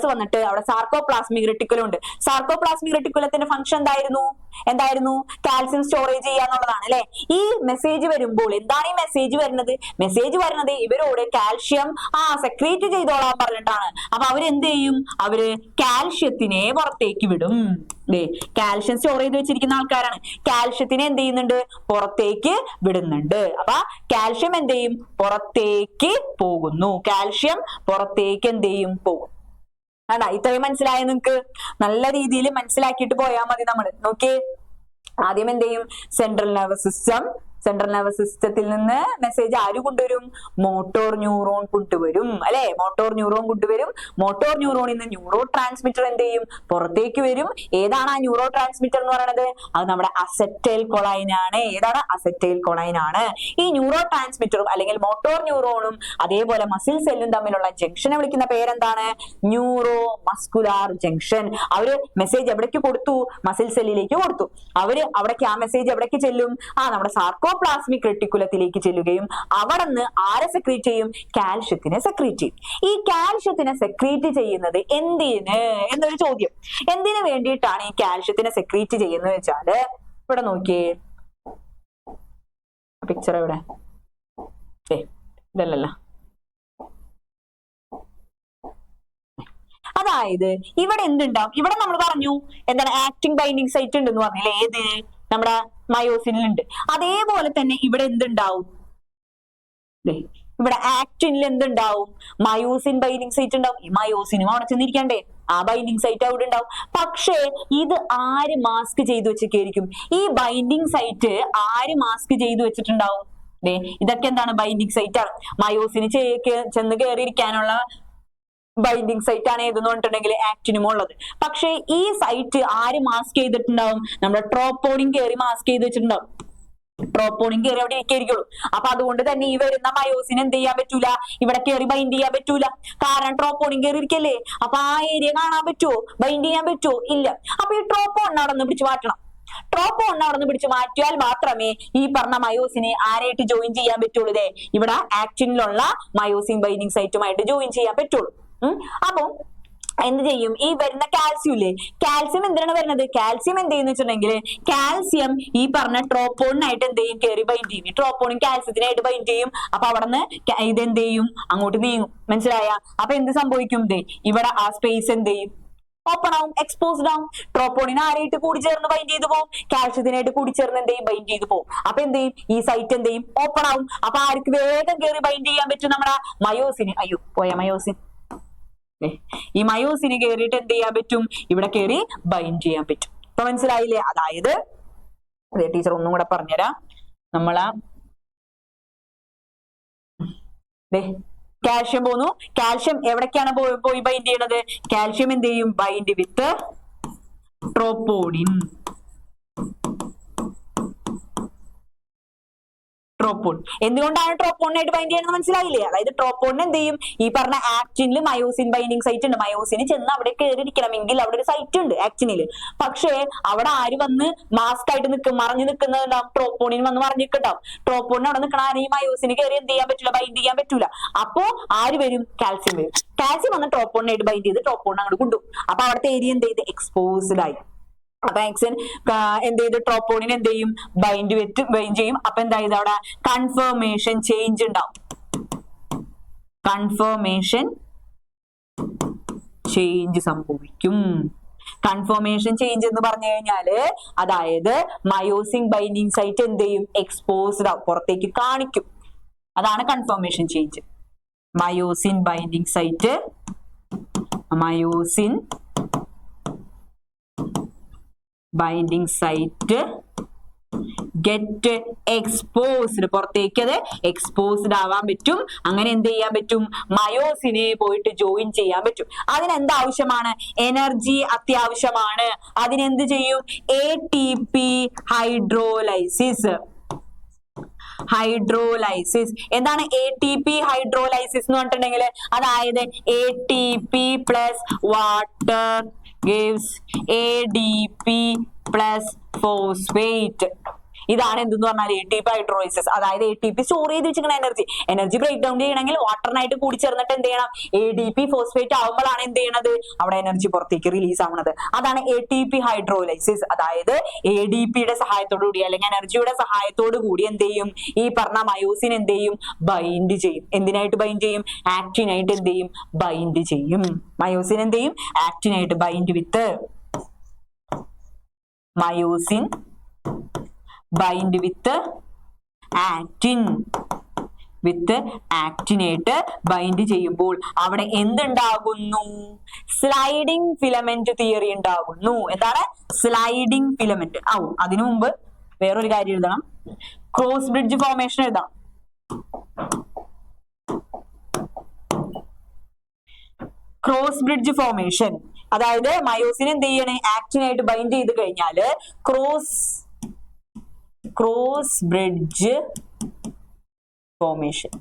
വന്നിട്ട് അവിടെ സാർക്കോപ്ലാസ്മിക് റെട്ടിക്കുലം ഉണ്ട്. സാർക്കോപ്ലാസ്മിക് റെട്ടിക്കുലത്തിന്റെ ഫംഗ്ഷൻ എന്തായിരുന്നു? കാൽസ്യം സ്റ്റോറേജ് ചെയ്യാന്നുള്ളതാണ് അല്ലെ? ഈ മെസ്സേജ് വരുമ്പോൾ എന്താണ് ഈ മെസ്സേജ് വരുന്നത്? ഇവരോട് കാൽഷ്യം സെക്രീറ്റ് ചെയ്തോളാൻ പറഞ്ഞിട്ടാണ്. അപ്പൊ അവരെന്ത് ചെയ്യും? അവര് കാൽഷ്യത്തിനെ പുറത്തേക്ക് വിടും. കാൽഷ്യം സ്റ്റോർ ചെയ്ത് വെച്ചിരിക്കുന്ന ആൾക്കാരാണ്. കാൽഷ്യത്തിനെ എന്ത് ചെയ്യുന്നുണ്ട്? പുറത്തേക്ക് വിടുന്നുണ്ട്. അപ്പൊ കാൽഷ്യം എന്ത് ചെയ്യും? പുറത്തേക്ക് പോകുന്നു. കാൽഷ്യം പുറത്തേക്ക് എന്ത് ചെയ്യും? പോകും. ഇത്രയും മനസ്സിലായോ നിങ്ങക്ക്? നല്ല രീതിയിൽ മനസ്സിലാക്കിയിട്ട് പോയാൽ മതി. നമ്മൾ നോക്കിയേ, ആദ്യം എന്ത് ചെയ്യും? സെൻട്രൽ നെർവസ് സിസ്റ്റത്തിൽ നിന്ന് മെസ്സേജ് ആര് കൊണ്ടുവരും? മോട്ടോർ ന്യൂറോൺ കൊണ്ടുവരും അല്ലെ? മോട്ടോർ ന്യൂറോണിൽ നിന്ന് ന്യൂറോ ട്രാൻസ്മിറ്റർ എന്ത് ചെയ്യും? പുറത്തേക്ക് വരും. ഏതാണ് ആ ന്യൂറോ ട്രാൻസ്മിറ്റർ എന്ന് പറയുന്നത്? അത് നമ്മുടെ അസറ്റൈൽ കൊളൈൻ ആണ്. ഏതാണ്? അസറ്റൈൽ കൊളൈൻ ആണ്. ഈ ന്യൂറോ ട്രാൻസ്മിറ്ററും അല്ലെങ്കിൽ മോട്ടോർ ന്യൂറോണും അതേപോലെ മസിൽ സെല്ലും തമ്മിലുള്ള ജംഗ്ഷനെ വിളിക്കുന്ന പേരെന്താണ്? Neuro muscular junction. അവര് മെസ്സേജ് എവിടേക്ക് കൊടുത്തു? മസിൽ സെല്ലിലേക്ക് കൊടുത്തു. അവര് അവിടേക്ക് ആ മെസ്സേജ് എവിടേക്ക് ചെല്ലും? നമ്മുടെ സാർക്കോപ്ലാസ്മിക് റെട്ടിക്കുലത്തിലേക്ക് ചെല്ലുകയും അവിടെ നിന്ന് ആരെ സെക്രീറ്റ് ചെയ്യും? കാൽഷ്യത്തിനെ സെക്രീറ്റ് ചെയ്യും. ഈ കാൽഷ്യത്തിനെ സെക്രീറ്റ് ചെയ്യുന്നത് എന്തിന് എന്നൊരു ചോദ്യം. എന്തിനു വേണ്ടിയിട്ടാണ് ഈ കാൽഷ്യത്തിനെ സെക്രീറ്റ് ചെയ്യുന്നത് വെച്ചാല് ഇവിടെ നോക്കിയേ, പിക്ചർ എവിടെ? ഇതല്ലല്ലോ. അതായത് ഇവിടെ എന്തുണ്ടാവും? ഇവിടെ നമ്മൾ പറഞ്ഞു എന്താണ്? ആക്ടിങ് ബൈൻഡിങ് സൈറ്റ് ഉണ്ടെന്ന് പറഞ്ഞില്ലേ? ഏത്? നമ്മുടെ മയോസിനിലുണ്ട്. അതേപോലെ തന്നെ ഇവിടെ എന്തുണ്ടാവും? ഇവിടെ ആക്ടിനിൽ എന്തുണ്ടാവും? മയോസിൻ ബൈൻഡിങ് സൈറ്റ് ഉണ്ടാവും. ഈ മയോസിനും അവിടെ ചെന്നിരിക്കണ്ടേ? ആ ബൈൻഡിങ് സൈറ്റ് അവിടെ ഉണ്ടാവും. പക്ഷേ ഇത് ആര് മാസ്ക് ചെയ്തു വെച്ചേക്കായിരിക്കും? ഈ ബൈൻഡിങ് സൈറ്റ് ആര് മാസ്ക് ചെയ്തു വെച്ചിട്ടുണ്ടാവും? ഇതൊക്കെ എന്താണ്? ബൈൻഡിങ് സൈറ്റ് ആണ്. മയോസിന് ചെന്ന് കയറിയിരിക്കാനുള്ള ബൈൻഡിങ് സൈറ്റ് ആണ് ഏതെന്ന് പറഞ്ഞിട്ടുണ്ടെങ്കിൽ ആക്ടിനും ഉള്ളത്. പക്ഷെ ഈ സൈറ്റ് ആര് മാസ്ക് ചെയ്തിട്ടുണ്ടാവും? നമ്മുടെ ട്രോപ്പോണിൻ കയറി മാസ്ക് ചെയ്ത് വെച്ചിട്ടുണ്ടാവും. ട്രോപ്പോണിൻ കയറി അവിടെ ഇരിക്കുള്ളൂ. അപ്പൊ അതുകൊണ്ട് തന്നെ ഈ വരുന്ന മയോസിന് എന്ത് ചെയ്യാൻ പറ്റൂല? ഇവിടെ കയറി ബൈൻഡ് ചെയ്യാൻ പറ്റൂല. കാരണം ട്രോപ്പോണിൻ കയറി ഇരിക്കല്ലേ. അപ്പൊ ആ ഏരിയ കാണാൻ പറ്റുമോ? ബൈൻഡ് ചെയ്യാൻ പറ്റുമോ? ഇല്ല. അപ്പൊ ഈ ട്രോപ്പോണിനെ അവിടെ നിന്ന് പിടിച്ചു മാറ്റണം. ട്രോപ്പോണിനെ അവിടെ നിന്ന് പിടിച്ച് മാറ്റിയാൽ മാത്രമേ ഈ പറഞ്ഞ മയോസിനെ ആരായിട്ട് ജോയിൻ ചെയ്യാൻ പറ്റുള്ളൂ. ഇതേ ഇവിടെ ആക്റ്റിനിലുള്ള മയോസിൻ ബൈൻഡിങ് സൈറ്റുമായിട്ട് ജോയിൻ ചെയ്യാൻ പറ്റുള്ളൂ. അപ്പം എന്ത് ചെയ്യും, ഈ വരുന്ന കാൽസ്യം ഇല്ലേ, കാൽസ്യം എന്തിനാണ് വരുന്നത്, കാൽസ്യം എന്ത് ചെയ്യുന്ന വെച്ചിട്ടുണ്ടെങ്കിൽ കാൽസ്യം ഈ പറഞ്ഞ ട്രോപ്പോണിനായിട്ട് എന്ത് ചെയ്യും, കയറി ബൈൻഡ് ചെയ്യും. ഈ ട്രോപ്പോണിൻ കാൽസ്യത്തിനായിട്ട് ബൈൻഡ് ചെയ്യും. അപ്പൊ അവിടെ നിന്ന് ഇതെന്ത് ചെയ്യും, അങ്ങോട്ട് നീങ്ങും. മനസ്സിലായ? അപ്പൊ എന്ത് സംഭവിക്കും, ഇവിടെ ആ സ്പേസ് എന്ത് ചെയ്യും, ഓപ്പൺ ആവും, എക്സ്പോസ്ഡ് ആവും. ട്രോപ്പോണിന് ആരായിട്ട് കൂടി ചേർന്ന് ബൈൻഡ് ചെയ്ത് പോകും, കാൽസ്യത്തിനായിട്ട് കൂടി ചേർന്ന് എന്ത് ചെയ്യും, ബൈൻഡ് ചെയ്ത് പോകും. അപ്പൊ എന്ത് ചെയ്യും, ഈ സൈറ്റ് എന്ത് ചെയ്യും, ഓപ്പൺ ആവും. അപ്പൊ ആർക്ക് വേഗം കയറി ബൈൻഡ് ചെയ്യാൻ പറ്റും, നമ്മുടെ മയോസിന്. അയ്യോ പോയ മയോസിൻ. ഈ മയോസിന് കയറിയിട്ട് എന്ത് ചെയ്യാൻ പറ്റും, ഇവിടെ കയറി ബൈൻഡ് ചെയ്യാൻ പറ്റും. ഇപ്പൊ മനസ്സിലായില്ലേ? അതായത് ടീച്ചർ ഒന്നും കൂടെ പറഞ്ഞുതരാം. നമ്മളാ കാൽഷ്യം പോന്നു. കാൽഷ്യം എവിടേക്കാണ് പോയി ബൈൻഡ് ചെയ്യണത്, കാൽഷ്യം എന്ത് ചെയ്യും, ബൈൻഡ് വിത്ത് ട്രോപ്പോണിൻ. ട്രോപ്പോൺ എന്തുകൊണ്ടാണ് ട്രോപ്പോണിനായിട്ട് ബൈൻഡ് ചെയ്യണമെന്ന് മനസ്സിലായില്ലേ? അതായത് ട്രോപ്പോണിന് എന്ത് ചെയ്യും, ഈ പറഞ്ഞ ആക്റ്റിനിൽ മയോസിൻ ബൈൻഡിങ് സൈറ്റ് ഉണ്ട്. മയോസിന് ചെന്ന് അവിടെ കയറിയിരിക്കണമെങ്കിൽ അവിടെ ഒരു സൈറ്റ് ഉണ്ട് ആക്റ്റിനിൽ. പക്ഷേ അവിടെ ആര് വന്ന് മാസ്ക് ആയിട്ട് നിൽക്കും, മറഞ്ഞു നിൽക്കുന്നതുണ്ടാവും, ട്രോപ്പോണിന് വന്ന് മറിഞ്ഞു നിൽക്കണ്ടാവും. ട്രോപ്പോണിന് അവിടെ നിൽക്കണ ആരെയും മയോസിന് കയറി എന്ത് ചെയ്യാൻ പറ്റില്ല, ബൈൻഡ് ചെയ്യാൻ പറ്റൂല. അപ്പോ ആര് വരും, കാൽസ്യം വരും. കാൽസ്യം വന്ന് ട്രോപ്പോണിനായിട്ട് ബൈൻഡ് ചെയ്ത് ട്രോപ്പോണിനെ അങ്ങോട്ട് കൊണ്ടുപോകും. അപ്പൊ അവിടുത്തെ ഏരിയ എന്ത് ചെയ്ത്, എക്സ്പോസ്ഡ് ആയി. അപ്പൊ ആക്സിൻ എന്ത് ചെയ്ത്, ട്രോപ്പോണിന് എന്ത് ചെയ്യും, ബൈൻഡ് ചെയ്യും. അപ്പൊ എന്തായത്, അവിടെ കൺഫർമേഷൻ ചേഞ്ച് ഉണ്ടാവും. കൺഫർമേഷൻ ചേഞ്ച് സംഭവിക്കും. കൺഫർമേഷൻ ചേഞ്ച് എന്ന് പറഞ്ഞു കഴിഞ്ഞാല് അതായത് മയോസിൻ ബൈൻഡിങ് സൈറ്റ് എന്ത് ചെയ്യും, എക്സ്പോസ്ഡ് ആവും, പുറത്തേക്ക് കാണിക്കും. അതാണ് conformation change. Myosin binding site, myosin binding site get exposed, പുറത്തേക്ക് അത് എക്സ്പോസ്ഡ് ആവാൻ പറ്റും. അങ്ങനെ എന്ത് ചെയ്യാൻ പറ്റും, മയോസിനെ പോയിട്ട് ജോയിൻ ചെയ്യാൻ പറ്റും. അതിനെന്താവശ്യമാണ്, എനർജി അത്യാവശ്യമാണ്. അതിനെന്ത് ചെയ്യും, ATP ഹൈഡ്രോലൈസിസ്. ഹൈഡ്രോലൈസിസ് എന്താണ്, ATP ഹൈഡ്രോലൈസിസ് എന്ന് പറഞ്ഞിട്ടുണ്ടെങ്കിൽ അതായത് ATP plus water gives ADP plus phosphate. ഇതാണ് എന്തെന്ന് പറഞ്ഞാൽ ATP ഹൈഡ്രോളിസിസ്. അതായത് ATP സ്റ്റോർ ചെയ്ത് വെച്ചിരിക്കുന്ന എനർജി ബ്രേക്ക് ഡൗൺ ചെയ്യണമെങ്കിൽ വാട്ടറിനായിട്ട് കൂടി ചേർന്നിട്ട് എന്ത് ചെയ്യണം, ADP ഫോസ്ഫേറ്റ് ആവുമ്പോഴാണ് എന്ത് ചെയ്യണത്, അവിടെ എനർജി പുറത്തേക്ക് റിലീസ് ആവുന്നത്. അതാണ് ATP ഹൈഡ്രോലൈസിസ്. അതായത് ADPയുടെ സഹായത്തോടു കൂടി അല്ലെങ്കിൽ എനർജിയുടെ സഹായത്തോടു കൂടി എന്ത് ചെയ്യും, ഈ പറഞ്ഞ മയോസിൻ എന്ത് ചെയ്യും, ബൈൻഡ് ചെയ്യും. എന്തിനായിട്ട് ബൈൻഡ് ചെയ്യും, ആക്റ്റിനായിട്ട് എന്ത് ചെയ്യും, ബൈൻഡ് ചെയ്യും. മയോസിൻ എന്ത് ചെയ്യും, ആക്റ്റിനായിട്ട് bind with myosin bind with actin. With ആക്റ്റിനായിട്ട് ബൈൻഡ് ചെയ്യുമ്പോൾ അവിടെ എന്തുണ്ടാകുന്നു, സ്ലൈഡിംഗ് ഫിലമെന്റ് തിയറി ഉണ്ടാകുന്നു. എന്താണ് സ്ലൈഡിംഗ് ഫിലമെന്റ് ആവും. അതിനു മുമ്പ് വേറൊരു കാര്യം എഴുതണം, ക്രോസ് ബ്രിഡ്ജ് ഫോർമേഷൻ എഴുതാം. ക്രോസ് ബ്രിഡ്ജ് ഫോർമേഷൻ അതായത് മയോസിൻ എന്ത് ചെയ്യണേ, ആക്റ്റിനായിട്ട് ബൈൻഡ് ചെയ്ത് കഴിഞ്ഞാല് cross bridge formation.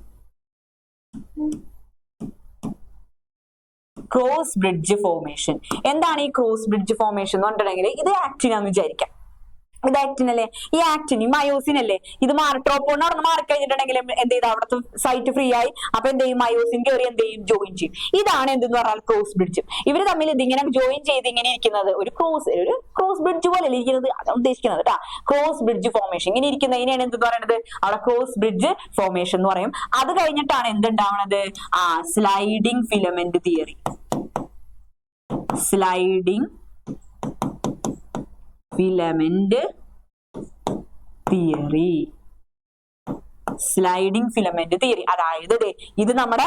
Cross bridge formation എന്താണ് ഈ ക്രോസ് ബ്രിഡ്ജ് ഫോർമേഷൻ എന്ന് പറഞ്ഞിട്ടുണ്ടെങ്കിൽ, ഇത് ആക്റ്റിനാന്ന് വിചാരിക്കാം. ഇത് ആക്റ്റിൻ അല്ലേ, ഈ ആക്റ്റിൻ ഈ മയോസിൻ അല്ലേ, ഇത് ട്രോപ്പോണിന് അവിടെ നിന്ന് മാറിക്കഴിഞ്ഞിട്ടുണ്ടെങ്കിൽ എന്ത് ചെയ്താൽ അവിടുത്തെ സൈറ്റ് ഫ്രീ ആയി. അപ്പൊ എന്ത് ചെയ്യും, മയോസിൻ കയറി എന്ത് ചെയ്യും, ജോയിൻ ചെയ്യും. ഇതാണ് എന്തെന്ന് പറഞ്ഞാൽ ക്രോസ് ബ്രിഡ്ജ്. ഇവര് തമ്മിൽ ഇതിങ്ങനെ ജോയിൻ ചെയ്ത് ഇങ്ങനെ ഇരിക്കുന്നത് ഒരു ക്രോസ് ബ്രിഡ്ജ് പോലെ ഇരിക്കുന്നത്, അതാണ് ഉദ്ദേശിക്കുന്നത് കേട്ടാ. ക്രോസ് ബ്രിഡ്ജ് ഫോർമേഷൻ ഇങ്ങനെ ഇരിക്കുന്നതിനെയാണ് എന്ത് പറയുന്നത്, അവിടെ ക്രോസ് ബ്രിഡ്ജ് ഫോർമേഷൻ എന്ന് പറയും. അത് കഴിഞ്ഞിട്ടാണ് എന്തുണ്ടാവണത്, sliding filament theory. Sliding filament theory. Sliding filament theory അതായത് ഇത് നമ്മുടെ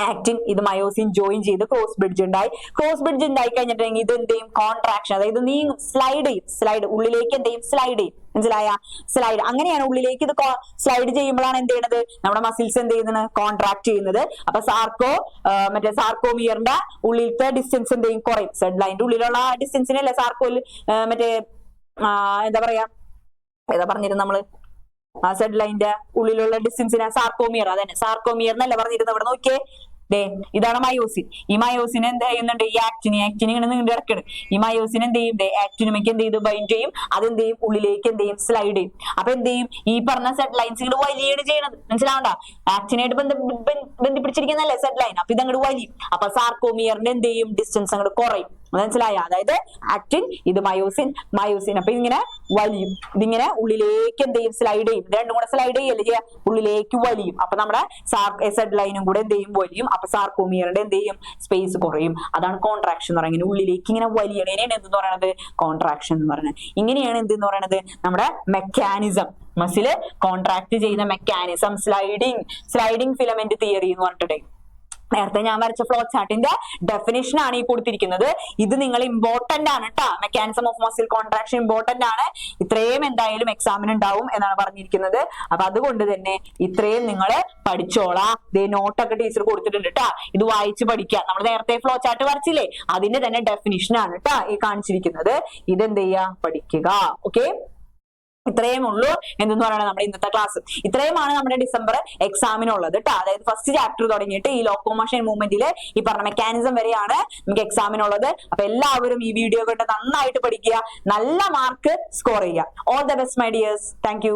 ആക്റ്റിൻ, ഇത് മയോസിൻ ജോയിൻ ചെയ്ത് ക്രോസ് ബ്രിഡ്ജ് ഉണ്ടായി. ക്രോസ് ബ്രിഡ്ജ് ഉണ്ടായി കഴിഞ്ഞിട്ടുണ്ടെങ്കിൽ ഇത് എന്ത് ചെയ്യും, കോൺട്രാക്ഷൻ, അതായത് നീങ്ങും, സ്ലൈഡ് ചെയ്യും. സ്ലൈഡ് ഉള്ളിലേക്ക് എന്ത് ചെയ്യും, സ്ലൈഡ് ചെയ്യും. മനസ്സിലായ, സ്ലൈഡ് അങ്ങനെയാണ് ഉള്ളിലേക്ക് ഇത് സ്ലൈഡ് ചെയ്യുമ്പോഴാണ് എന്ത് ചെയ്യുന്നത്, നമ്മുടെ മസിൽസ് എന്ത് ചെയ്യുന്നത്, കോൺട്രാക്ട് ചെയ്യുന്നത്. അപ്പൊ സാർക്കോമിയറിന്റെ ഉള്ളിലത്തെ ഡിസ്റ്റൻസ് എന്ത് ചെയ്യും, കുറയും. സെഡ് ലൈനിന്റെ ഉള്ളിലുള്ള ഡിസ്റ്റൻസിനല്ലേ സാർക്കോയിൽ എന്താ പറയാ, ഏതാ പറഞ്ഞിരുന്നു നമ്മള്, സെഡ് ലൈനിന്റെ ഉള്ളിലുള്ള ഡിസ്റ്റൻസിനെ സാർക്കോമിയർ, അതന്നെ സാർക്കോമിയർ എന്നല്ല പറഞ്ഞിരുന്നത്. ഇവിടെ നോക്കിയേ, ഇതാണ് മയോസിൻ. ഈ മയോസിൻ എന്ത് ചെയ്യുന്നുണ്ട്? ഈ ആക്ടിൻ ഇങ്ങനെ നീണ്ടു കിടക്കണം. ഈ മയോസിൻ എന്ത് ചെയ്യും? ആക്ടിനുമേക്ക് എന്ത് ചെയ്ത് ബൈൻഡ് ചെയ്യും, അതെന്ത് ചെയ്യും? ഉള്ളിലേക്ക് എന്ത് ചെയ്യും? സ്ലൈഡ് ചെയ്യും. അപ്പൊ എന്ത് ചെയ്യും? ഈ പറഞ്ഞ സെഡ് ലൈൻസ് ഇങ്ങോട്ട് വലിയാണ് ചെയ്യണത്. മനസ്സിലാവണ്ട? ആക്ടിനായിട്ട് ബന്ധിപ്പിടിച്ചിരിക്കുന്നല്ലേ സെഡ് ലൈൻ. അപ്പൊ ഇതങ്ങോട്ട് വലിയും. അപ്പൊ സാർക്കോമിയറിന്റെ എന്ത് ചെയ്യും? ഡിസ്റ്റൻസ് അങ്ങോട്ട് കുറയും. മനസ്സിലായ? അതായത് ആക്ടിൻ, ഇത് മയോസിൻ. അപ്പൊ ഇങ്ങനെ വലിയും. ഇതിങ്ങനെ ഉള്ളിലേക്ക് എന്ത് ചെയ്യും? സ്ലൈഡ് ചെയ്യും. ഇത് രണ്ടും കൂടെ സ്ലൈഡ് ചെയ്യല്ലേ ചെയ്യാ? ഉള്ളിലേക്ക് വലിയും. അപ്പൊ നമ്മുടെ സെഡ് ലൈനും കൂടെ എന്ത് ചെയ്യും? വലിയും. അപ്പൊ സാർക്കോമിയറുടെ എന്ത് ചെയ്യും? സ്പേസ് കുറയും. അതാണ് കോൺട്രാക്ഷൻ എന്ന് പറയുന്നത്. ഉള്ളിലേക്ക് ഇങ്ങനെ വലിയണേനെയാണ് എന്തെന്ന് പറയുന്നത്? കോൺട്രാക്ഷൻ എന്ന് പറയുന്നത്. ഇങ്ങനെയാണ് എന്തെന്ന് പറയുന്നത്? നമ്മുടെ മെക്കാനിസം, മസില് കോൺട്രാക്ട് ചെയ്യുന്ന മെക്കാനിസം. സ്ലൈഡിങ് ഫിലമെന്റ് തിയറി എന്ന് പറഞ്ഞിട്ട് നേരത്തെ ഞാൻ വരച്ച ഫ്ലോ ചാർട്ടിന്റെ ഡെഫിനിഷൻ ആണ് ഈ കൊടുത്തിരിക്കുന്നത്. ഇത് നിങ്ങൾ ഇമ്പോർട്ടന്റ് ആണ് കേട്ടോ. Mechanism of muscle contraction important ആണ്. ഇത്രയും എന്തായാലും എക്സാമിന് ഉണ്ടാവും എന്നാണ് പറഞ്ഞിരിക്കുന്നത്. അപ്പൊ അതുകൊണ്ട് തന്നെ ഇത്രയും നിങ്ങൾ പഠിച്ചോളാം. നോട്ടൊക്കെ ടീച്ചർ കൊടുത്തിട്ടുണ്ട് കേട്ടാ. ഇത് വായിച്ച് പഠിക്കുക. നമ്മൾ നേരത്തെ ഫ്ലോ ചാർട്ട് വരച്ചില്ലേ, അതിന്റെ തന്നെ ഡെഫിനിഷൻ ആണ് കേട്ടാ ഈ കാണിച്ചിരിക്കുന്നത്. ഇതെന്ത് ചെയ്യാ? പഠിക്കുക. ഓക്കെ, ഇത്രയും ഉള്ളൂ എന്തെന്ന് പറയുന്നത് നമ്മുടെ ഇന്നത്തെ ക്ലാസ്. ഇത്രയുമാണ് നമ്മുടെ ഡിസംബർ എക്സാമിനുള്ളത് കേട്ടോ. അതായത് ഫസ്റ്റ് ചാപ്റ്റർ തുടങ്ങിയിട്ട് ഈ ലോക്കോമോഷൻ മൂവ്മെന്റില് ഈ പറഞ്ഞ മെക്കാനിസം വരെയാണ് നമുക്ക് എക്സാമിനുള്ളത്. അപ്പൊ എല്ലാവരും ഈ വീഡിയോ കണ്ട് നന്നായിട്ട് പഠിക്കുക, നല്ല മാർക്ക് സ്കോർ ചെയ്യുക. All the best my dears. Thank U.